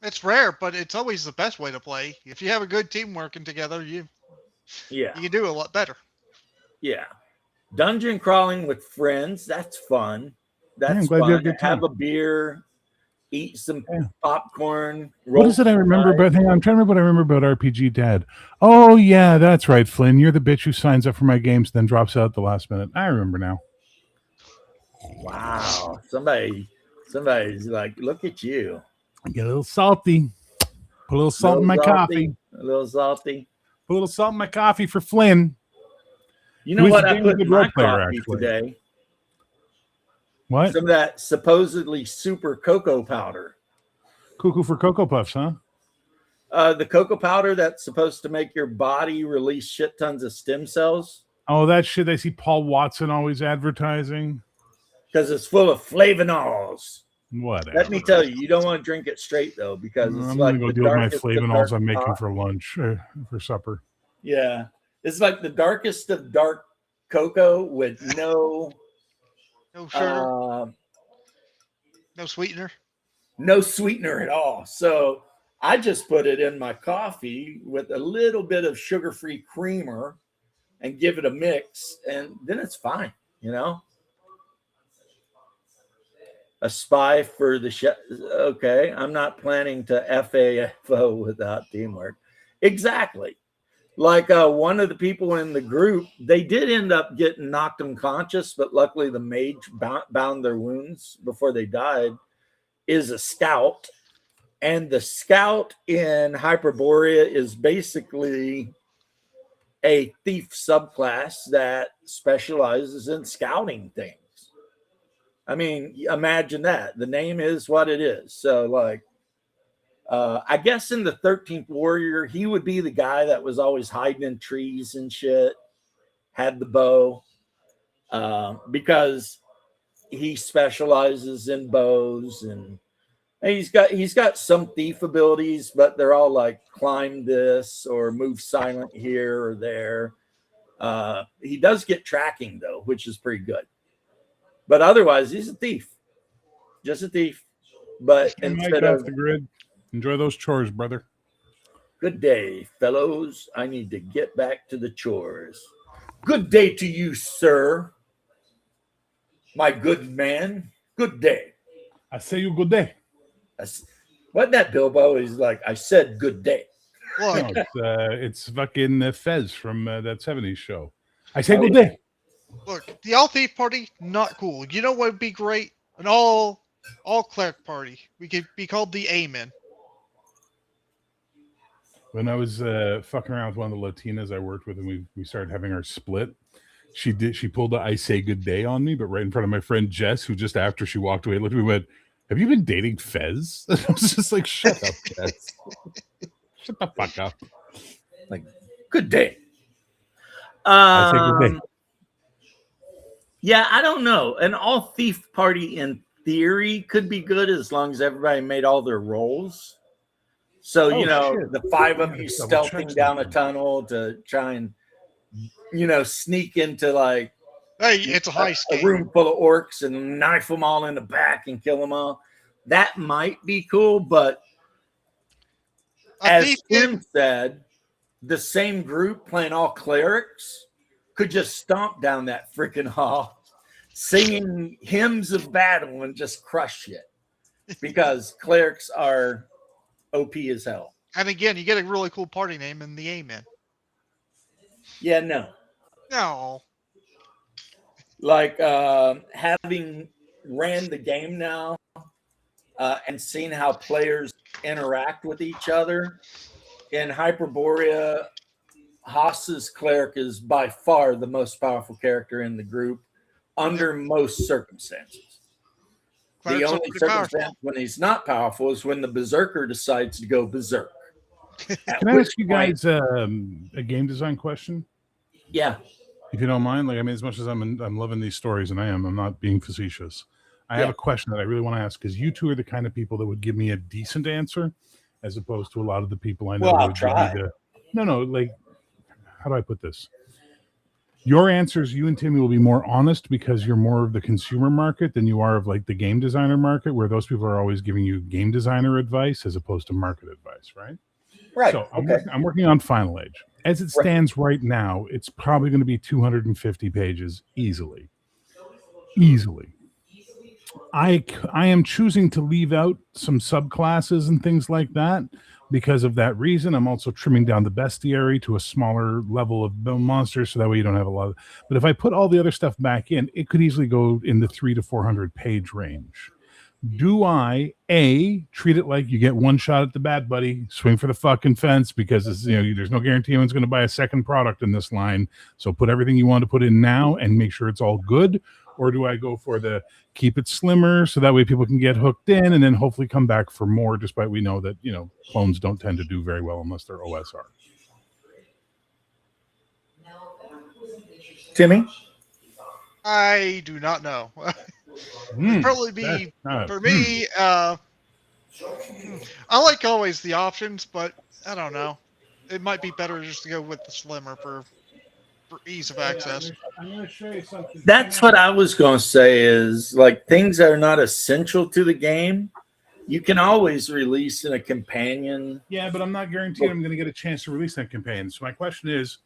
Speaker 2: It's rare, but it's always the best way to play. If you have a good team working together, you can do a lot better.
Speaker 1: Yeah. Dungeon crawling with friends, that's fun. That's
Speaker 3: I'm glad you had a
Speaker 1: fun.
Speaker 3: good time.
Speaker 1: Have a beer, eat some popcorn.
Speaker 3: What is it I remember about? Hang on, I'm trying to remember what I remember about RPG Dad. Oh yeah, that's right, Flynn. You're the bitch who signs up for my games, then drops out at the last minute. I remember now.
Speaker 1: Wow. Somebody's like, look at you.
Speaker 3: Get a little salty. Put a little salt in my coffee.
Speaker 1: A little salty.
Speaker 3: Put a little salt in my coffee for Flynn.
Speaker 1: You know
Speaker 3: Who's
Speaker 1: what
Speaker 3: a
Speaker 1: I
Speaker 3: damn
Speaker 1: put
Speaker 3: good
Speaker 1: in my
Speaker 3: role player,
Speaker 1: coffee
Speaker 3: actually.
Speaker 1: today?
Speaker 3: What?
Speaker 1: Some of that supposedly super cocoa powder.
Speaker 3: Cuckoo for Cocoa Puffs, huh?
Speaker 1: The cocoa powder that's supposed to make your body release shit tons of stem cells
Speaker 3: Oh, that shit I see Paul Watson always advertising.
Speaker 1: because it's full of flavonols.
Speaker 3: Whatever.
Speaker 1: Let me tell you, you don't want to drink it straight though, because it's
Speaker 3: I'm
Speaker 1: like
Speaker 3: gonna go
Speaker 1: the
Speaker 3: deal with my
Speaker 1: darkest of
Speaker 3: flavonols
Speaker 1: dark
Speaker 3: I'm making
Speaker 1: pot.
Speaker 3: for lunch, for supper.
Speaker 1: Yeah, it's like the darkest of dark cocoa with no
Speaker 2: No sugar, no sweetener.
Speaker 1: no sweetener at all. So I just put it in my coffee with a little bit of sugar-free creamer and give it a mix, and then it's fine, you know. A spy for the chef. Okay, I'm not planning to FAFO without teamwork. Exactly. Like one of the people in the group, they did end up getting knocked unconscious, but luckily the mage bound their wounds before they died, is a scout. And the scout in Hyperborea is basically a thief subclass that specializes in scouting things. I mean, imagine that. The name is what it is. So, like, I guess in the 13th Warrior, he would be the guy that was always hiding in trees and shit, had the bow, because he specializes in bows, and he's got some thief abilities, but they're all like climb this or move silent here or there. He does get tracking though, which is pretty good. But otherwise, he's a thief, just a thief. But instead
Speaker 3: off
Speaker 1: of
Speaker 3: the grid, enjoy those chores, brother.
Speaker 1: good day, fellows, I need to get back to the chores. Good day to you, sir. My good man. Good day.
Speaker 3: I say you good day.
Speaker 1: Wasn't that Bilbo? He's like, I said good day.
Speaker 2: Look,
Speaker 3: No, it's fucking Fez from that 70s show. I say good day.
Speaker 2: look, the all thief party, not cool. You know what would be great? An all cleric party. We could be called the Amen.
Speaker 3: When I was fucking around with one of the Latinas I worked with, and we started having our split, she pulled a "I say good day" on me, but right in front of my friend Jess, who just after she walked away looked at me and went, "Have you been dating Fez?" I was just like, "Shut up, Jess. Shut the fuck up."
Speaker 1: Like, good day.
Speaker 3: I say good day.
Speaker 1: Yeah, I don't know. An all thief party in theory could be good as long as everybody made all their roles. So,
Speaker 3: Oh,
Speaker 1: you know,
Speaker 3: shit.
Speaker 1: the 5 of
Speaker 3: Yeah,
Speaker 1: you
Speaker 3: double check
Speaker 1: stealthing down a
Speaker 3: something.
Speaker 1: tunnel to try and, you know, sneak into like
Speaker 2: Hey, it's a heist
Speaker 1: a
Speaker 2: game.
Speaker 1: room full of orcs and knife them all in the back and kill them all. That might be cool, but
Speaker 2: A
Speaker 1: as
Speaker 2: thief
Speaker 1: Tim
Speaker 2: game.
Speaker 1: said, the same group playing all clerics could just stomp down that freaking hall, singing hymns of battle and just crush shit. Because clerics are OP as hell.
Speaker 2: And again, you get a really cool party name in the Amen.
Speaker 1: Yeah, no.
Speaker 2: No.
Speaker 1: Like having ran the game now and seen how players interact with each other in Hyperborea, Haas's cleric is by far the most powerful character in the group under most circumstances.
Speaker 2: Clerics
Speaker 1: The
Speaker 2: are
Speaker 1: only
Speaker 2: pretty
Speaker 1: circumstance
Speaker 2: powerful.
Speaker 1: when he's not powerful is when the berserker decides to go berserk.
Speaker 3: Can I ask you guys a game design question?
Speaker 1: Yeah.
Speaker 3: If you don't mind, like, I mean, as much as I'm loving these stories, and I'm not being facetious. I have a question that I really want to ask, because you two are the kind of people that would give me a decent answer, as opposed to a lot of the people I know.
Speaker 1: Well,
Speaker 3: that
Speaker 1: I'll
Speaker 3: would give
Speaker 1: try.
Speaker 3: me no, like, how do I put this? Your answers, you and Timmy, will be more honest because you're more of the consumer market than you are of like the game designer market, where those people are always giving you game designer advice as opposed to market advice, right?
Speaker 1: Right.
Speaker 3: So I'm working on Final Age. As it stands right now, it's probably going to be 250 pages easily. I am choosing to leave out some subclasses and things like that because of that reason. I'm also trimming down the bestiary to a smaller level of monsters, so that way you don't have a lot of. But if I put all the other stuff back in, it could easily go in the 300 to 400 page range. Do I treat it like you get one shot at the bat, buddy? Swing for the fucking fence, because it's, you know, there's no guarantee anyone's going to buy a second product in this line. So put everything you want to put in now and make sure it's all good. Or do I go for the keep it slimmer so that way people can get hooked in and then hopefully come back for more? Despite we know that, you know, clones don't tend to do very well unless they're OSR.
Speaker 1: Timmy?
Speaker 2: I do not know. Probably be for me. I like always the options, but I don't know. It might be better just to go with the slimmer for ease of access.
Speaker 3: I'm going to show you something.
Speaker 1: That's what I was going to say is like things that are not essential to the game, you can always release in a companion.
Speaker 3: Yeah, but I'm not guaranteed I'm going to get a chance to release that companion. So my question is,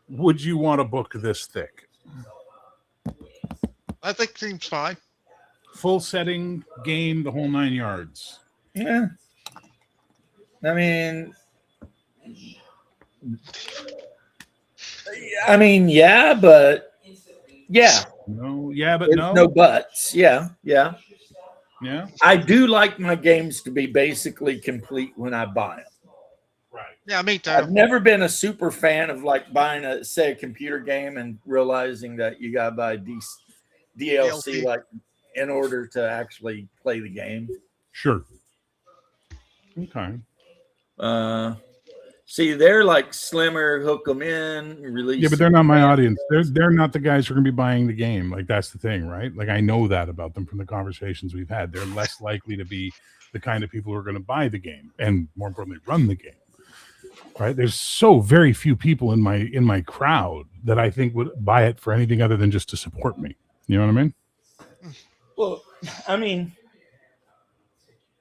Speaker 3: would you want a book this thick?
Speaker 2: I think seems fine.
Speaker 3: Full setting, game, the whole 9 yards.
Speaker 1: Yeah. Yeah, but yeah.
Speaker 3: No, yeah, but
Speaker 1: There's no buts. Yeah.
Speaker 3: Yeah.
Speaker 1: I do like my games to be basically complete when I buy them.
Speaker 3: Right.
Speaker 2: Yeah, me too.
Speaker 1: I've never been a super fan of like buying a computer game and realizing that you gotta buy DLC like in order to actually play the game.
Speaker 3: Sure. Okay.
Speaker 1: See, they're like slimmer, hook them in, release.
Speaker 3: Yeah, but they're not my audience. They're not the guys who are going to be buying the game. Like, that's the thing, right? Like, I know that about them from the conversations we've had. They're less likely to be the kind of people who are going to buy the game and, more importantly, run the game. Right? There's so very few people in my crowd that I think would buy it for anything other than just to support me. You know what I mean?
Speaker 1: Well, I mean,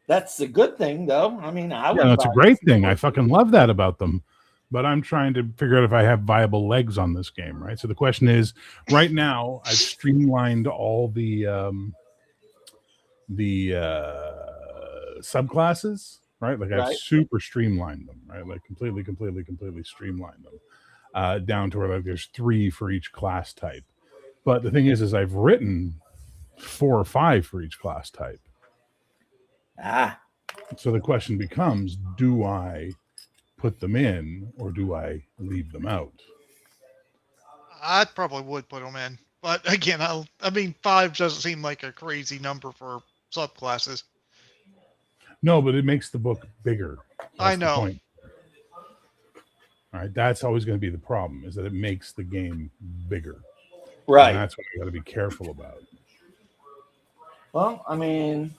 Speaker 1: that's a good thing, though. I mean,
Speaker 3: that's a great thing. I fucking love that about them. But I'm trying to figure out if I have viable legs on this game, right? So the question is, right now, I've streamlined all the subclasses, right? Like I've super streamlined them, right? Like completely streamlined them down to where like there's 3 for each class type. But the thing is I've written 4 or 5 for each class type. So the question becomes, do I put them in or do I leave them out?
Speaker 2: I probably would put them in, but again, I mean, 5 doesn't seem like a crazy number for subclasses.
Speaker 3: No, but it makes the book bigger.
Speaker 2: I
Speaker 3: That's the
Speaker 2: know.
Speaker 3: point. All right, that's always going to be the problem, is that it makes the game bigger. And
Speaker 1: Right.
Speaker 3: that's what you got to be careful about.
Speaker 1: Well, I mean,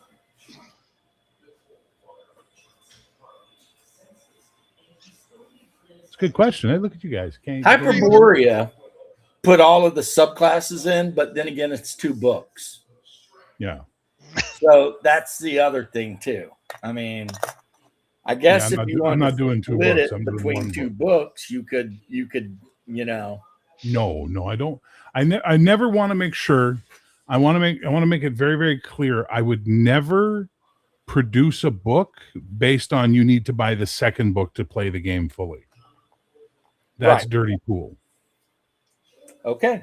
Speaker 3: It's a good question. Hey, look at you guys. Can't
Speaker 1: Hyperborea put all of the subclasses in, but then again, it's 2 books.
Speaker 3: Yeah.
Speaker 1: So that's the other thing too. I mean, I guess
Speaker 3: Yeah,
Speaker 1: if you want
Speaker 3: I'm
Speaker 1: to
Speaker 3: not doing 2
Speaker 1: split
Speaker 3: books.
Speaker 1: it
Speaker 3: I'm doing
Speaker 1: between
Speaker 3: one
Speaker 1: 2
Speaker 3: book.
Speaker 1: books, you could, you know.
Speaker 3: No, I don't. I never want to make sure. I want to make it very, very clear. I would never produce a book based on you need to buy the second book to play the game fully. That's
Speaker 1: Right.
Speaker 3: dirty pool.
Speaker 1: Okay.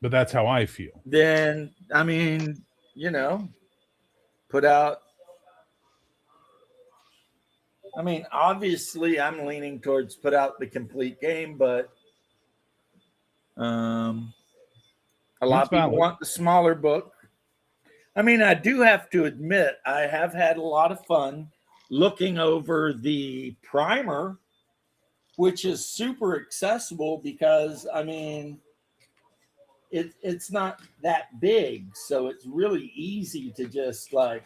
Speaker 3: But that's how I feel.
Speaker 1: Then, I mean, you know, put out. I mean, obviously, I'm leaning towards put out the complete game, but a lot
Speaker 3: That's
Speaker 1: of people
Speaker 3: valid.
Speaker 1: want the smaller book. I mean, I do have to admit, I have had a lot of fun looking over the primer, which is super accessible because, I mean, it's not that big, so it's really easy to just like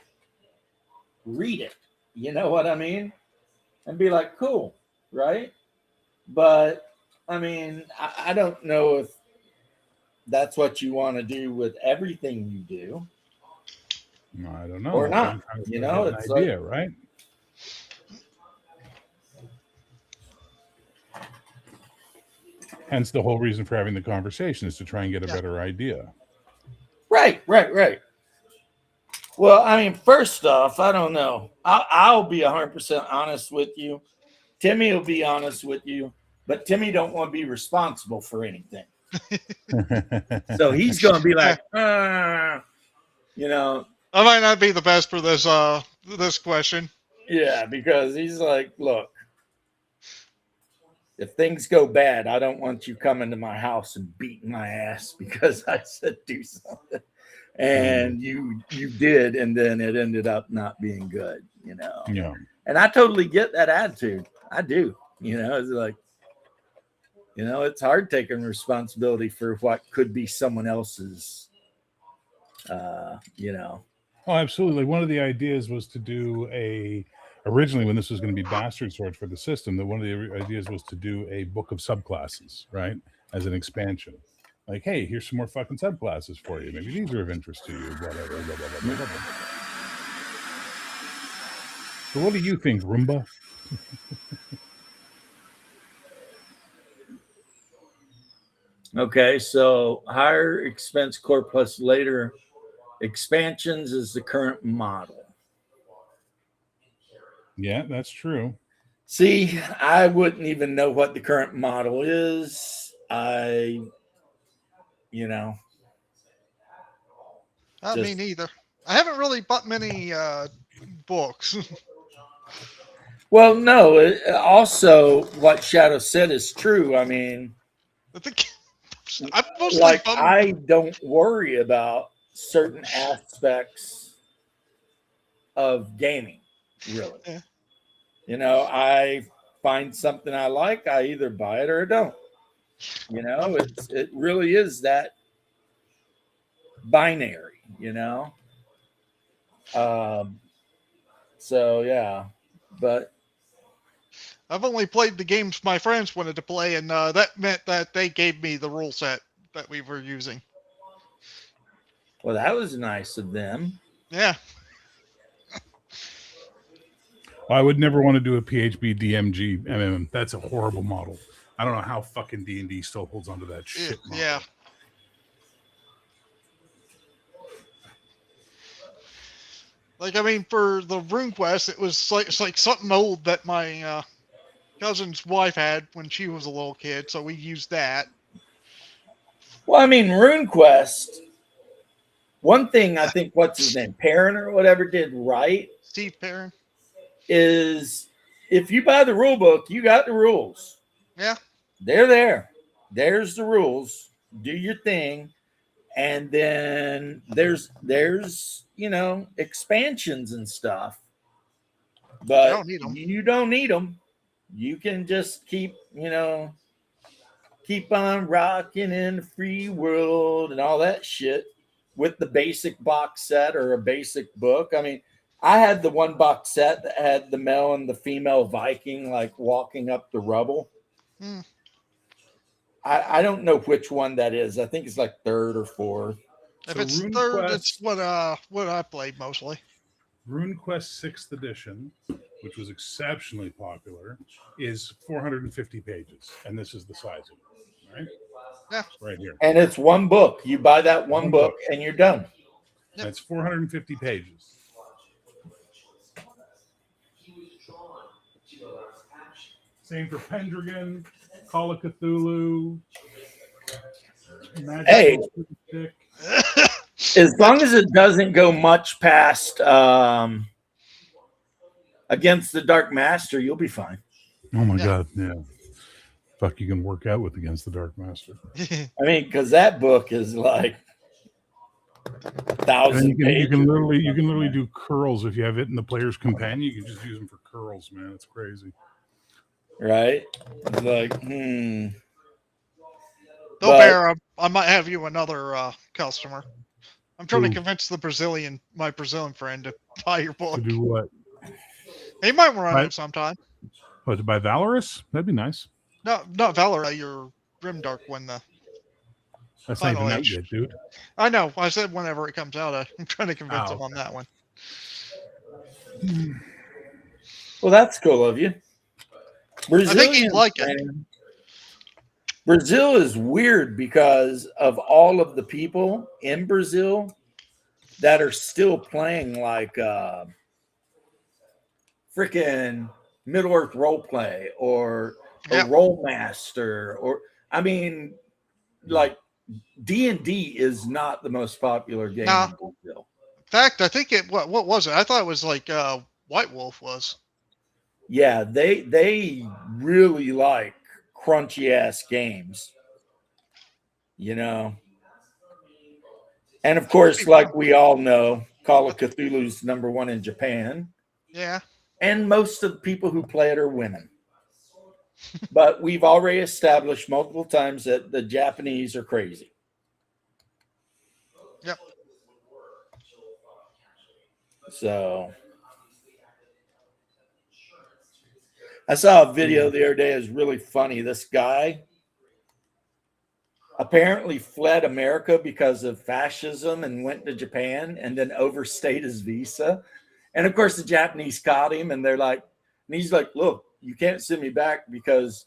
Speaker 1: read it. You know what I mean? And be like, cool, right? But I mean, I don't know if that's what you want to do with everything you do.
Speaker 3: No, I don't know.
Speaker 1: Or not,
Speaker 3: I'm trying to
Speaker 1: you
Speaker 3: get
Speaker 1: know,
Speaker 3: an
Speaker 1: it's
Speaker 3: idea, right? Hence the whole reason for having the conversation is to try and get a better idea.
Speaker 1: Right. Well, I mean, first off, I don't know. I'll be 100% honest with you. Timmy will be honest with you, but Timmy don't want to be responsible for anything. So he's going to be like, you know.
Speaker 2: I might not be the best for this question.
Speaker 1: Yeah, because he's like, look, if things go bad, I don't want you coming to my house and beating my ass because I said do something. And you did, and then it ended up not being good, you know.
Speaker 3: Yeah.
Speaker 1: And I totally get that attitude. I do. You know, it's like, you know, it's hard taking responsibility for what could be someone else's, you know.
Speaker 3: Oh, absolutely. One of the ideas was to do originally when this was going to be Bastard Swords for the system, that one of the ideas was to do a book of subclasses, right? As an expansion. Like, hey, here's some more fucking subclasses for you. Maybe these are of interest to you. Whatever. Blah, blah, blah, blah, blah. So what do you think, Roomba?
Speaker 1: Okay, so higher expense core plus later expansions is the current model.
Speaker 3: Yeah, that's true.
Speaker 1: See, I wouldn't even know what the current model is. You know.
Speaker 2: Me neither. I haven't really bought many books.
Speaker 1: Well, no. Also, what Shadow said is true. I mean,
Speaker 2: I think I'm mostly
Speaker 1: like
Speaker 2: bummed.
Speaker 1: I don't worry about certain aspects of gaming, really.
Speaker 2: Yeah.
Speaker 1: You know, I find something I like, I either buy it or I don't. You know, it really is that binary, you know. So yeah, but
Speaker 2: I've only played the games my friends wanted to play, and that meant that they gave me the rule set that we were using.
Speaker 1: well, that was nice of them.
Speaker 2: Yeah.
Speaker 3: Well, I would never want to do a PHB DMG MMM. That's a horrible model. I don't know how fucking D&D still holds onto that shit model.
Speaker 2: Yeah. Like, I mean, for the RuneQuest, it was like something old that my cousin's wife had when she was a little kid, so we used that.
Speaker 1: Well, I mean, RuneQuest. One thing I think, what's his name, Perrin or whatever, did right
Speaker 2: Steve Perrin.
Speaker 1: is if you buy the rule book, you got the rules.
Speaker 2: Yeah.
Speaker 1: They're there. There's the rules. Do your thing. And then there's expansions and stuff. But
Speaker 2: don't need 'em.
Speaker 1: you don't need them. You can just keep on rocking in the free world and all that shit with the basic box set or a basic book. I mean, I had the one box set that had the male and the female Viking like walking up the rubble.
Speaker 2: Hmm.
Speaker 1: I don't know which one that is. I think it's like third or fourth.
Speaker 2: If
Speaker 3: So
Speaker 2: it's
Speaker 3: Rune
Speaker 2: third,
Speaker 3: Quest-
Speaker 2: it's what I played mostly.
Speaker 3: RuneQuest 6th edition, which was exceptionally popular, is 450 pages, and this is the size of it, right?
Speaker 2: Yeah.
Speaker 3: Right here.
Speaker 1: And it's one book. You buy that one
Speaker 3: One
Speaker 1: book
Speaker 3: book.
Speaker 1: and you're done.
Speaker 3: And it's 450 pages. Same for Pendragon, Call of Cthulhu. Magic
Speaker 1: Hey.
Speaker 3: Stick.
Speaker 1: As long as it doesn't go much past Against the Dark Master, you'll be fine.
Speaker 3: Oh my
Speaker 2: Yeah.
Speaker 3: god, yeah. Fuck, you can work out with Against the Dark Master.
Speaker 1: I mean, because that book is like
Speaker 3: And
Speaker 1: 1,000
Speaker 3: you
Speaker 1: pages.
Speaker 3: can literally do curls if you have it in the player's companion. You can just use them for curls, man. It's crazy.
Speaker 1: Right? It's like,
Speaker 2: Though
Speaker 1: But-
Speaker 2: Bear, I might have you another customer. I'm trying
Speaker 3: Who?
Speaker 2: to convince my Brazilian friend to buy your book.
Speaker 3: To do what?
Speaker 2: He might run
Speaker 3: Right.
Speaker 2: it sometime.
Speaker 3: What, to buy Valorous? That'd be nice.
Speaker 2: No, not Valor, your Grimdark when the.
Speaker 3: That's not even
Speaker 2: Final
Speaker 3: out
Speaker 2: Age.
Speaker 3: yet, dude.
Speaker 2: I know. I said whenever it comes out. I'm trying to convince
Speaker 3: Oh,
Speaker 2: him on that one.
Speaker 1: well, that's cool of you.
Speaker 2: think he'd like it.
Speaker 1: man. Brazil is weird because of all of the people in Brazil that are still playing like freaking Middle Earth roleplay or a
Speaker 2: Yep.
Speaker 1: Roll Master, or I mean, like D&D is not the most popular game
Speaker 2: Nah.
Speaker 1: in Brazil.
Speaker 2: In fact, I think it. What was it? I thought it was like White Wolf was.
Speaker 1: Yeah, they really like crunchy ass games, And of course, like we all know, Call of Cthulhu's #1 in Japan,
Speaker 2: Yeah.
Speaker 1: and most of the people who play it are women. But we've already established multiple times that the Japanese are crazy.
Speaker 2: Yep.
Speaker 1: So I saw a video the other day. It was really funny. This guy apparently fled America because of fascism and went to Japan and then overstayed his visa. And of course, the Japanese caught him and he's like, look, you can't send me back because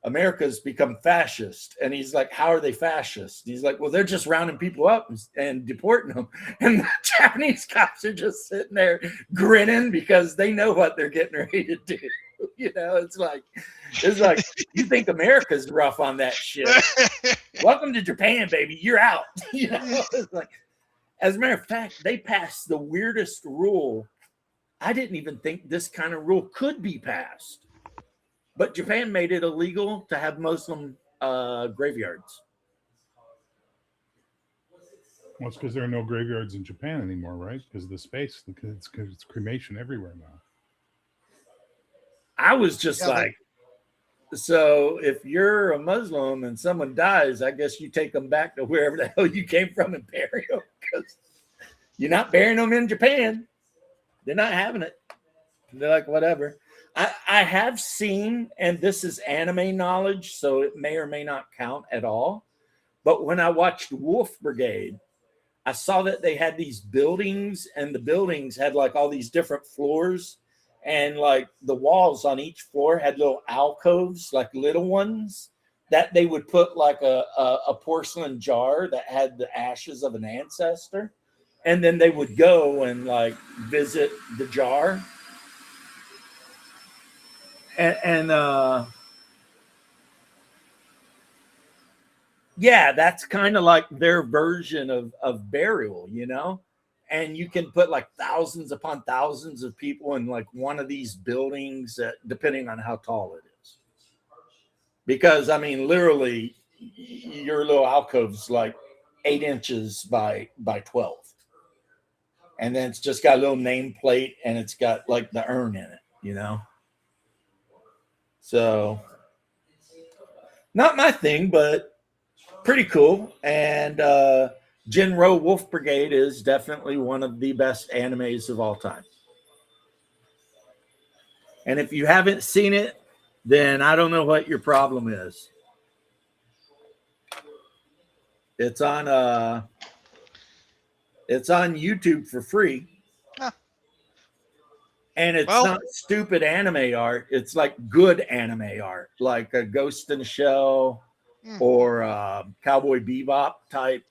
Speaker 1: America's become fascist. And he's like, how are they fascist? He's like, well, they're just rounding people up and deporting them. And the Japanese cops are just sitting there grinning because they know what they're getting ready to do. It's like you think America's rough on that shit. Welcome to Japan, baby. You're out. It's like, as a matter of fact, they passed the weirdest rule. I didn't even think this kind of rule could be passed. But Japan made it illegal to have Muslim graveyards.
Speaker 3: Well, it's because there are no graveyards in Japan anymore, right? Because of the space. Because it's cremation everywhere now.
Speaker 1: I was just
Speaker 2: Yeah,
Speaker 1: like, so if you're a Muslim and someone dies, I guess you take them back to wherever the hell you came from and bury them, because you're not burying them in Japan. They're not having it. They're like, whatever. I have seen, and this is anime knowledge, so it may or may not count at all. But when I watched Wolf Brigade, I saw that they had these buildings, and the buildings had like all these different floors. And like the walls on each floor had little alcoves, like little ones, that they would put like a porcelain jar that had the ashes of an ancestor. And then they would go and like visit the jar. And yeah, that's kind of like their version of burial, and you can put like thousands upon thousands of people in like one of these buildings, depending on how tall it is. Because I mean, literally, your little alcove's like 8 inches by 12, and then it's just got a little nameplate, and it's got like the urn in it, you know. So, not my thing, but pretty cool. And Jinro Wolf Brigade is definitely one of the best animes of all time. And if you haven't seen it, then I don't know what your problem is. It's on YouTube for free.
Speaker 2: Huh.
Speaker 1: And it's not stupid anime art. It's like good anime art, like a Ghost in the Shell or Cowboy Bebop type,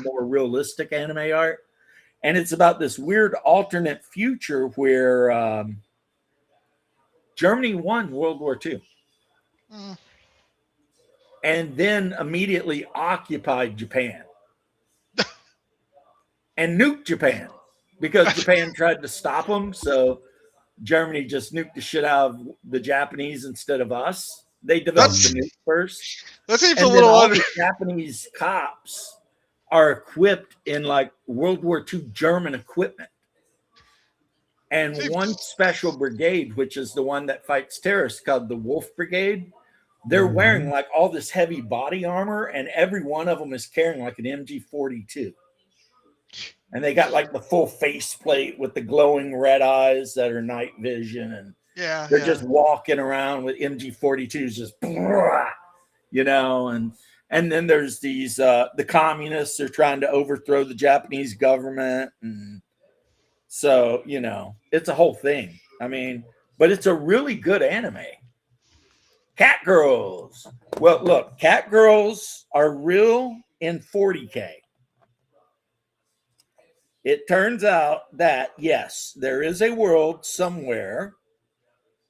Speaker 1: more realistic anime art. And it's about this weird alternate future where Germany won World War II. And then immediately occupied Japan and nuked Japan because Japan tried to stop them. So Germany just nuked the shit out of the Japanese instead of us. They developed the nuke first.
Speaker 2: That seems
Speaker 1: and
Speaker 2: a little
Speaker 1: all
Speaker 2: odd.
Speaker 1: the Japanese cops are equipped in like World War II German equipment. And one special brigade, which is the one that fights terrorists, called the Wolf Brigade, they're wearing like all this heavy body armor, and every one of them is carrying like an MG42. And they got like the full faceplate with the glowing red eyes that are night vision, and they're just walking around with MG42s, just and then there's these the communists are trying to overthrow the Japanese government, and so it's a whole thing. I mean, but it's a really good anime. Cat Girls. Well, look, Cat Girls are real in 40K. It turns out that, yes, there is a world somewhere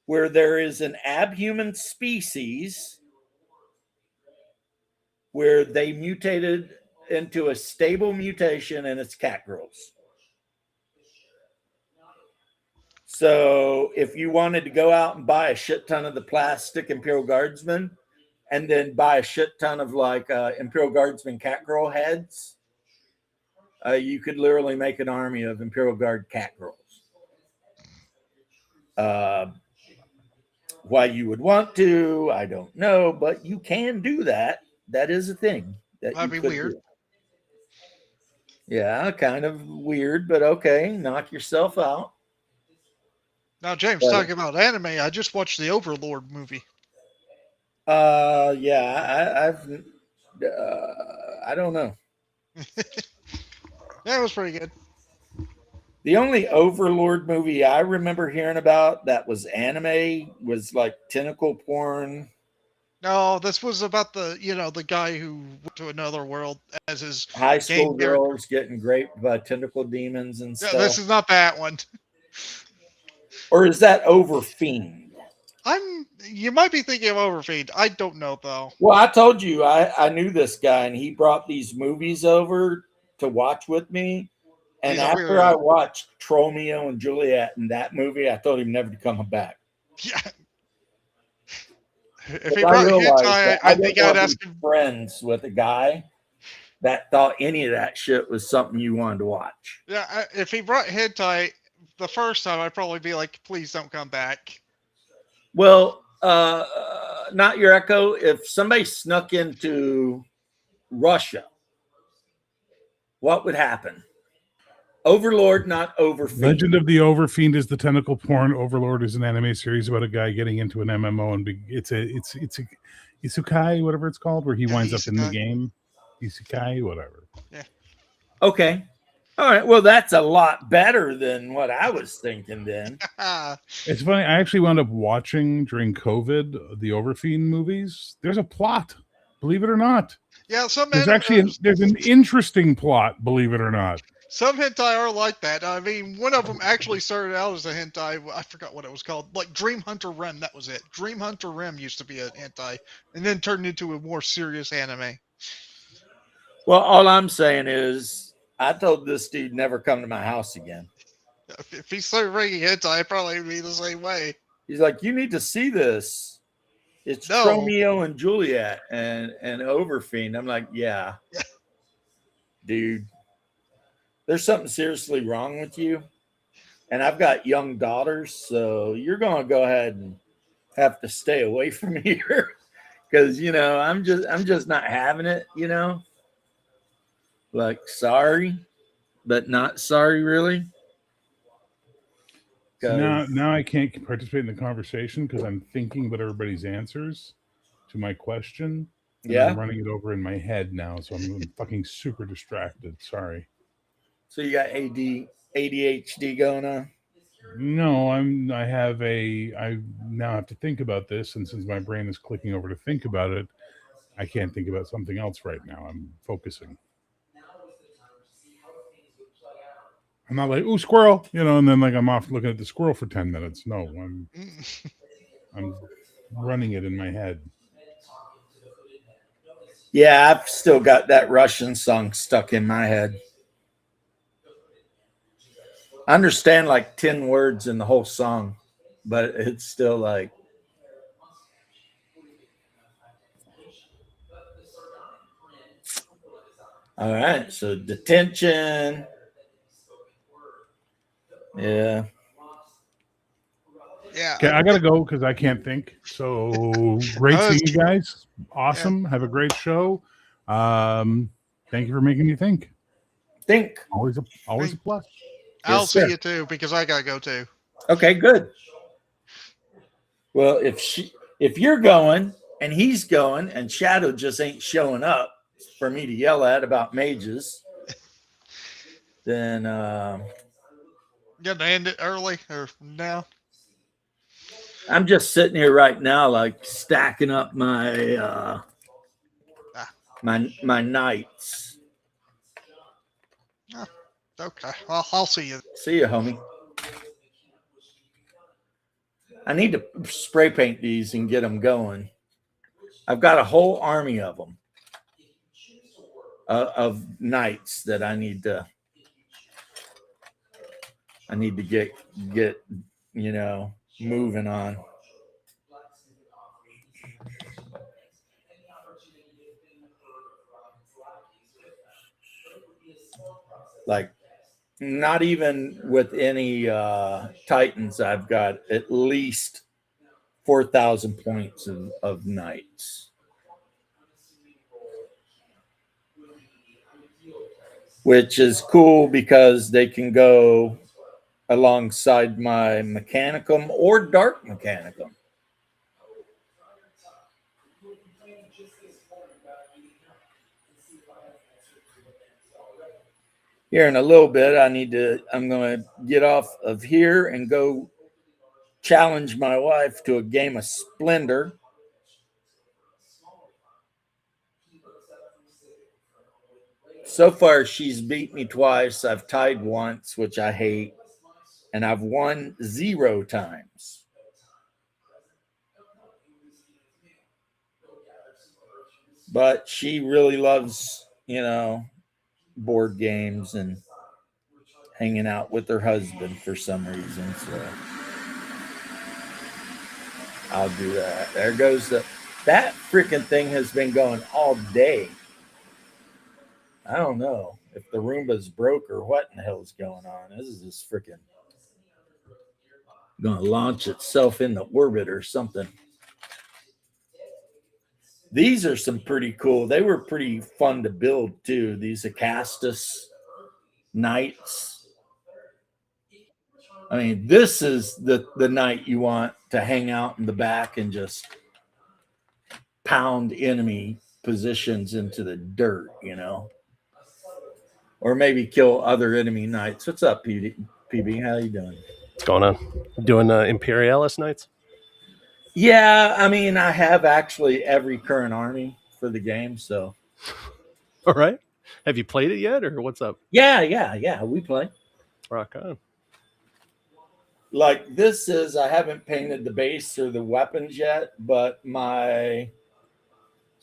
Speaker 1: where there is an abhuman species where they mutated into a stable mutation, and it's Cat Girls. So if you wanted to go out and buy a shit ton of the plastic Imperial Guardsmen and then buy a shit ton of like Imperial Guardsmen Cat Girl heads, you could literally make an army of Imperial Guard Cat Girls. Why you would want to, I don't know, but you can do that. That is a thing.
Speaker 2: That'd be weird.
Speaker 1: Do. Yeah, kind of weird, but okay, knock yourself out.
Speaker 2: Now, James, talking about anime, I just watched the Overlord movie.
Speaker 1: I don't know.
Speaker 2: Yeah, it was pretty good.
Speaker 1: The only Overlord movie I remember hearing about that was anime was like tentacle porn.
Speaker 2: No, this was about the guy who went to another world as his
Speaker 1: high school girls getting raped by tentacle demons and stuff.
Speaker 2: This is not that one.
Speaker 1: Or is that Overfiend?
Speaker 2: You might be thinking of Overfiend. I don't know though.
Speaker 1: Well, I told you I knew this guy, and he brought these movies over to watch with me. And after I watched Romeo and Juliet in that movie, I told him never to come back.
Speaker 2: Yeah. If he brought hentai, I think I'd ask him.
Speaker 1: Friends with a guy that thought any of that shit was something you wanted to watch.
Speaker 2: Yeah, if he brought hentai the first time, I'd probably be like, please don't come back.
Speaker 1: Well, not your echo. If somebody snuck into Russia, what would happen? Overlord, not Overfiend.
Speaker 3: Legend of the Overfiend is the tentacle porn. Overlord is an anime series about a guy getting into an MMO, and it's a isekai, whatever it's called, where he winds up in the game. Isekai, whatever.
Speaker 2: Yeah.
Speaker 1: Okay. All right. Well, that's a lot better than what I was thinking then.
Speaker 3: It's funny. I actually wound up watching during COVID the Overfiend movies. There's a plot, believe it or not.
Speaker 2: Yeah,
Speaker 3: there's an interesting plot, believe it or not.
Speaker 2: Some hentai are like that. I mean, one of them actually started out as a hentai. I forgot what it was called. Like Dream Hunter Rem, that was it. Dream Hunter Rem used to be a hentai, and then turned into a more serious anime.
Speaker 1: Well, all I'm saying is I told this dude never come to my house again.
Speaker 2: If he started reading hentai, I'd probably be the same way.
Speaker 1: He's like, you need to see this. It's
Speaker 2: No.
Speaker 1: Romeo and Juliet and Overfiend. I'm like, yeah, dude. There's something seriously wrong with you. And I've got young daughters, so you're gonna go ahead and have to stay away from here. Because I'm just not having it, Like, sorry, but not sorry, really.
Speaker 3: Now I can't participate in the conversation because I'm thinking about everybody's answers to my question. And I'm running it over in my head now, so I'm fucking super distracted. Sorry.
Speaker 1: So you got ADHD going on?
Speaker 3: No, I now have to think about this, and since my brain is clicking over to think about it, I can't think about something else right now. I'm focusing. I'm not like, ooh, squirrel, and then like I'm off looking at the squirrel for 10 minutes. No, I'm running it in my head.
Speaker 1: Yeah, I've still got that Russian song stuck in my head. I understand like 10 words in the whole song, but it's still like. All right, so detention. Yeah.
Speaker 2: Yeah.
Speaker 3: Okay, I gotta go because I can't think. So great seeing you guys. Awesome. Yeah. Have a great show. Thank you for making me think. Always a plus.
Speaker 2: I'll see you too because I gotta go too.
Speaker 1: Okay, good. Well, if you're going and he's going and Shadow just ain't showing up for me to yell at about mages, then
Speaker 2: you gonna end it early or now?
Speaker 1: I'm just sitting here right now, like stacking up my my nights.
Speaker 2: Oh, okay, I'll see you.
Speaker 1: See you, homie. I need to spray paint these and get them going. I've got a whole army of them, of knights that I need to get moving on. Like, not even with any Titans, I've got at least 4,000 points of knights. Which is cool because they can go alongside my Mechanicum or Dark Mechanicum. Here in a little bit, I'm going to get off of here and go challenge my wife to a game of Splendor. So far, she's beat me twice. I've tied once, which I hate. And I've won 0 times. But she really loves, board games and hanging out with her husband for some reason. So I'll do that. There goes that freaking thing has been going all day. I don't know if the Roomba's broke or what in the hell is going on. This is just freaking going to launch itself into orbit or something. These are some pretty cool. They were pretty fun to build too. These Acastus knights. I mean, this is the knight you want to hang out in the back and just pound enemy positions into the dirt, or maybe kill other enemy knights. What's up, PB? How you doing?
Speaker 4: What's going on? Doing Imperialis Knights?
Speaker 1: Yeah, I mean, I have actually every current army for the game, so.
Speaker 4: All right. Have you played it yet, or what's up?
Speaker 1: Yeah, we play.
Speaker 4: Rock on.
Speaker 1: Like, this is, I haven't painted the base or the weapons yet, but my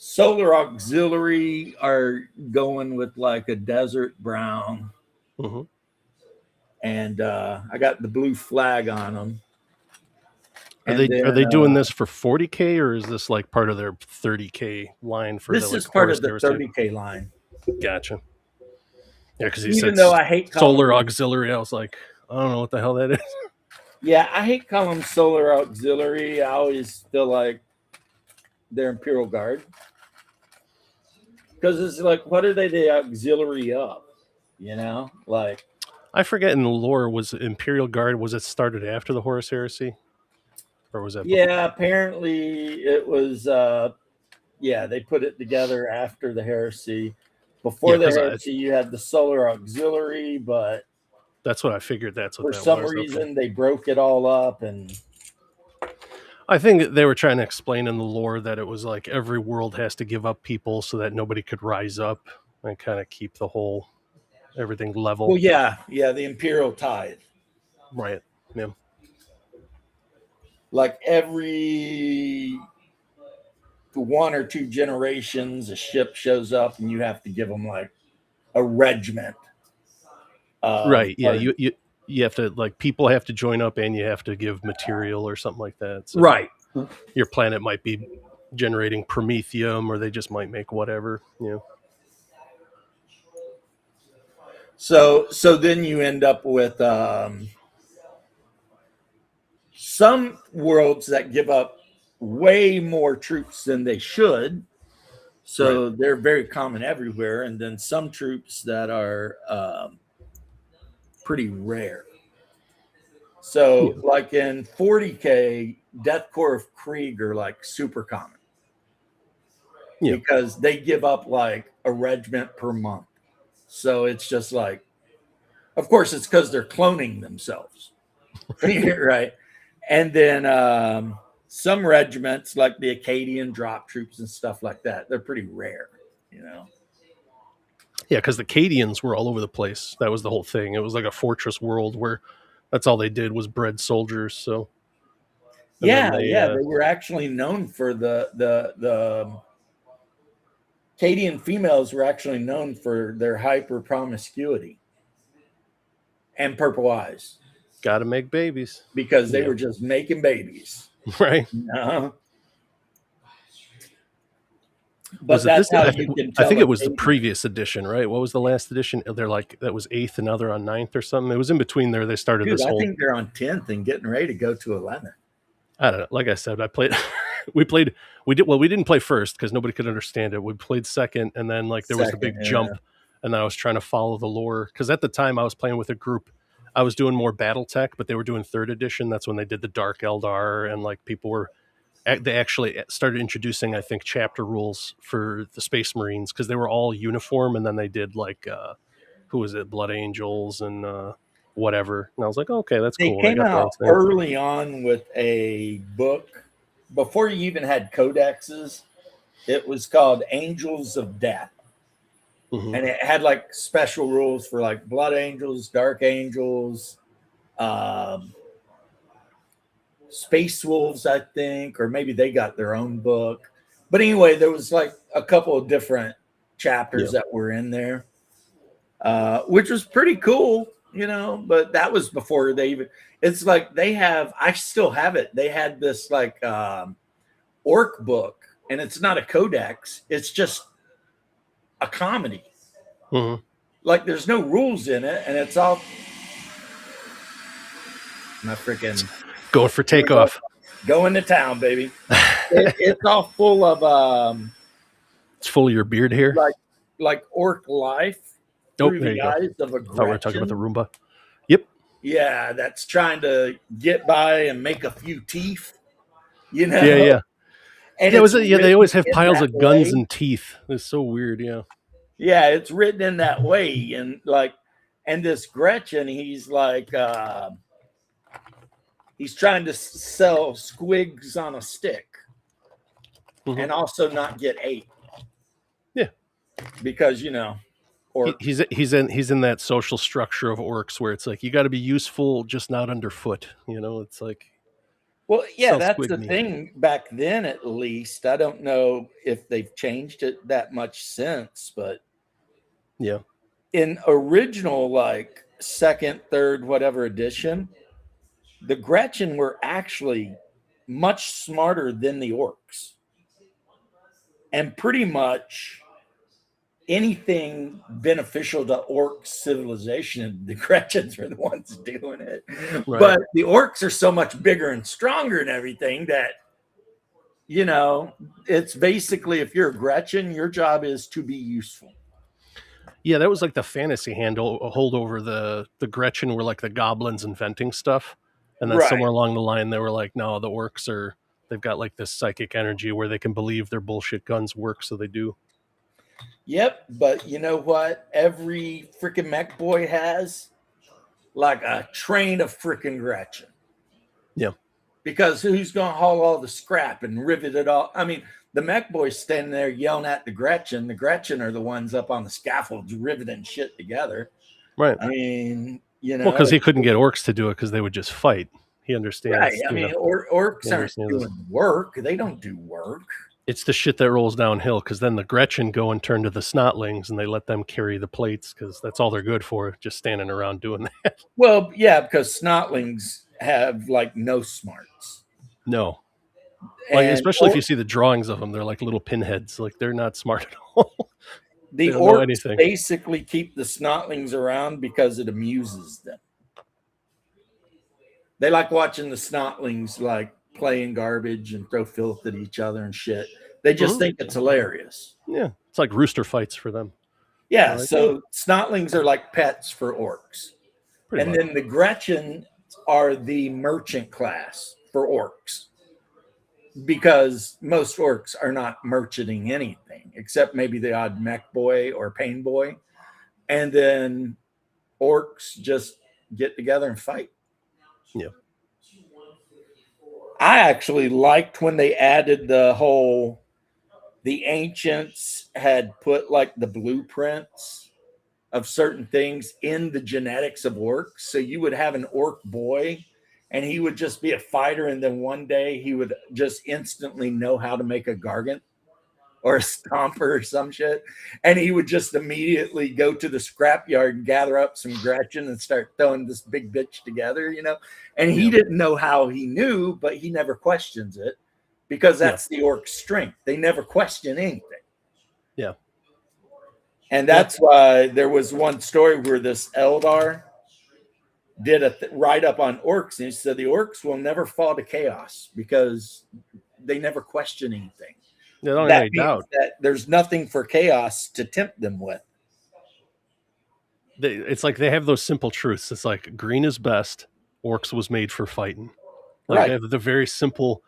Speaker 1: Solar Auxiliary are going with like a desert brown,
Speaker 4: Hmm.
Speaker 1: and I got the blue flag on them.
Speaker 4: Are they doing this for 40K, or is this like part of their 30K line for
Speaker 1: This
Speaker 4: the
Speaker 1: is
Speaker 4: like
Speaker 1: part
Speaker 4: Horus
Speaker 1: of the
Speaker 4: Heresy?
Speaker 1: 30K line.
Speaker 4: Gotcha. Yeah, because he
Speaker 1: Even
Speaker 4: said
Speaker 1: though I hate
Speaker 4: Solar
Speaker 1: calling them,
Speaker 4: Auxiliary, I was like, I don't know what the hell that is.
Speaker 1: yeah, I hate calling them Solar Auxiliary. I always feel like they're Imperial Guard because it's like, what are they the auxiliary of? You know, like
Speaker 4: I forget in the lore, was Imperial Guard, was it started after the Horus Heresy? Or was that before?
Speaker 1: yeah, apparently it was. Yeah, they put it together after the heresy. Before
Speaker 4: Yeah,
Speaker 1: the
Speaker 4: 'cause
Speaker 1: heresy, you had the Solar Auxiliary, but
Speaker 4: That's what I figured. That's what
Speaker 1: for
Speaker 4: that
Speaker 1: some
Speaker 4: was. Okay.
Speaker 1: reason they broke it all up, and
Speaker 4: I think they were trying to explain in the lore that it was like every world has to give up people so that nobody could rise up and kind of keep the whole everything level.
Speaker 1: well, yeah, the Imperial tithe.
Speaker 4: Right. Yeah.
Speaker 1: Like every 1 or 2 generations, a ship shows up, and you have to give them like a regiment.
Speaker 4: Right. Yeah.
Speaker 1: Or-
Speaker 4: You have to, like, people have to join up and you have to give material or something like that. So
Speaker 1: right.
Speaker 4: your planet might be generating promethium, or they just might make whatever. You know.
Speaker 1: So then you end up with some worlds that give up way more troops than they should. So they're very common everywhere. And then some troops that are pretty rare. So like in 40K, Death Corps of Krieg are like super common.
Speaker 4: Yeah.
Speaker 1: Because they give up like a regiment per month. So it's just like, of course, it's because they're cloning themselves. Right. And then some regiments like the Acadian drop troops and stuff like that, they're pretty rare, you know.
Speaker 4: Yeah, because the Cadians were all over the place. That was the whole thing. It was like a fortress world where that's all they did was bred soldiers. So
Speaker 1: They were actually known for the Cadian females were actually known for their hyper promiscuity and purple eyes.
Speaker 4: Got to make babies
Speaker 1: because they were just making babies,
Speaker 4: right?
Speaker 1: But that's how you can tell.
Speaker 4: I think it was the previous edition, right? What was the last edition? They're like, that was 8th and now they're on 9th or something. It was in between there. They started this whole.
Speaker 1: I think they're on 10th and getting ready to go to 11th.
Speaker 4: I don't know. Like I said, I played. we didn't play first because nobody could understand it. We played second, and then like there was a big jump, and then I was trying to follow the lore because at the time I was playing with a group. I was doing more BattleTech, but they were doing 3rd edition. That's when they did the Dark Eldar, and like people were. They actually started introducing, I think, chapter rules for the Space Marines because they were all uniform, and then they did like who was it, Blood Angels and whatever. And I was like, okay, that's cool.
Speaker 1: They came out early on with a book before you even had codexes. It was called Angels of Death. Mm-hmm. And it had like special rules for like Blood Angels, Dark Angels, Space Wolves, I think, or maybe they got their own book. But anyway, there was like a couple of different chapters that were in there, which was pretty cool, you know. But that was before they even. It's like I still have it. They had this like orc book, and it's not a codex. It's just a comedy.
Speaker 4: Mm-hmm.
Speaker 1: Like there's no rules in it, and it's all my freaking
Speaker 4: going for takeoff,
Speaker 1: going to town, baby. It's all full of
Speaker 4: it's full of your beard hair,
Speaker 1: like orc life through the eyes of a Gretchen.
Speaker 4: Oh, we're talking about the Roomba. Yep.
Speaker 1: Yeah, that's trying to get by and make a few teeth. You know.
Speaker 4: Yeah. And they always have piles of guns
Speaker 1: way.
Speaker 4: and teeth. It's so weird. Yeah.
Speaker 1: Yeah, it's written in that way, and this Gretchen, he's like, he's trying to sell squigs on a stick, and also not get ate.
Speaker 4: Yeah,
Speaker 1: because you know,
Speaker 4: or he's in that social structure of orcs where it's like you got to be useful, just not underfoot. You know, it's like.
Speaker 1: Well, yeah,
Speaker 4: Sounds
Speaker 1: that's the
Speaker 4: squigmy.
Speaker 1: thing back then, at least. I don't know if they've changed it that much since, but
Speaker 4: Yeah.
Speaker 1: in original, like second, third, whatever edition, the Gretchen were actually much smarter than the orcs. And pretty much anything beneficial to orc civilization, the Gretchens were the ones doing it.
Speaker 4: Right.
Speaker 1: But the orcs are so much bigger and stronger and everything that, you know, it's basically, if you're a Gretchen, your job is to be useful.
Speaker 4: Yeah, that was like the fantasy holdover. The Gretchen were like the goblins inventing stuff, and then
Speaker 1: Right.
Speaker 4: somewhere along the line they were like, no, the orcs they've got like this psychic energy where they can believe their bullshit guns work, so they do.
Speaker 1: Yep, but you know what? Every freaking mech boy has like a train of freaking Gretchen.
Speaker 4: Yeah.
Speaker 1: Because who's going to haul all the scrap and rivet it all? I mean, the mech boys standing there yelling at the Gretchen. The Gretchen are the ones up on the scaffold riveting shit together.
Speaker 4: Right.
Speaker 1: I mean, you know.
Speaker 4: Well, because he couldn't get orcs to do it because they would just fight. He understands.
Speaker 1: Right. I mean, orcs aren't
Speaker 4: understands
Speaker 1: doing work. They don't do work.
Speaker 4: It's the shit that rolls downhill, because then the Gretchen go and turn to the Snotlings and they let them carry the plates because that's all they're good for, just standing around doing that.
Speaker 1: Well, yeah, because Snotlings have like no smarts.
Speaker 4: No. Like,
Speaker 1: And
Speaker 4: especially if you see the drawings of them, they're like little pinheads. Like, they're not smart at all.
Speaker 1: the
Speaker 4: they don't know
Speaker 1: orcs
Speaker 4: anything.
Speaker 1: basically keep the Snotlings around because it amuses them. They like watching the Snotlings like playing garbage and throw filth at each other and shit. They just think it's hilarious.
Speaker 4: Yeah. It's like rooster fights for them.
Speaker 1: Yeah,
Speaker 4: Like
Speaker 1: so Snotlings are like pets for orcs.
Speaker 4: Pretty
Speaker 1: And
Speaker 4: much.
Speaker 1: then the Gretchen are the merchant class for orcs. Because most orcs are not merchanting anything, except maybe the odd mech boy or pain boy. And then orcs just get together and fight.
Speaker 4: Yeah.
Speaker 1: I actually liked when they added the ancients had put like the blueprints of certain things in the genetics of orcs. So you would have an orc boy and he would just be a fighter. And then one day he would just instantly know how to make a gargant or a stomper or some shit. And he would just immediately go to the scrapyard and gather up some Gretchen and start throwing this big bitch together, you know? And he didn't know how he knew, but he never questions it because that's the orc's strength. They never question anything.
Speaker 4: Yeah.
Speaker 1: And that's why there was one story where this Eldar did a write-up on orcs, and he said the orcs will never fall to chaos because they never question anything.
Speaker 4: They don't have
Speaker 1: That
Speaker 4: any
Speaker 1: means
Speaker 4: doubt.
Speaker 1: that there's nothing for chaos to tempt them with.
Speaker 4: It's like they have those simple truths. It's like green is best. Orcs was made for fighting. Like
Speaker 1: Right.
Speaker 4: they have the very simple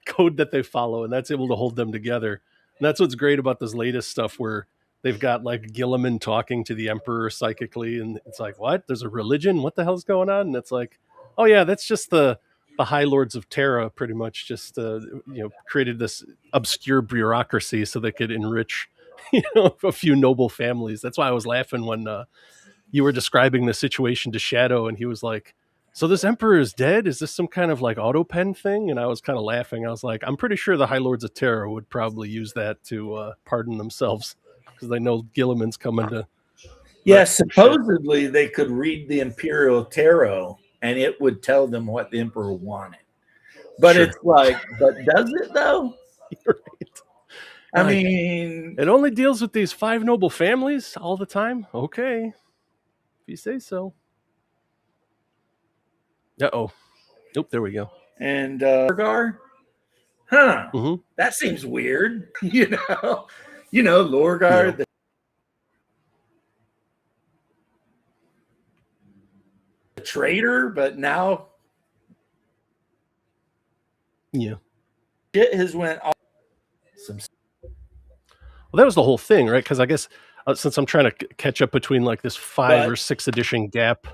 Speaker 4: code that they follow, and that's able to hold them together. And that's what's great about this latest stuff, where they've got like Gilliman talking to the Emperor psychically, and it's like, what? There's a religion? What the hell's going on? And it's like, oh yeah, that's just the High Lords of Terra pretty much just created this obscure bureaucracy so they could enrich a few noble families. That's why I was laughing when you were describing the situation to Shadow, and he was like, so this Emperor is dead? Is this some kind of like auto pen thing? And I was kind of laughing. I was like, I'm pretty sure the High Lords of Terra would probably use that to pardon themselves, because they know Gilliman's coming to.
Speaker 1: Yeah, supposedly they could read the Imperial Tarot and it would tell them what the Emperor wanted. But
Speaker 4: Sure.
Speaker 1: it's like, but does it though?
Speaker 4: You're right.
Speaker 1: I
Speaker 4: Like,
Speaker 1: mean,
Speaker 4: it only deals with these 5 noble families all the time? Okay. If you say so. Uh-oh. Nope, there we go.
Speaker 1: and Lorgar, huh?
Speaker 4: Mhm.
Speaker 1: That seems weird, Lorgar,
Speaker 4: Yeah.
Speaker 1: the traitor, but now
Speaker 4: Yeah.
Speaker 1: shit has went off. Some
Speaker 4: Well, that was the whole thing, right? Because I guess since I'm trying to catch up between like this 5
Speaker 1: But-
Speaker 4: or 6 edition gap,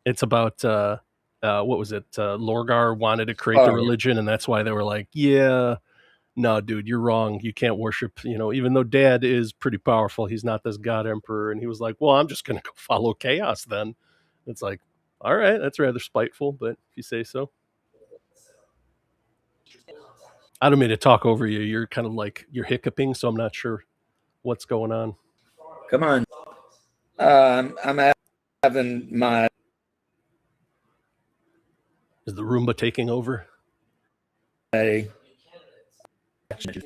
Speaker 4: it's about what was it? Lorgar wanted to create the
Speaker 1: Oh.
Speaker 4: religion, and that's why they were like, "Yeah, no, dude, you're wrong. You can't worship. Even though Dad is pretty powerful, he's not this God Emperor." And he was like, "Well, I'm just going to go follow chaos then." It's like, all right, that's rather spiteful, but if you say so. I don't mean to talk over you. You're kind of like you're hiccuping, so I'm not sure what's going on.
Speaker 1: Come on. I'm having my.
Speaker 4: Is the Roomba taking over?
Speaker 1: It happens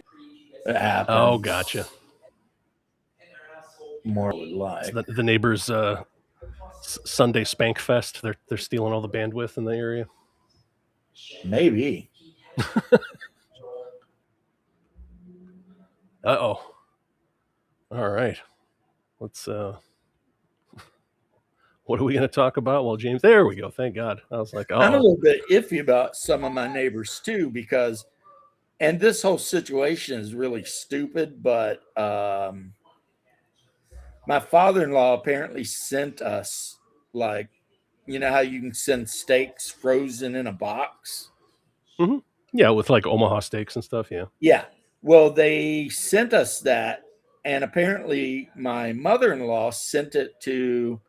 Speaker 4: Oh, gotcha.
Speaker 1: more like.
Speaker 4: So the neighbors' Sunday Spank Fest. They're stealing all the bandwidth in the area.
Speaker 1: Maybe.
Speaker 4: Uh-oh. All right. Let's what are we going to talk about? Well, James, there we go. Thank God. I was like,
Speaker 1: I'm a
Speaker 4: oh,
Speaker 1: little bit iffy about some of my neighbors too, because, and this whole situation is really stupid, but my father-in-law apparently sent us, like, you know how you can send steaks frozen in a box?
Speaker 4: yeah, with like Omaha steaks and stuff. Yeah.
Speaker 1: Yeah. Well, they sent us that, and apparently my mother-in-law sent it to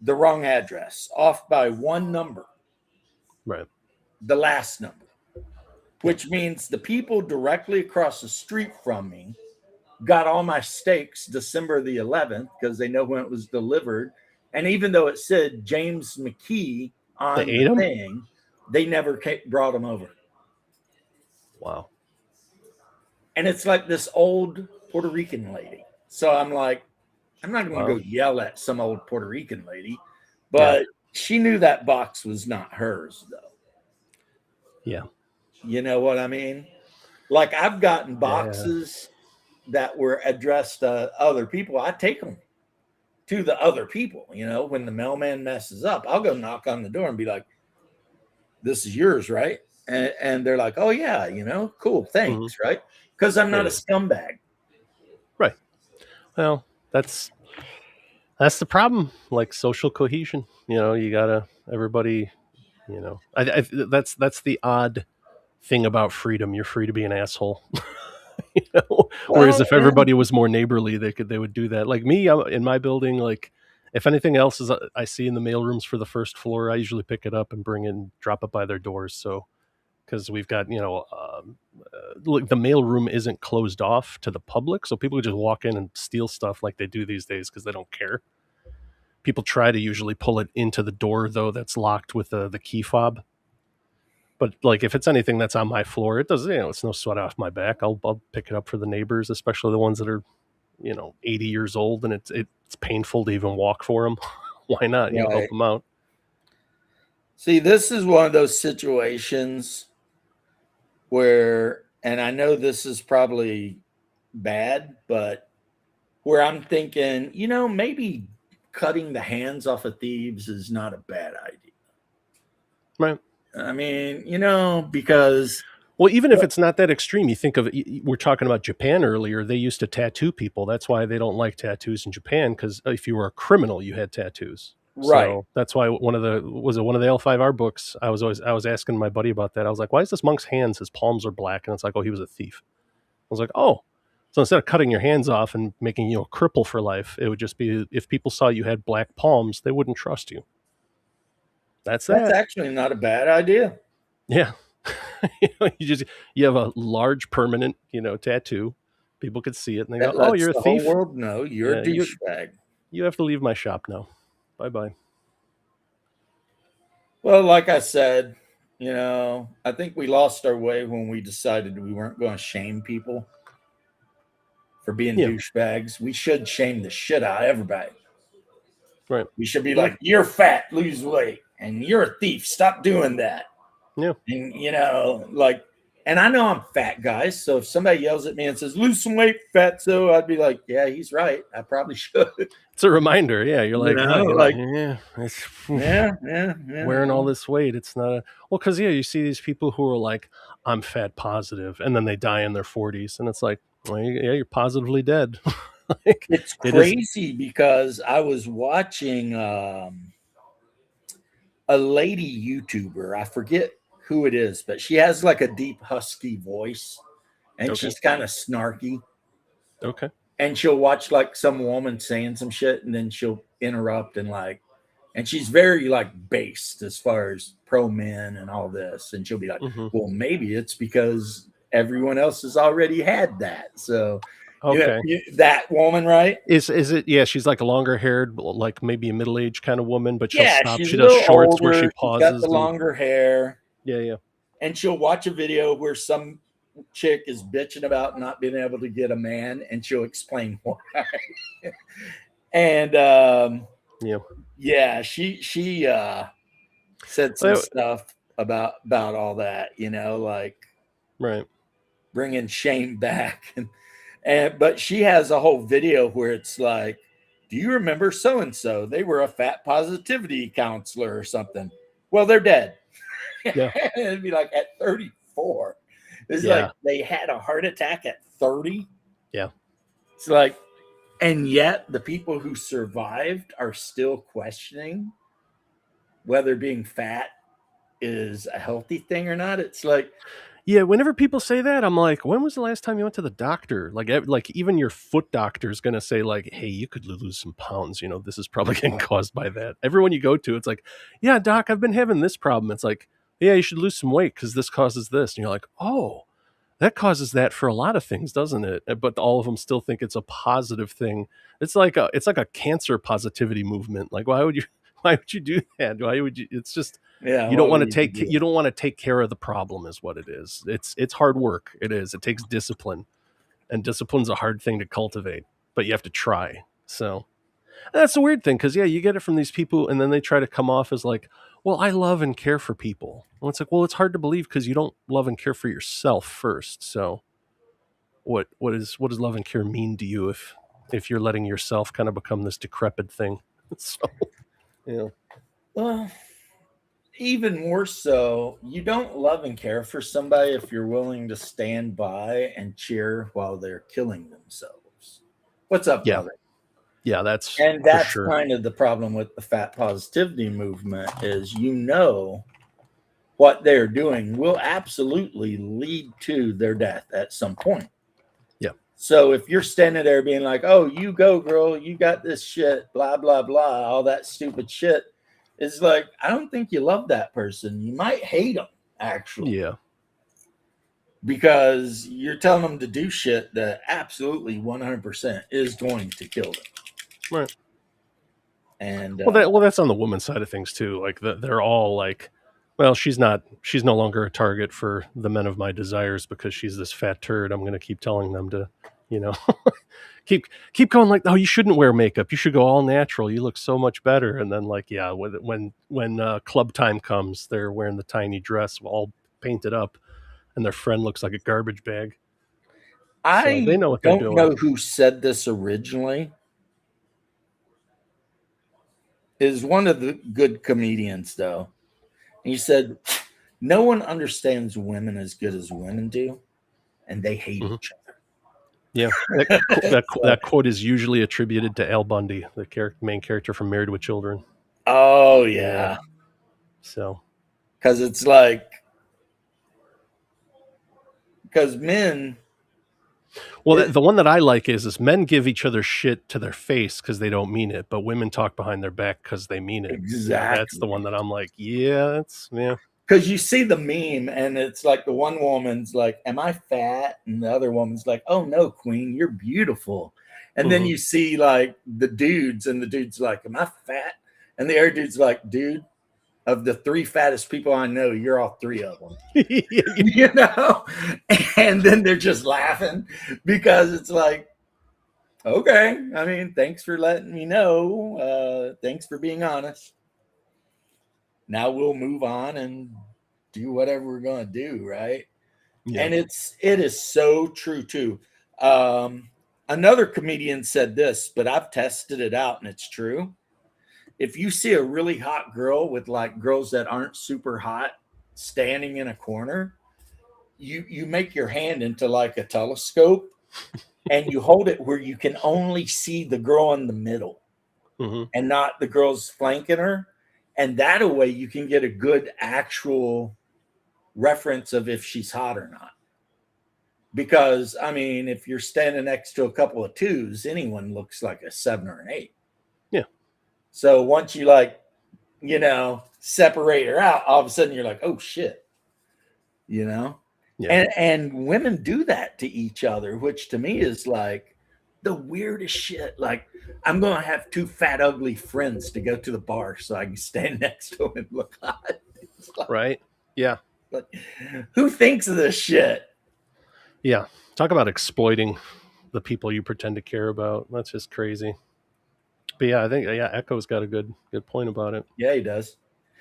Speaker 1: the wrong address, off by one number,
Speaker 4: Right.
Speaker 1: the last number, which means the people directly across the street from me got all my steaks December the 11th because they know when it was delivered. And even though it said James McKee on
Speaker 4: They ate
Speaker 1: the
Speaker 4: 'em?
Speaker 1: thing, they never brought them over.
Speaker 4: Wow.
Speaker 1: And it's like this old Puerto Rican lady. So I'm like, I'm not going to
Speaker 4: Wow.
Speaker 1: go yell at some old Puerto Rican lady, but she knew that box was not hers, though.
Speaker 4: Yeah.
Speaker 1: You know what I mean? Like, I've gotten boxes that were addressed to other people. I take them to the other people. You know, when the mailman messes up, I'll go knock on the door and be like, "This is yours, right?" And they're like, "Oh yeah, you know, cool, thanks, right?" Because I'm not a scumbag.
Speaker 4: Right. Well, that's the problem. Like social cohesion. You know, you gotta everybody. You know, that's the odd thing about freedom. You're free to be an asshole. You know? Whereas if everybody was more neighborly, they would do that. Like me in my building, like if anything else is I see in the mail rooms for the first floor, I usually pick it up and drop it by their doors. So because we've got look, the mail room isn't closed off to the public, so people just walk in and steal stuff like they do these days because they don't care. People try to usually pull it into the door though that's locked with the key fob. But like if it's anything that's on my floor, it does, it's no sweat off my back. I'll pick it up for the neighbors, especially the ones that are 80 years old and it's painful to even walk for them. Why not? Help them out.
Speaker 1: See, this is one of those situations where, and I know this is probably bad, but where I'm thinking, maybe cutting the hands off of thieves is not a bad idea.
Speaker 4: Right.
Speaker 1: I mean, because...
Speaker 4: Well, even if it's not that extreme, you think of it, we're talking about Japan earlier. They used to tattoo people. That's why they don't like tattoos in Japan, because if you were a criminal, you had tattoos.
Speaker 1: Right.
Speaker 4: So that's why one of the L5R books, I was asking my buddy about that. I was like, why is this monk's hands, his palms are black? And it's like, oh, he was a thief. I was like, oh. So instead of cutting your hands off and making you a cripple for life, it would just be if people saw you had black palms, they wouldn't trust you. That's
Speaker 1: actually not a bad idea.
Speaker 4: Yeah. You have a large permanent, tattoo. People could see it and they go, "Oh, you're a thief."
Speaker 1: The whole world know you're a douchebag.
Speaker 4: You have to leave my shop now. Bye-bye.
Speaker 1: Well, like I said, I think we lost our way when we decided we weren't going to shame people for being douchebags. We should shame the shit out of everybody.
Speaker 4: Right.
Speaker 1: We should be like, "You're fat, lose weight, and you're a thief. Stop doing that."
Speaker 4: Yeah.
Speaker 1: And and I know I'm fat, guys. So if somebody yells at me and says, "Lose some weight, fatso," I'd be like, "Yeah, he's right. I probably should."
Speaker 4: It's a reminder. Yeah. You're like, wearing all this weight. It's not because you see these people who are like, "I'm fat positive," and then they die in their 40s. And it's like, well, yeah, you're positively dead.
Speaker 1: It's crazy because I was watching a lady YouTuber. I forget who it is, but she has like a deep husky voice and she's kind of snarky.
Speaker 4: Okay.
Speaker 1: And she'll watch like some woman saying some shit and then she'll interrupt and she's very like based as far as pro men and all this. And she'll be like, well, maybe it's because everyone else has already had that. So,
Speaker 4: Okay.
Speaker 1: that woman, right?
Speaker 4: Is it? Yeah, she's like a longer haired, like maybe a middle aged kind of woman, but she'll
Speaker 1: Yeah,
Speaker 4: stop.
Speaker 1: she's
Speaker 4: She
Speaker 1: a
Speaker 4: does
Speaker 1: little
Speaker 4: shorts where she
Speaker 1: older. She's got
Speaker 4: pauses.
Speaker 1: the longer hair,
Speaker 4: Yeah.
Speaker 1: and she'll watch a video where some chick is bitching about not being able to get a man, and she'll explain why. And she said some stuff about all that, like
Speaker 4: right.
Speaker 1: bringing shame back, and but she has a whole video where it's like, do you remember so and so? They were a fat positivity counselor or something. Well, they're dead.
Speaker 4: Yeah.
Speaker 1: It'd be like at 34. It's like they had a heart attack at 30.
Speaker 4: Yeah.
Speaker 1: It's like, and yet the people who survived are still questioning whether being fat is a healthy thing or not. It's like,
Speaker 4: yeah, whenever people say that, I'm like, when was the last time you went to the doctor? Like even your foot doctor is going to say like, hey, you could lose some pounds. This is probably getting caused by that. Everyone you go to, it's like, yeah, doc, I've been having this problem. It's like, yeah, you should lose some weight because this causes this. And you're like, oh, that causes that for a lot of things, doesn't it? But all of them still think it's a positive thing. It's like a cancer positivity movement. Like, why would you do that? Why would you? It's just, you don't want to take care of the problem is what it is. It's hard work. It is. It takes discipline, and discipline's a hard thing to cultivate, but you have to try. So that's the weird thing. Cause you get it from these people and then they try to come off as like, well, I love and care for people. And it's like, well, it's hard to believe because you don't love and care for yourself first. So what does love and care mean to you if you're letting yourself kind of become this decrepit thing? So,
Speaker 1: well, even more so, you don't love and care for somebody if you're willing to stand by and cheer while they're killing themselves. What's up, brother?
Speaker 4: Yeah, that's
Speaker 1: sure. Kind of the problem with the fat positivity movement is, what they're doing will absolutely lead to their death at some point.
Speaker 4: Yeah.
Speaker 1: So if you're standing there being like, oh, you go, girl, you got this shit, blah, blah, blah, all that stupid shit, it's like, I don't think you love that person. You might hate them, actually.
Speaker 4: Yeah.
Speaker 1: Because you're telling them to do shit that absolutely 100% is going to kill them.
Speaker 4: Right.
Speaker 1: And
Speaker 4: well, that's on the woman's side of things too. Like they're all like, well, she's no longer a target for the men of my desires because she's this fat turd. I'm going to keep telling them to, keep going like, oh, you shouldn't wear makeup. You should go all natural. You look so much better. And then like, yeah, when club time comes, they're wearing the tiny dress all painted up and their friend looks like a garbage bag.
Speaker 1: I they know what don't they're doing. Know who said this originally. Is one of the good comedians, though. He said, no one understands women as good as women do, and they hate each other.
Speaker 4: Yeah, that quote is usually attributed to Al Bundy, the main character from Married with Children.
Speaker 1: Oh, yeah.
Speaker 4: So.
Speaker 1: Because it's like, because men...
Speaker 4: Well, the one that I like is men give each other shit to their face because they don't mean it, but women talk behind their back because they mean it.
Speaker 1: Exactly.
Speaker 4: That's the one that I'm like, yeah.
Speaker 1: Because you see the meme, and it's like the one woman's like, am I fat? And the other woman's like, oh, no, queen, you're beautiful. And then you see like the dudes, and the dude's like, am I fat? And the other dude's like, dude, of the 3 fattest people I know, you're all 3 of them. And then they're just laughing because it's like, okay, I mean, thanks for letting me know. Thanks for being honest. Now we'll move on and do whatever we're going to do, right? Yeah. And it is so true too. Another comedian said this, but I've tested it out and it's true. If you see a really hot girl with like girls that aren't super hot standing in a corner, you make your hand into like a telescope and you hold it where you can only see the girl in the middle and not the girls flanking her. And that way you can get a good actual reference of if she's hot or not. Because, I mean, if you're standing next to a couple of 2s, anyone looks like a 7 or an 8.
Speaker 4: Yeah.
Speaker 1: So once you separate her out, all of a sudden you're like, oh shit,
Speaker 4: Yeah.
Speaker 1: And women do that to each other, which to me is like the weirdest shit. Like, I'm gonna have two fat, ugly friends to go to the bar so I can stand next to them and look hot. It's like,
Speaker 4: Right. Yeah.
Speaker 1: like, who thinks of this shit?
Speaker 4: Yeah. Talk about exploiting the people you pretend to care about. That's just crazy. But yeah, I think Echo's got a good point about it.
Speaker 1: Yeah, he does.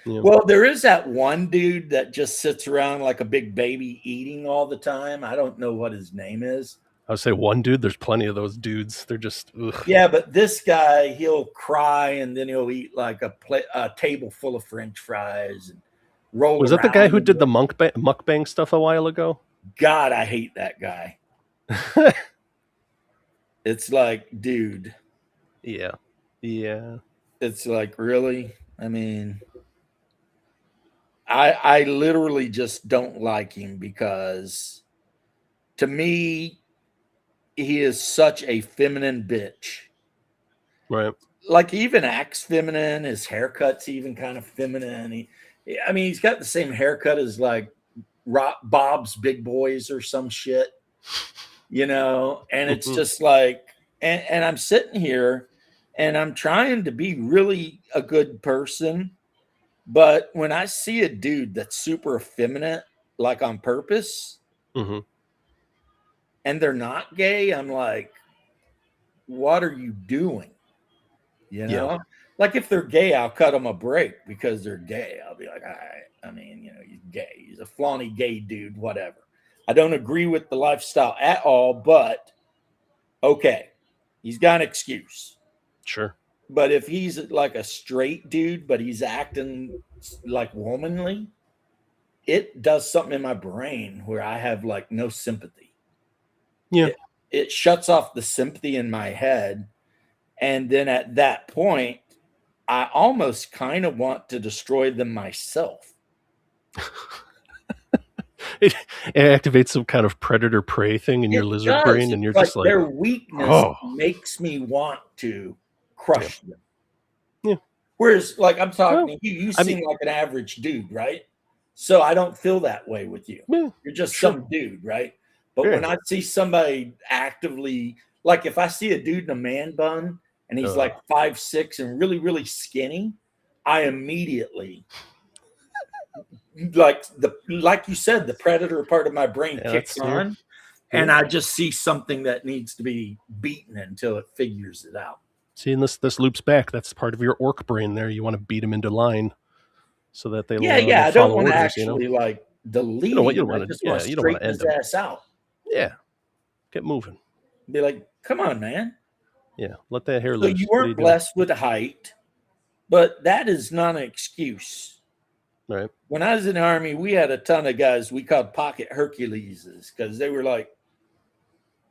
Speaker 4: Yeah.
Speaker 1: Well, there is that one dude that just sits around like a big baby eating all the time. I don't know what his name is.
Speaker 4: I would say one dude. There's plenty of those dudes. They're just ugh.
Speaker 1: Yeah, but this guy, he'll cry and then he'll eat like a table full of French fries and roll.
Speaker 4: Was that the guy who
Speaker 1: around
Speaker 4: did the mukbang stuff a while ago?
Speaker 1: God, I hate that guy. It's like, dude,
Speaker 4: Yeah.
Speaker 1: it's like, really? I mean, I literally just don't like him because to me, he is such a feminine bitch.
Speaker 4: Right.
Speaker 1: Like, he even acts feminine. His haircut's even kind of feminine. He's got the same haircut as like Bob's Big Boys or some shit, and it's just like, and I'm sitting here and I'm trying to be really a good person. But when I see a dude that's super effeminate, like on purpose,
Speaker 4: Mm-hmm.
Speaker 1: and they're not gay, I'm like, what are you doing?
Speaker 4: Yeah.
Speaker 1: Like, if they're gay, I'll cut them a break because they're gay. I'll be like, all right, he's gay. He's a flauny gay dude, whatever. I don't agree with the lifestyle at all, but okay, he's got an excuse.
Speaker 4: Sure.
Speaker 1: But if he's like a straight dude, but he's acting like womanly, it does something in my brain where I have like no sympathy.
Speaker 4: Yeah.
Speaker 1: It shuts off the sympathy in my head. And then at that point, I almost kind of want to destroy them myself.
Speaker 4: It activates some kind of predator prey thing in your
Speaker 1: It
Speaker 4: lizard
Speaker 1: does.
Speaker 4: brain, and you're
Speaker 1: It's
Speaker 4: just like,
Speaker 1: their weakness
Speaker 4: oh.
Speaker 1: makes me want to crush them.
Speaker 4: Yeah.
Speaker 1: Whereas, like, I'm talking
Speaker 4: Well,
Speaker 1: to you,
Speaker 4: I
Speaker 1: seem like an average dude, right? So I don't feel that way with you.
Speaker 4: Yeah,
Speaker 1: You're just
Speaker 4: sure.
Speaker 1: some dude, right? But
Speaker 4: Yeah.
Speaker 1: when I see somebody actively, like if I see a dude in a man bun and he's like 5'6" and really, really skinny, I immediately like you said, the predator part of my brain kicks on, and I just see something that needs to be beaten until it figures it out.
Speaker 4: See, and this loops back. That's part of your orc brain there. You want to beat them into line so that they
Speaker 1: I don't want to actually like delete him. I just want to straighten his ass out.
Speaker 4: Yeah. Get moving.
Speaker 1: Be like, come on, man.
Speaker 4: Yeah. Let that hair
Speaker 1: So
Speaker 4: loose.
Speaker 1: you weren't blessed with height, but that is not an excuse.
Speaker 4: Right.
Speaker 1: When I was in the Army, we had a ton of guys we called pocket Herculeses because they were like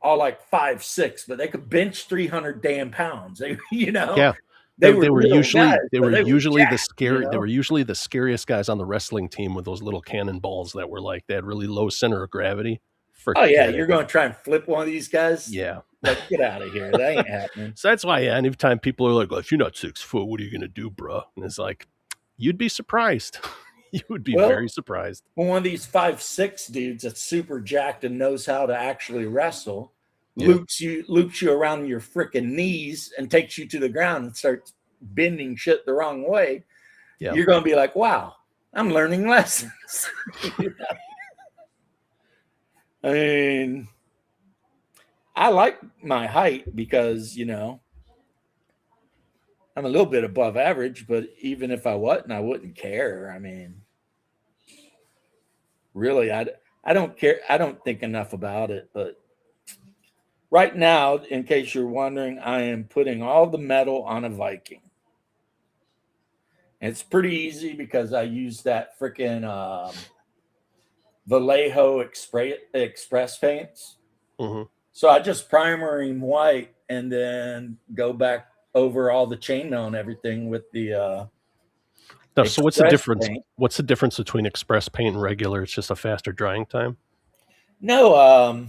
Speaker 1: all like 5'6", but they could bench 300 damn pounds. They,
Speaker 4: Yeah.
Speaker 1: They
Speaker 4: were usually
Speaker 1: guys,
Speaker 4: they were usually
Speaker 1: jacked,
Speaker 4: the scary they were usually the scariest guys on the wrestling team with those little cannonballs that were like they had really low center of gravity.
Speaker 1: Oh yeah, you're going to try and flip one of these guys?
Speaker 4: Yeah.
Speaker 1: Like, get out of here. That ain't happening.
Speaker 4: So that's why, anytime people are like, well, if you're not 6 foot, what are you going to do, bro? And it's like, you'd be surprised. You would be very surprised.
Speaker 1: When one of these 5'6" dudes that's super jacked and knows how to actually wrestle loops you around your freaking knees and takes you to the ground and starts bending shit the wrong way, you're going to be like, wow, I'm learning lessons. I mean, I like my height because, I'm a little bit above average, but even if I wasn't, I wouldn't care. I mean, really, I don't care. I don't think enough about it. But right now, in case you're wondering, I am putting all the metal on a Viking. And it's pretty easy because I use that freaking Vallejo Express paints.
Speaker 4: Mm-hmm.
Speaker 1: So I just primer him white and then go back over all the chainmail and everything with the
Speaker 4: so what's the difference?
Speaker 1: Paint.
Speaker 4: What's the difference between express paint and regular? It's just a faster drying time?
Speaker 1: No,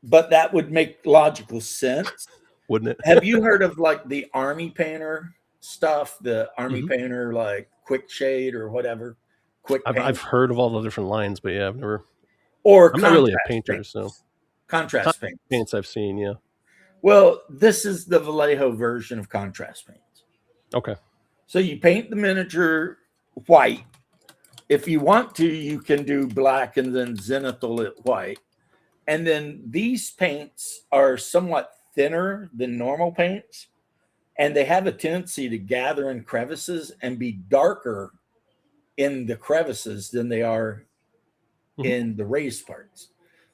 Speaker 1: but that would make logical sense.
Speaker 4: Wouldn't it?
Speaker 1: Have you heard of like the Army Painter stuff? The Army Painter, like Quick Shade or whatever.
Speaker 4: I've heard of all the different lines, but I've never.
Speaker 1: Or
Speaker 4: I'm not really a
Speaker 1: contrast
Speaker 4: painter,
Speaker 1: paints.
Speaker 4: so
Speaker 1: Contrast paints.
Speaker 4: paints I've seen. Yeah.
Speaker 1: Well, this is the Vallejo version of contrast paints.
Speaker 4: Okay.
Speaker 1: So you paint the miniature white. If you want to, you can do black and then zenithal it white. And then these paints are somewhat thinner than normal paints, and they have a tendency to gather in crevices and be darker in the crevices than they are in the raised parts.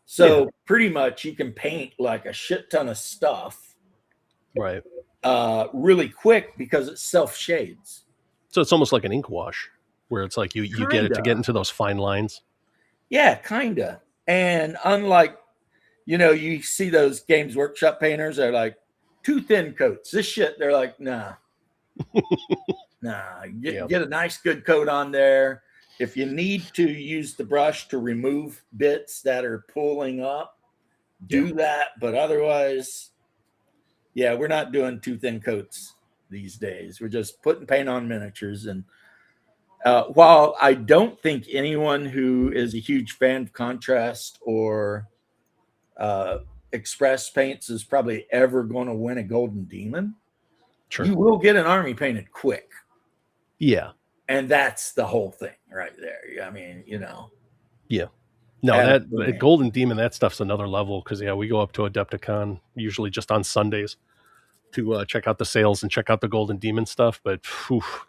Speaker 1: So pretty much you can paint like a shit ton of stuff
Speaker 4: Right.
Speaker 1: really quick because it self shades.
Speaker 4: So it's almost like an ink wash, where it's like you get it to
Speaker 1: Kinda.
Speaker 4: get into those fine lines.
Speaker 1: Yeah, kind of. And unlike, you see those Games Workshop painters, they're like too thin coats. This shit, they're like, nah. Get a nice good coat on there. If you need to use the brush to remove bits that are pulling up, do that. But otherwise, we're not doing too thin coats these days. We're just putting paint on miniatures. And while I don't think anyone who is a huge fan of contrast or express paints is probably ever going to win a Golden Demon,
Speaker 4: Sure.
Speaker 1: you will get an army painted quick.
Speaker 4: Yeah.
Speaker 1: And that's the whole thing right there. I mean,
Speaker 4: Yeah. No,
Speaker 1: Absolutely.
Speaker 4: that Golden Demon, that stuff's another level because we go up to Adepticon usually just on Sundays to check out the sales and check out the Golden Demon stuff. But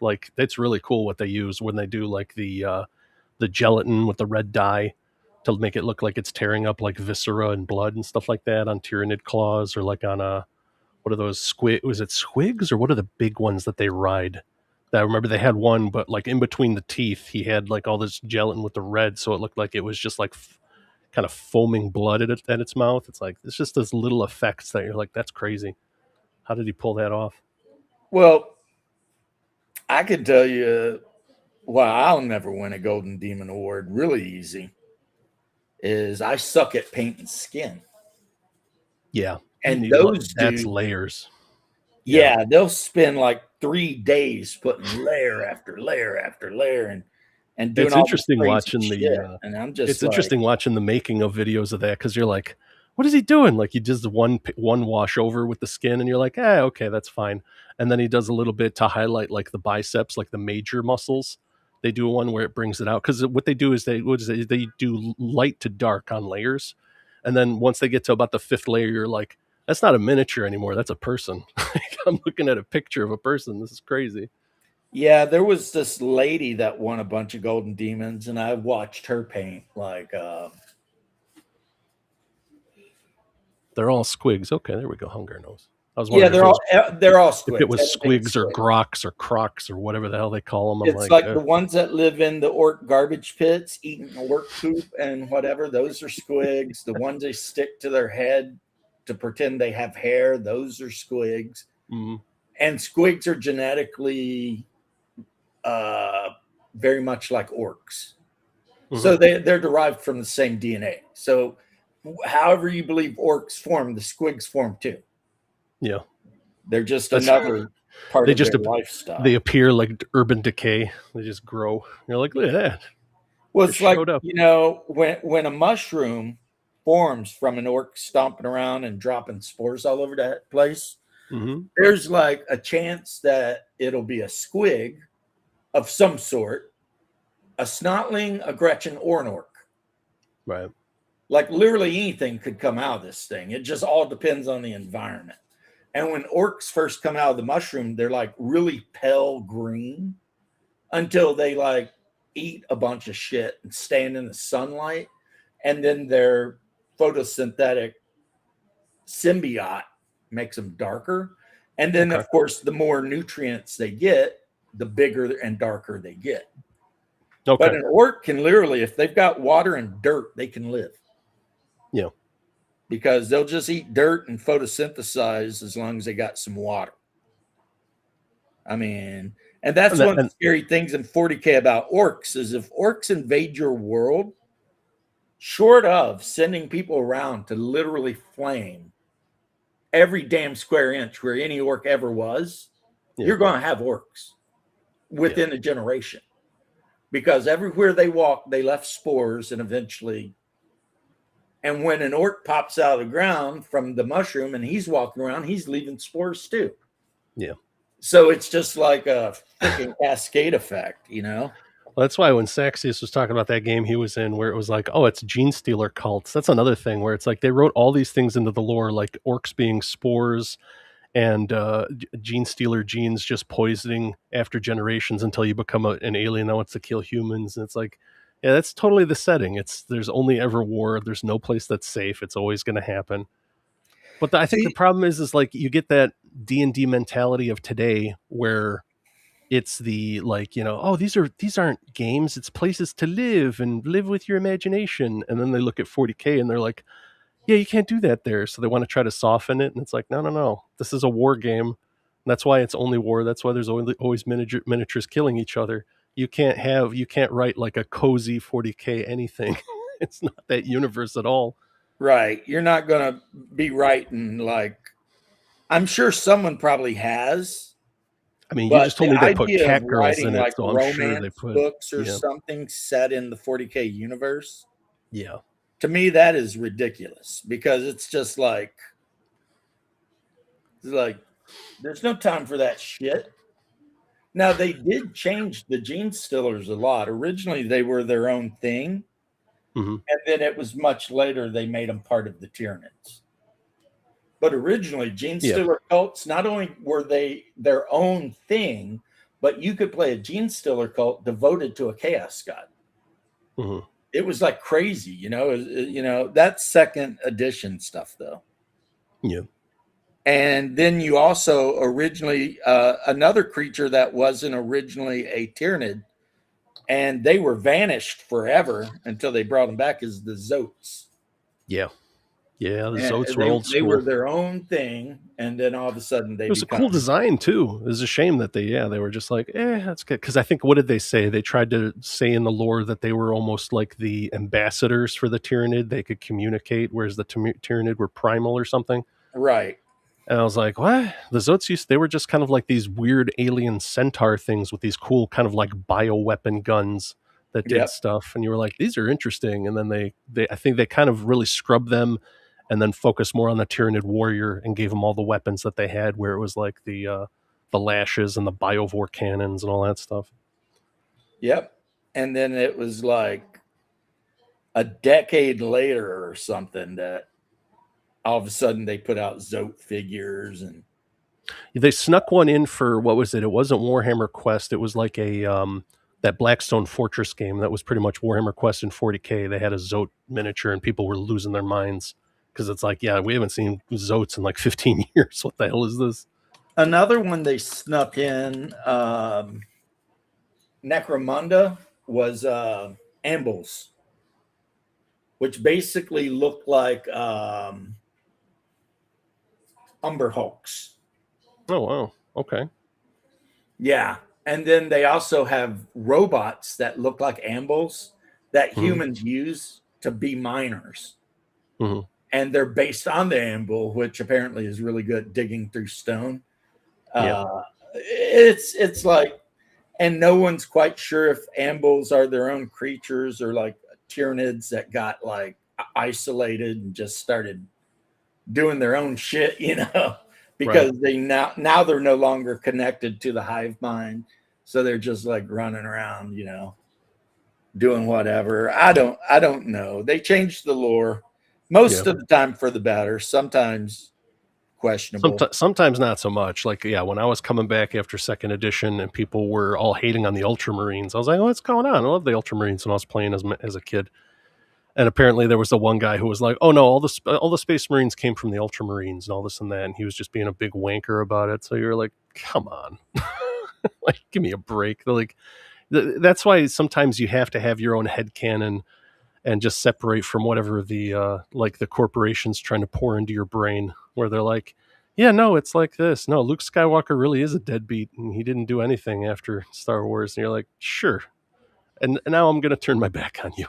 Speaker 4: like that's really cool what they use when they do like the gelatin with the red dye to make it look like it's tearing up like viscera and blood and stuff like that on Tyranid claws, or like on what are those was it squigs, or what are the big ones that they ride? I remember they had one, but like in between the teeth, he had like all this gelatin with the red, so it looked like it was just like kind of foaming blood at its mouth. It's like it's just those little effects that you're like, that's crazy. How did he pull that off?
Speaker 1: Well, I can tell you, I'll never win a Golden Demon Award. Really easy is I suck at painting skin.
Speaker 4: Yeah,
Speaker 1: And
Speaker 4: that's
Speaker 1: dudes,
Speaker 4: layers.
Speaker 1: they'll spend like 3 days putting layer after layer after layer and doing
Speaker 4: It's
Speaker 1: all
Speaker 4: interesting
Speaker 1: this
Speaker 4: watching
Speaker 1: crazy shit. And I'm just
Speaker 4: it's interesting watching the making of videos of that because you're like, what is he doing? Like he does one wash over with the skin, and you're like, okay, that's fine. And then he does a little bit to highlight like the biceps, like the major muscles. They do one where it brings it out because what they do is they do light to dark on layers, and then once they get to about the 5th layer, you're like, that's not a miniature anymore. That's a person. I'm looking at a picture of a person. This is crazy.
Speaker 1: Yeah, there was this lady that won a bunch of Golden Demons, and I watched her paint like
Speaker 4: they're all squigs. Okay, there we go. Hunger Nose. I was
Speaker 1: they're all squigs.
Speaker 4: If it was squigs or groks or crocs or whatever the hell they call them.
Speaker 1: It's like the ones that live in the orc garbage pits eating orc poop and whatever. Those are squigs. The ones they stick to their head to pretend they have hair. Those are squigs.
Speaker 4: Mm-hmm.
Speaker 1: And squigs are genetically very much like orcs. Mm-hmm. So they're derived from the same DNA. So however you believe orcs form, the squigs form too.
Speaker 4: Yeah.
Speaker 1: They're just another part of their lifestyle.
Speaker 4: They appear like urban decay. They just grow. You're like, look at that.
Speaker 1: Well, it's like, when a mushroom forms from an orc stomping around and dropping spores all over that place, there's like a chance that it'll be a squig of some sort, a snotling, a Gretchen, or an orc.
Speaker 4: Right.
Speaker 1: Like literally anything could come out of this thing. It just all depends on the environment. And when orcs first come out of the mushroom, they're like really pale green until they like eat a bunch of shit and stand in the sunlight. And then their photosynthetic symbiote makes them darker. And then, of course, the more nutrients they get, the bigger and darker they get. Okay. But an orc can literally, if they've got water and dirt, they can live.
Speaker 4: Yeah.
Speaker 1: Because they'll just eat dirt and photosynthesize as long as they got some water. I mean, and that's one of the scary things in 40K about orcs is if orcs invade your world, short of sending people around to literally flame every damn square inch where any orc ever was, you're going to have orcs within a generation. Because everywhere they walk, they left spores and eventually And when an orc pops out of the ground from the mushroom and he's walking around, he's leaving spores too.
Speaker 4: Yeah.
Speaker 1: So it's just like a freaking cascade effect, you know?
Speaker 4: Well, that's why when Saxius was talking about that game he was in, where it was like, oh, it's gene stealer cults. That's another thing where it's like they wrote all these things into the lore, like orcs being spores and gene stealer genes just poisoning after generations until you become an alien that wants to kill humans. And it's like, yeah, that's totally the setting. There's only ever war. There's no place that's safe. It's always going to happen. But I think the problem is like you get that D&D mentality of today where it's the like, oh, these aren't games, it's places to live and live with your imagination. And then they look at 40K and they're like, yeah, you can't do that there. So they want to try to soften it. And it's like, no. This is a war game. And that's why it's only war. That's why there's always miniatures killing each other. You can't write like a cozy 40K anything. It's not that universe at all.
Speaker 1: Right. You're not going to be writing like, I'm sure someone probably has.
Speaker 4: I mean, you just told me they put cat girls in it,
Speaker 1: like
Speaker 4: so I'm sure they put
Speaker 1: books or something set in the 40K universe.
Speaker 4: Yeah.
Speaker 1: To me, that is ridiculous because it's just like there's no time for that shit. Now, they did change the Gene Stealers a lot. Originally, they were their own thing.
Speaker 4: Mm-hmm.
Speaker 1: And then it was much later they made them part of the Tyranids. But originally, Gene Stealer cults, not only were they their own thing, but you could play a Gene Stealer cult devoted to a Chaos God.
Speaker 4: Mm-hmm.
Speaker 1: It was like crazy, that's second edition stuff, though.
Speaker 4: Yeah.
Speaker 1: And then you also originally, another creature that wasn't originally a Tyranid, and they were vanished forever until they brought them back, is the Zotes.
Speaker 4: Yeah. Yeah, the Zotes were old school.
Speaker 1: They were their own thing, and then all of a sudden
Speaker 4: it was a cool design too. It was a shame that they were just like, that's good. Because I think, what did they say? They tried to say in the lore that they were almost like the ambassadors for the Tyranid. They could communicate, whereas the Tyranid were primal or something.
Speaker 1: Right.
Speaker 4: And I was like, what? The Zotes they were just kind of like these weird alien centaur things with these cool kind of like bioweapon guns that did stuff. And you were like, these are interesting. And then I think they kind of really scrubbed them and then focused more on the Tyranid warrior and gave them all the weapons that they had, where it was like the lashes and the biovore cannons and all that stuff.
Speaker 1: Yep. And then it was like a decade later or something that all of a sudden they put out Zote figures, and
Speaker 4: they snuck one in for, what was it? It wasn't Warhammer Quest. It was like a that Blackstone Fortress game that was pretty much Warhammer Quest in 40K. They had a Zote miniature and people were losing their minds. Because it's like, we haven't seen Zotes in like 15 years. What the hell is this?
Speaker 1: Another one they snuck in, Necromunda, was Ambles, which basically looked like Umber Hulks.
Speaker 4: Oh, wow. Okay.
Speaker 1: Yeah. And then they also have robots that look like Ambles that humans use to be miners.
Speaker 4: Mm-hmm.
Speaker 1: And they're based on the Amble, which apparently is really good at digging through stone. It's like, and no one's quite sure if Ambles are their own creatures or like Tyranids that got like isolated and just started doing their own shit, because they now they're no longer connected to the hive mind. So they're just like running around, doing whatever. I don't know. They changed the lore. Most of the time for the better, sometimes questionable.
Speaker 4: Sometimes not so much. Like, when I was coming back after second edition and people were all hating on the Ultramarines, I was like, what's going on? I love the Ultramarines when I was playing as a kid. And apparently there was the one guy who was like, oh no, all the Space Marines came from the Ultramarines and all this and that. And he was just being a big wanker about it. So you're like, come on, like, give me a break. They're like, that's why sometimes you have to have your own headcanon and just separate from whatever the like the corporations trying to pour into your brain, where they're like, it's like this. No, Luke Skywalker really is a deadbeat and he didn't do anything after Star Wars. And you're like, sure. And now I'm going to turn my back on you.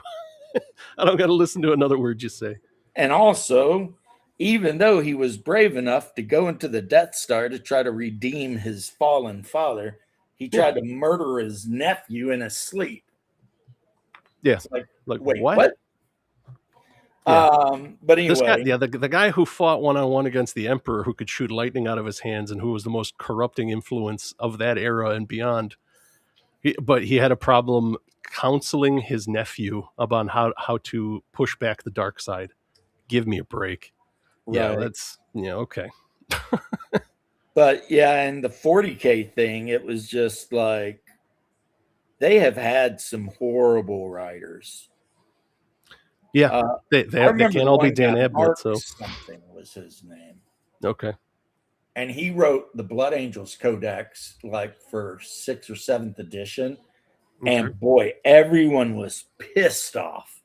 Speaker 4: I don't got to listen to another word you say.
Speaker 1: And also, even though he was brave enough to go into the Death Star to try to redeem his fallen father, he tried to murder his nephew in his sleep.
Speaker 4: Yeah.
Speaker 1: It's like,
Speaker 4: Like,
Speaker 1: wait,
Speaker 4: what?
Speaker 1: But
Speaker 4: This guy,
Speaker 1: anyway,
Speaker 4: the guy who fought one-on-one against the Emperor, who could shoot lightning out of his hands, and who was the most corrupting influence of that era and beyond. But he had a problem counseling his nephew about how to push back the dark side. Give me a break. Yeah,
Speaker 1: right.
Speaker 4: that's okay.
Speaker 1: But yeah, and the 40K thing, it was just like they have had some horrible writers.
Speaker 4: Yeah, they
Speaker 1: remember
Speaker 4: can't
Speaker 1: the
Speaker 4: all be
Speaker 1: one
Speaker 4: Dan
Speaker 1: guy,
Speaker 4: Abnett.
Speaker 1: Mark
Speaker 4: So
Speaker 1: something was his name.
Speaker 4: okay,
Speaker 1: And he wrote the Blood Angels Codex like for 6th or 7th edition. And boy, everyone was pissed off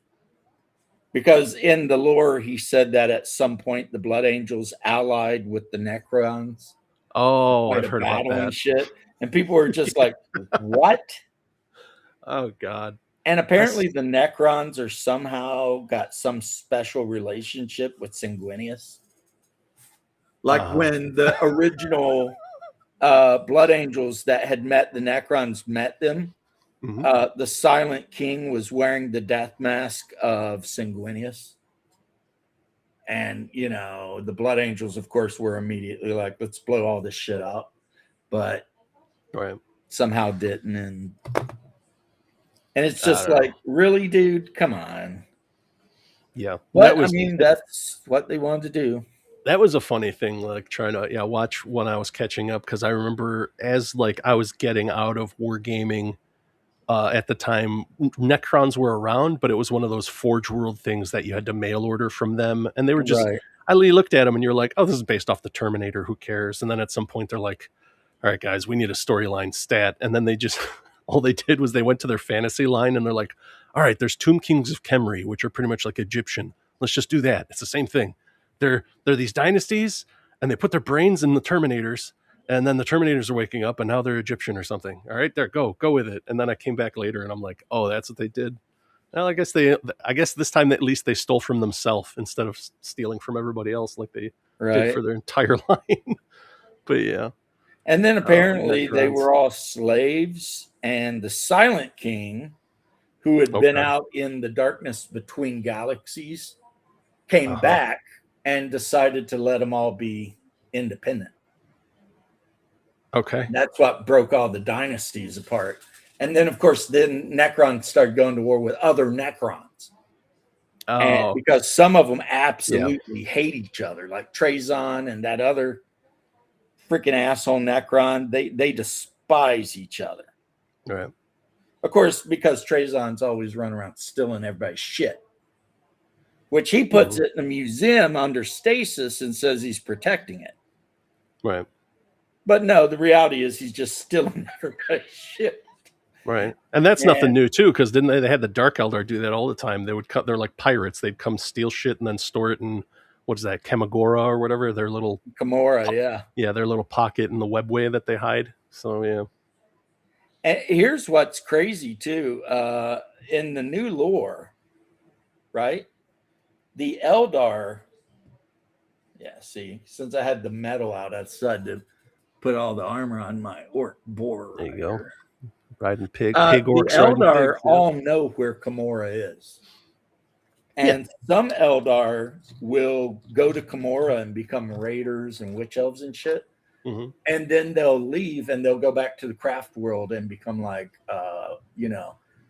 Speaker 1: because in the lore, he said that at some point the Blood Angels allied with the Necrons.
Speaker 4: oh,
Speaker 1: Quite
Speaker 4: I've
Speaker 1: a
Speaker 4: heard about
Speaker 1: battle and
Speaker 4: that.
Speaker 1: shit. And people were just like, what?
Speaker 4: Oh God.
Speaker 1: And apparently the Necrons are somehow got some special relationship with Sanguinius. Like when the original Blood Angels that had met the Necrons met them, the Silent King was wearing the death mask of Sanguinius. And, the Blood Angels, of course, were immediately like, let's blow all this shit up. But somehow didn't. And it's just like, really, dude? Come on.
Speaker 4: Yeah.
Speaker 1: But that's what they wanted to do.
Speaker 4: That was a funny thing, like trying to watch when I was catching up, because I remember as like I was getting out of wargaming at the time, Necrons were around, but it was one of those Forge World things that you had to mail order from them, and they were just.
Speaker 1: Right.
Speaker 4: I looked at them, and you're like, "Oh, this is based off the Terminator. Who cares?" And then at some point, they're like, "All right, guys, we need a storyline stat," and then they just all they did was they went to their fantasy line, and they're like, "All right, there's Tomb Kings of Khemri, which are pretty much like Egyptian. Let's just do that. It's the same thing." They're these dynasties, and they put their brains in the Terminators, and then the Terminators are waking up, and now they're Egyptian or something. All right, there, go with it. And then I came back later, and I'm like, oh, that's what they did. Well, I guess this time at least they stole from themselves instead of stealing from everybody else like they did for their entire line. But yeah.
Speaker 1: And then apparently they were all slaves, and the Silent King, who had been out in the darkness between galaxies, came back and decided to let them all be independent.
Speaker 4: Okay.
Speaker 1: And that's what broke all the dynasties apart. And then, of course, then Necrons started going to war with other Necrons. And because some of them absolutely hate each other, like Trazon and that other freaking asshole Necron, they despise each other.
Speaker 4: Right.
Speaker 1: Of course, because Trazon's always running around stealing everybody's shit. Which he puts it in a museum under stasis and says he's protecting it.
Speaker 4: Right.
Speaker 1: But no, the reality is he's just stealing everybody's shit.
Speaker 4: Right. And that's nothing new too, because didn't they had the Dark Eldar do that all the time? They would they're like pirates. They'd come steal shit and then store it in what is that, Kamagora or whatever, their little
Speaker 1: Gamora, yeah.
Speaker 4: Yeah, their little pocket in the webway that they hide. So yeah.
Speaker 1: And here's what's crazy too. In the new lore, right? The Eldar, see, since I had the metal out, I decided to put all the armor on my orc boar.
Speaker 4: There you go. Riding pig
Speaker 1: The
Speaker 4: orcs.
Speaker 1: Eldar all know where Gamora is. And some Eldar will go to Gamora and become raiders and witch elves and shit.
Speaker 4: Mm-hmm.
Speaker 1: And then they'll leave and they'll go back to the craft world and become like,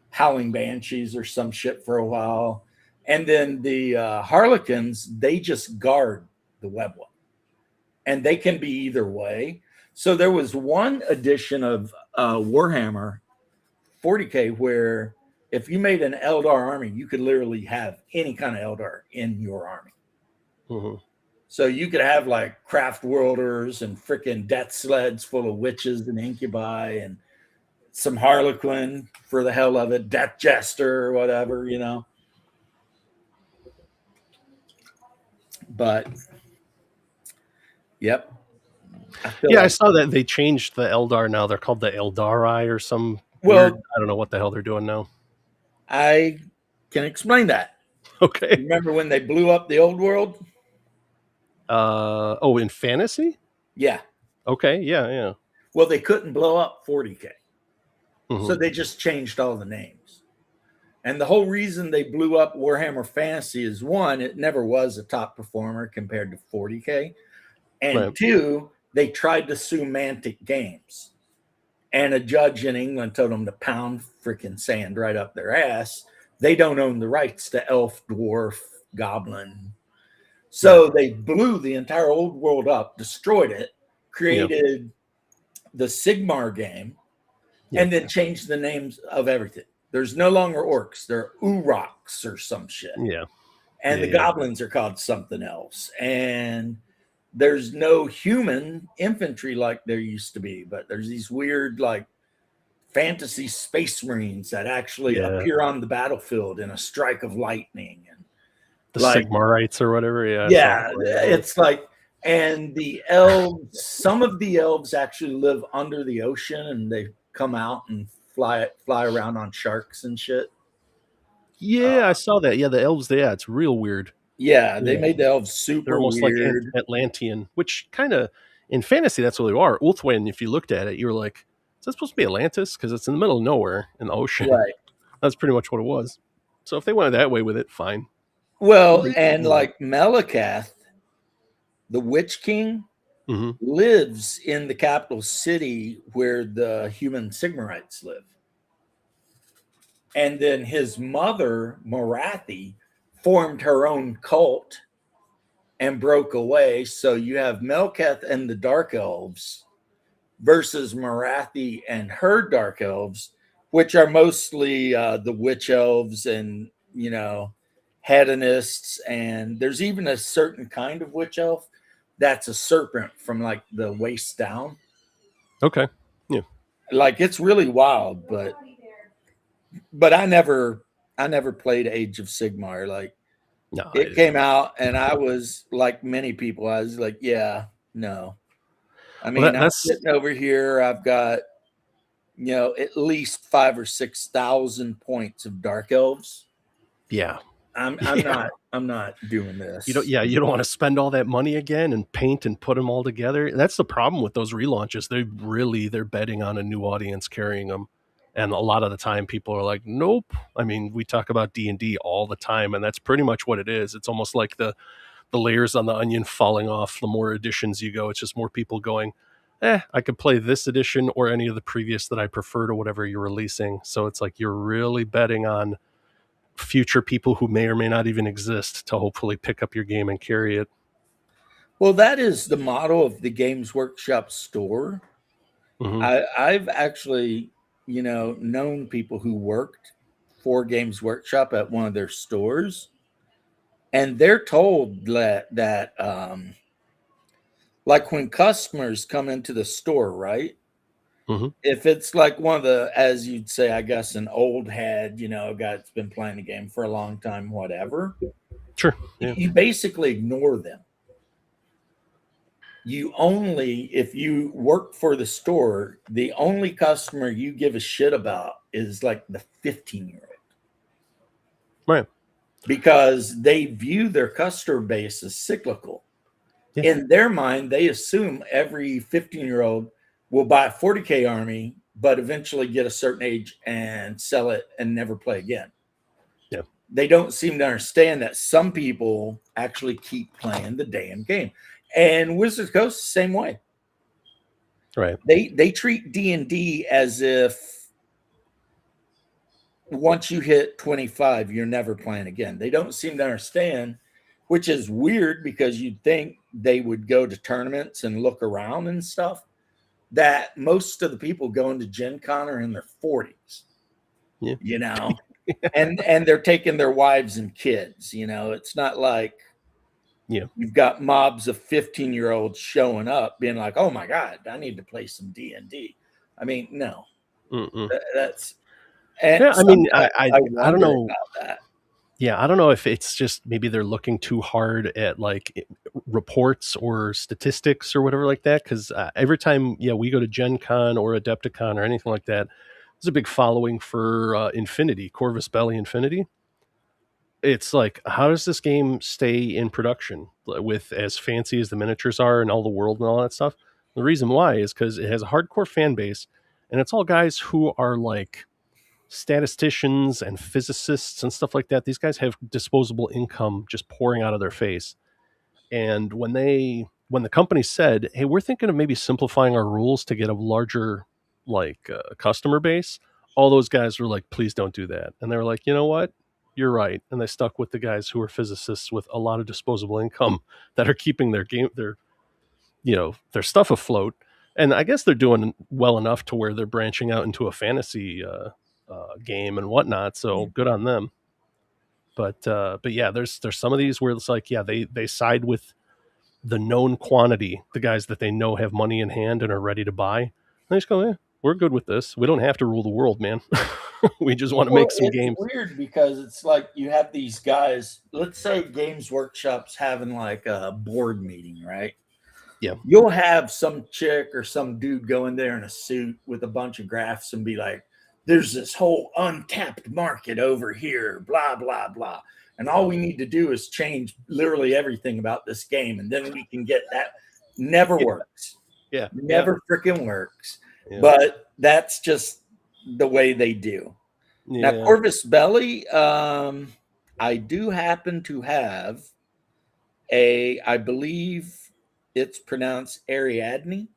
Speaker 1: howling banshees or some shit for a while. And then the Harlequins, they just guard the Webwa. And they can be either way. So there was one edition of Warhammer 40K where if you made an Eldar army, you could literally have any kind of Eldar in your army.
Speaker 4: Mm-hmm.
Speaker 1: So you could have like craft worlders and freaking death sleds full of witches and incubi and some Harlequin for the hell of it, Death Jester or whatever, But, yep.
Speaker 4: I saw that they changed the Eldar now. They're called the Eldari or some weird, I don't know what the hell they're doing now.
Speaker 1: I can explain that.
Speaker 4: Okay.
Speaker 1: Remember when they blew up the old world?
Speaker 4: In fantasy?
Speaker 1: Yeah.
Speaker 4: Okay, yeah.
Speaker 1: Well, they couldn't blow up 40K. Mm-hmm. So they just changed all the names. And the whole reason they blew up Warhammer Fantasy is one, it never was a top performer compared to 40K. And
Speaker 4: Right.
Speaker 1: two, they tried to sue Mantic Games. And a judge in England told them to pound freaking sand right up their ass. They don't own the rights to elf, dwarf, goblin. So they blew the entire old world up, destroyed it, created the Sigmar game, and then changed the names of everything. There's no longer orcs. They're Uroks or some shit.
Speaker 4: Yeah.
Speaker 1: And the goblins are called something else. And there's no human infantry like there used to be, but there's these weird like fantasy space marines that actually appear on the battlefield in a strike of lightning. And
Speaker 4: the
Speaker 1: like,
Speaker 4: Sigmarites or whatever.
Speaker 1: Yeah, it's like, and the elves, some of the elves actually live under the ocean and they come out and fly around on sharks and shit.
Speaker 4: Yeah, I saw that. Yeah, the elves. Yeah, it's real weird.
Speaker 1: Yeah, they made the elves super
Speaker 4: They're almost
Speaker 1: weird.
Speaker 4: like Atlantean, which kind of in fantasy that's what they are. Ulthuan, if you looked at it, you were like, is that supposed to be Atlantis? Because it's in the middle of nowhere in the ocean.
Speaker 1: Right.
Speaker 4: That's pretty much what it was. So if they went that way with it, fine.
Speaker 1: Well, and like Melikath, the Witch King, lives in the capital city where the human Sigmarites live. And then his mother, Morathi, formed her own cult and broke away. So you have Melikath and the Dark Elves versus Morathi and her Dark Elves, which are mostly the Witch Elves and, you know, hedonists. And there's even a certain kind of Witch Elf that's a serpent from like the waist down.
Speaker 4: Okay. Yeah.
Speaker 1: Like it's really wild, but I never played Age of Sigmar. Like it came out and I was like many people, I was like, yeah, no. I mean, I'm sitting over here, I've got, you know, at least 5,000 or 6,000 points of Dark Elves.
Speaker 4: Yeah.
Speaker 1: I'm not doing this.
Speaker 4: You don't want to spend all that money again and paint and put them all together. That's the problem with those relaunches. They're betting on a new audience carrying them. And a lot of the time people are like, nope. I mean, we talk about D&D all the time, and that's pretty much what it is. It's almost like the layers on the onion falling off the more editions you go. It's just more people going, I could play this edition or any of the previous that I prefer to whatever you're releasing. So it's like you're really betting on future people who may or may not even exist to hopefully pick up your game and carry it.
Speaker 1: Well, that is the motto of the Games Workshop store. I've actually, you know, known people who worked for Games Workshop at one of their stores, and they're told that like when customers come into the store, right? If it's like one of the, as you'd say, I guess, an old head, you know, a guy that's been playing the game for a long time, whatever.
Speaker 4: Sure. Yeah.
Speaker 1: You basically ignore them. You only, if you work for the store, the only customer you give a shit about is like the 15-year-old.
Speaker 4: Right.
Speaker 1: Because they view their customer base as cyclical. Yeah. In their mind, they assume every 15-year-old will buy a 40K army, but eventually get a certain age and sell it and never play again.
Speaker 4: Yeah.
Speaker 1: They don't seem to understand that some people actually keep playing the damn game. And Wizards Coast, the same way.
Speaker 4: Right.
Speaker 1: They treat D&D as if once you hit 25, you're never playing again. They don't seem to understand, which is weird because you'd think they would go to tournaments and look around and stuff. That most of the people going to Gen Con are in their 40s. Yeah. You know, and they're taking their wives and kids. You know, it's not like you've got mobs of 15-year-olds showing up being like, oh my God, I need to play some D&D. I mean, no. That's
Speaker 4: I mean, I don't know
Speaker 1: about that.
Speaker 4: Yeah, I don't know if it's just maybe they're looking too hard at like reports or statistics or whatever like that. Because every time, we go to Gen Con or Adepticon or anything like that, there's a big following for Infinity, Corvus Belli Infinity. It's like, how does this game stay in production with as fancy as the miniatures are and all the world and all that stuff? The reason why is because it has a hardcore fan base, and it's all guys who are like statisticians and physicists and stuff like that. These guys have disposable income just pouring out of their face. And when the company said, "Hey, we're thinking of maybe simplifying our rules to get a larger customer base," all those guys were like, "Please don't do that." And they were like, "You know what? You're right." And they stuck with the guys who are physicists with a lot of disposable income that are keeping their stuff afloat. And I guess they're doing well enough to where they're branching out into a fantasy game and whatnot. So good on them. But yeah, there's some of these where it's like, yeah, they side with the known quantity, the guys that they know have money in hand and are ready to buy. And they just go, we're good with this. We don't have to rule the world, man. We just want to make some games.
Speaker 1: It's weird because it's like you have these guys, let's say Games Workshop's having like a board meeting, right?
Speaker 4: Yeah.
Speaker 1: You'll have some chick or some dude go in there in a suit with a bunch of graphs and be like, there's this whole untapped market over here, blah, blah, blah. And all we need to do is change literally everything about this game. And then we can get that. Never works.
Speaker 4: Yeah.
Speaker 1: Never freaking works.
Speaker 4: Yeah.
Speaker 1: But that's just the way they do.
Speaker 4: Yeah.
Speaker 1: Now, Corvus Belli, I do happen to have I believe it's pronounced Ariadne.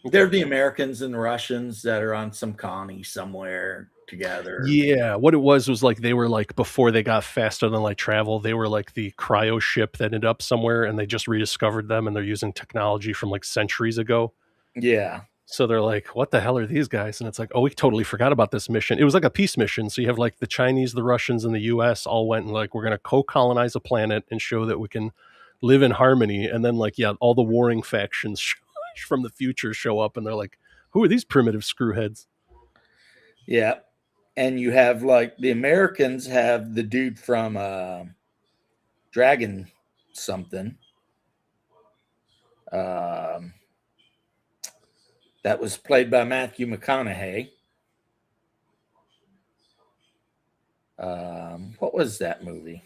Speaker 1: They're the Americans and the Russians that are on some colony somewhere together.
Speaker 4: Yeah, what it was like they were like, before they got faster than light travel, they were like the cryo ship that ended up somewhere, and they just rediscovered them, and they're using technology from like centuries ago.
Speaker 1: Yeah.
Speaker 4: So they're like, what the hell are these guys? And it's like, oh, we totally forgot about this mission. It was like a peace mission. So you have like the Chinese, the Russians, and the US all went and like, we're going to co-colonize a planet and show that we can live in harmony. And then like, yeah, all the warring factions from the future show up, and they're like, who are these primitive screwheads?
Speaker 1: Yeah. And you have like the Americans have the dude from Dragon something. That was played by Matthew McConaughey. What was that movie?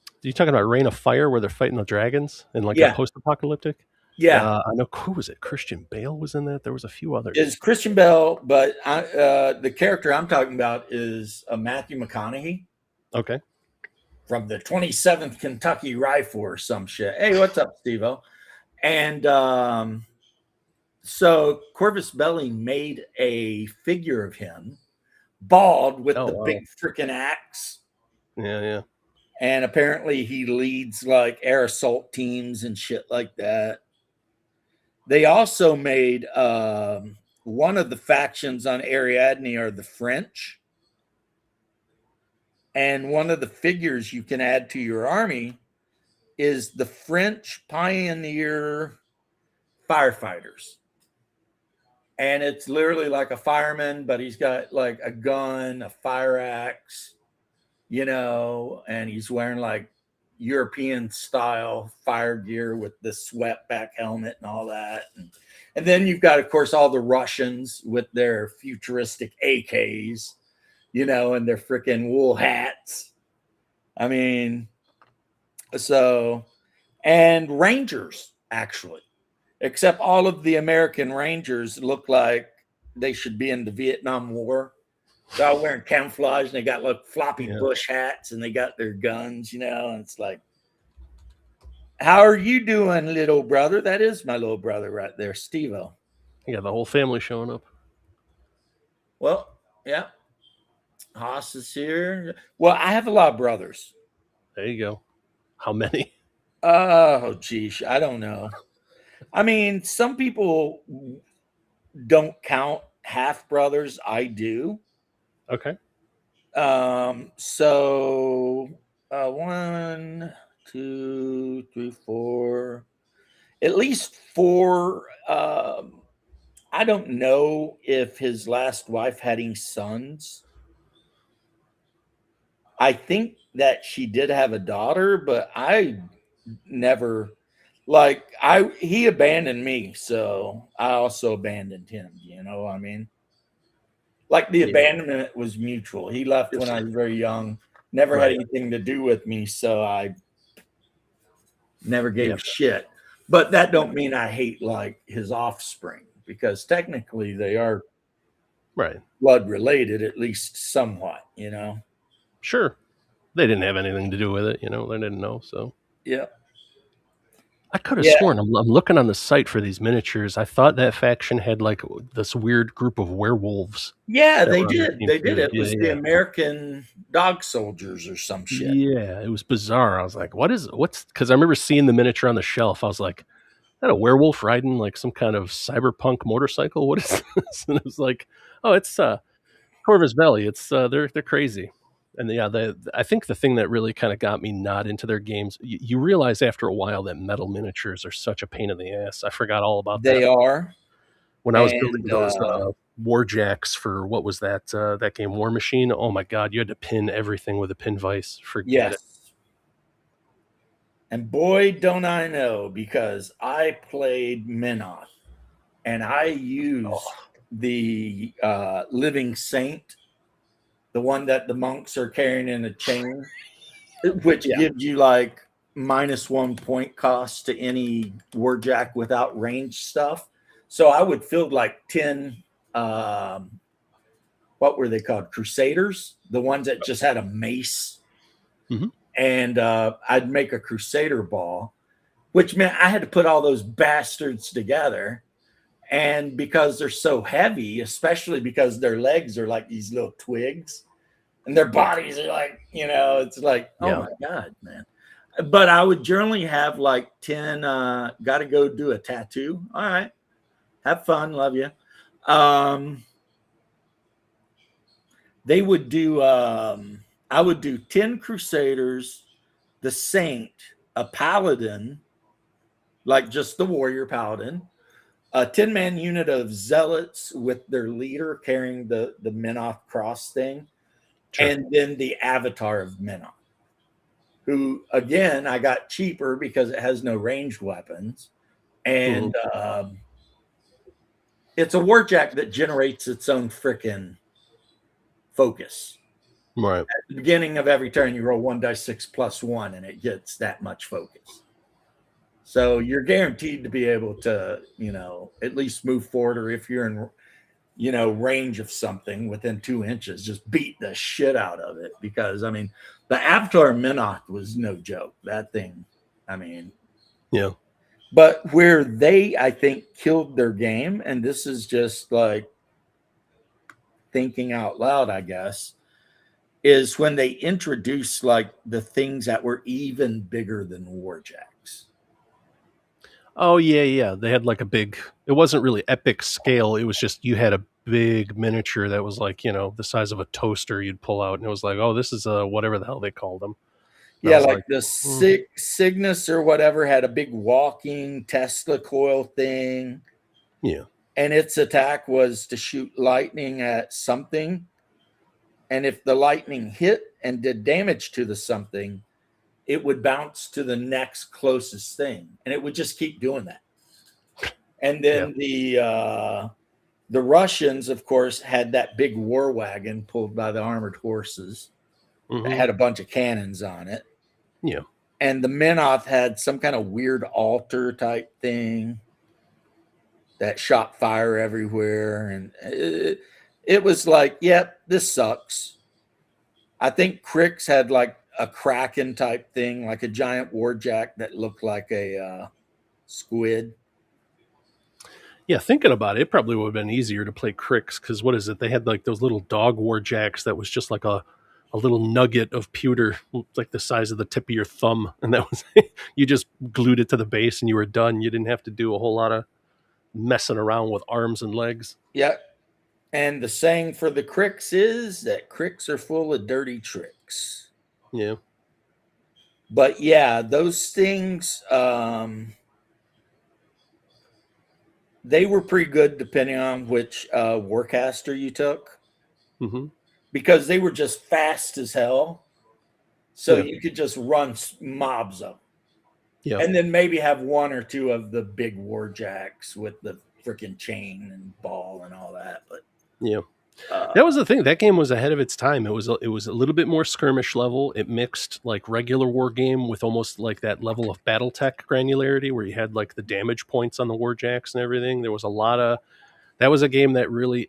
Speaker 4: Are you talking about Reign of Fire, where they're fighting the dragons and like a post-apocalyptic?
Speaker 1: Yeah.
Speaker 4: I know. Who was it? Christian Bale was in that. There was a few others.
Speaker 1: It's Christian Bale, but the character I'm talking about is Matthew McConaughey.
Speaker 4: Okay.
Speaker 1: From the 27th Kentucky Rifle or some shit. Hey, what's up, Steve-O? And so Corvus Belli made a figure of him, bald with big freaking axe.
Speaker 4: Yeah.
Speaker 1: And apparently he leads like air assault teams and shit like that. They also made one of the factions on Ariadne are the French. And one of the figures you can add to your army is the French pioneer firefighters. And it's literally like a fireman, but he's got like a gun, a fire axe, and he's wearing like European style fire gear with the swept back helmet and all that. And then you've got, of course, all the Russians with their futuristic AKs, and their freaking wool hats. I mean, and Rangers, actually. Except all of the American Rangers look like they should be in the Vietnam War. They're all wearing camouflage, and they got like floppy bush hats, and they got their guns, and it's like, how are you doing, little brother? That is my little brother right there, Steve-O.
Speaker 4: Yeah, the whole family showing up.
Speaker 1: Well, yeah. Haas is here. Well, I have a lot of brothers.
Speaker 4: There you go. How many?
Speaker 1: Oh, geez. I don't know. I mean, some people don't count half brothers. I do.
Speaker 4: Okay.
Speaker 1: So 1, 2, 3, 4, at least 4. I don't know if his last wife had any sons. I think that she did have a daughter, but I never. He abandoned me, so I also abandoned him. You know what I mean? Like the abandonment was mutual. He left when I was very young, never had anything to do with me, so I never gave a shit. But that don't mean I hate like his offspring, because technically they are
Speaker 4: Right.
Speaker 1: blood related, at least somewhat, you know?
Speaker 4: Sure. They didn't have anything to do with it, you know. They didn't know. So
Speaker 1: Yeah.
Speaker 4: I could have
Speaker 1: Yeah.
Speaker 4: sworn I'm looking on the site for these miniatures. I thought that faction had like this weird group of werewolves.
Speaker 1: Yeah,
Speaker 4: that
Speaker 1: they
Speaker 4: were on their
Speaker 1: did.
Speaker 4: team
Speaker 1: They did.
Speaker 4: too.
Speaker 1: It was the American dog soldiers or some shit.
Speaker 4: Yeah, it was bizarre. I was like, what's because I remember seeing the miniature on the shelf. I was like, is that a werewolf riding like some kind of cyberpunk motorcycle? What is this? And it was like, oh, it's Corvus Belli. It's they're crazy. And yeah, I think the thing that really kind of got me not into their games, you realize after a while that metal miniatures are such a pain in the ass. I forgot all about
Speaker 1: They
Speaker 4: that
Speaker 1: are.
Speaker 4: when I was building
Speaker 1: And
Speaker 4: those Warjacks for what was that game, War Machine. Oh my god, you had to pin everything with a pin vise. Forget it.
Speaker 1: yes. And boy, don't I know, because I played Menoth and I used the Living Saint, the one that the monks are carrying in a chain, which gives you like -1 point cost to any Warjack without range stuff. So I would field like 10 what were they called? Crusaders, the ones that just had a mace.
Speaker 4: Mhm.
Speaker 1: And I'd make a Crusader ball, which meant I had to put all those bastards together. And because they're so heavy, especially because their legs are like these little twigs and their bodies are like, you know, it's like, oh my God, man. But I would generally have like 10, got to go do a tattoo. All right. Have fun. Love you. They would do, I would do 10 Crusaders, the Saint, a Paladin, like just the warrior Paladin, a 10-man unit of Zealots with their leader carrying the Menoth cross thing, and then the Avatar of Menoth, who, again, I got cheaper because it has no ranged weapons. And it's a Warjack that generates its own freaking focus.
Speaker 4: Right.
Speaker 1: At the beginning of every turn, you roll 1d6 + 1, and it gets that much focus. So you're guaranteed to be able to, you know, at least move forward, or if you're in, you know, range of something within 2 inches, just beat the shit out of it. Because, I mean, the Avatar Menoth was no joke. That thing, I mean.
Speaker 4: Yeah.
Speaker 1: But where they, I think, killed their game, and this is just like thinking out loud, I guess, is when they introduced like the things that were even bigger than Warjacks.
Speaker 4: Oh yeah. They had like a big. It wasn't really epic scale. It was just you had a big miniature that was like, you know, the size of a toaster. You'd pull out, and it was like, oh, this is a whatever the hell they called them. And
Speaker 1: yeah, like the Cygnus or whatever had a big walking Tesla coil thing.
Speaker 4: Yeah.
Speaker 1: And its attack was to shoot lightning at something. And if the lightning hit and did damage to the something, it would bounce to the next closest thing. And it would just keep doing that. And then the Russians, of course, had that big war wagon pulled by the armored horses that had a bunch of cannons on it.
Speaker 4: Yeah.
Speaker 1: And the Menoth had some kind of weird altar type thing that shot fire everywhere. And it was like, yep, this sucks. I think Crix had like a Kraken type thing, like a giant Warjack that looked like a squid.
Speaker 4: Yeah, thinking about it, it probably would have been easier to play Crix because what is it? They had like those little dog Warjacks that was just like a little nugget of pewter, like the size of the tip of your thumb, and that was you just glued it to the base and you were done. You didn't have to do a whole lot of messing around with arms and legs.
Speaker 1: Yep. And the saying for the Crix is that Crix are full of dirty tricks.
Speaker 4: Yeah.
Speaker 1: But yeah, those things, they were pretty good depending on which Warcaster you took.
Speaker 4: Mm-hmm.
Speaker 1: Because they were just fast as hell. So you could just run mobs of them.
Speaker 4: Yeah.
Speaker 1: And then maybe have one or two of the big Warjacks with the freaking chain and ball and all that. But
Speaker 4: yeah. That was the thing. That game was ahead of its time. It was a little bit more skirmish level. It mixed like regular war game with almost like that level of BattleTech granularity where you had like the damage points on the Warjacks and everything. There was a lot of that was a game that really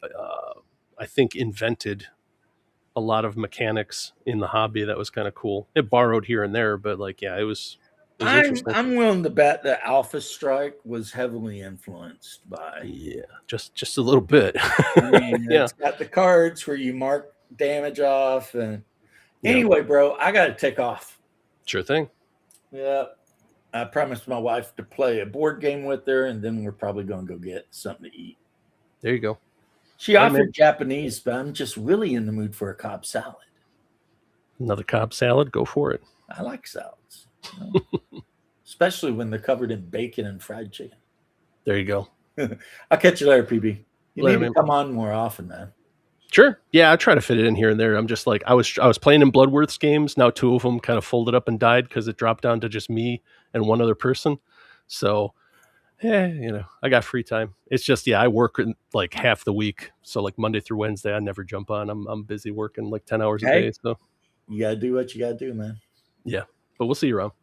Speaker 4: I think, invented a lot of mechanics in the hobby that was kind of cool. It borrowed here and there, but like, yeah, it was interesting.
Speaker 1: I'm willing to bet that Alpha Strike was heavily influenced by.
Speaker 4: Yeah, just a little bit.
Speaker 1: I mean,
Speaker 4: Yeah.
Speaker 1: it's got the cards where you mark damage off. And
Speaker 4: Yeah.
Speaker 1: anyway, bro, I got to take off.
Speaker 4: Sure thing.
Speaker 1: Yeah. I promised my wife to play a board game with her, and then we're probably going to go get something to eat.
Speaker 4: There you go.
Speaker 1: She
Speaker 4: Hey,
Speaker 1: offered
Speaker 4: man.
Speaker 1: Japanese, but I'm just really in the mood for a Cobb salad.
Speaker 4: Another Cobb salad. Go for it.
Speaker 1: I like salads, you know? Especially when they're covered in bacon and fried chicken.
Speaker 4: There you go.
Speaker 1: I'll catch you later, PB. You
Speaker 4: Later,
Speaker 1: need
Speaker 4: man.
Speaker 1: to come on more often, man.
Speaker 4: Sure. Yeah, I try to fit it in here and there. I'm just like I was playing in Bloodworth's games. Now 2 of them kind of folded up and died because it dropped down to just me and one other person. So, I got free time. It's just I work in like half the week. So like Monday through Wednesday, I never jump on. I'm busy working like 10 hours a
Speaker 1: Hey.
Speaker 4: day. So,
Speaker 1: You got to do what you got to do, man.
Speaker 4: but we'll see you around.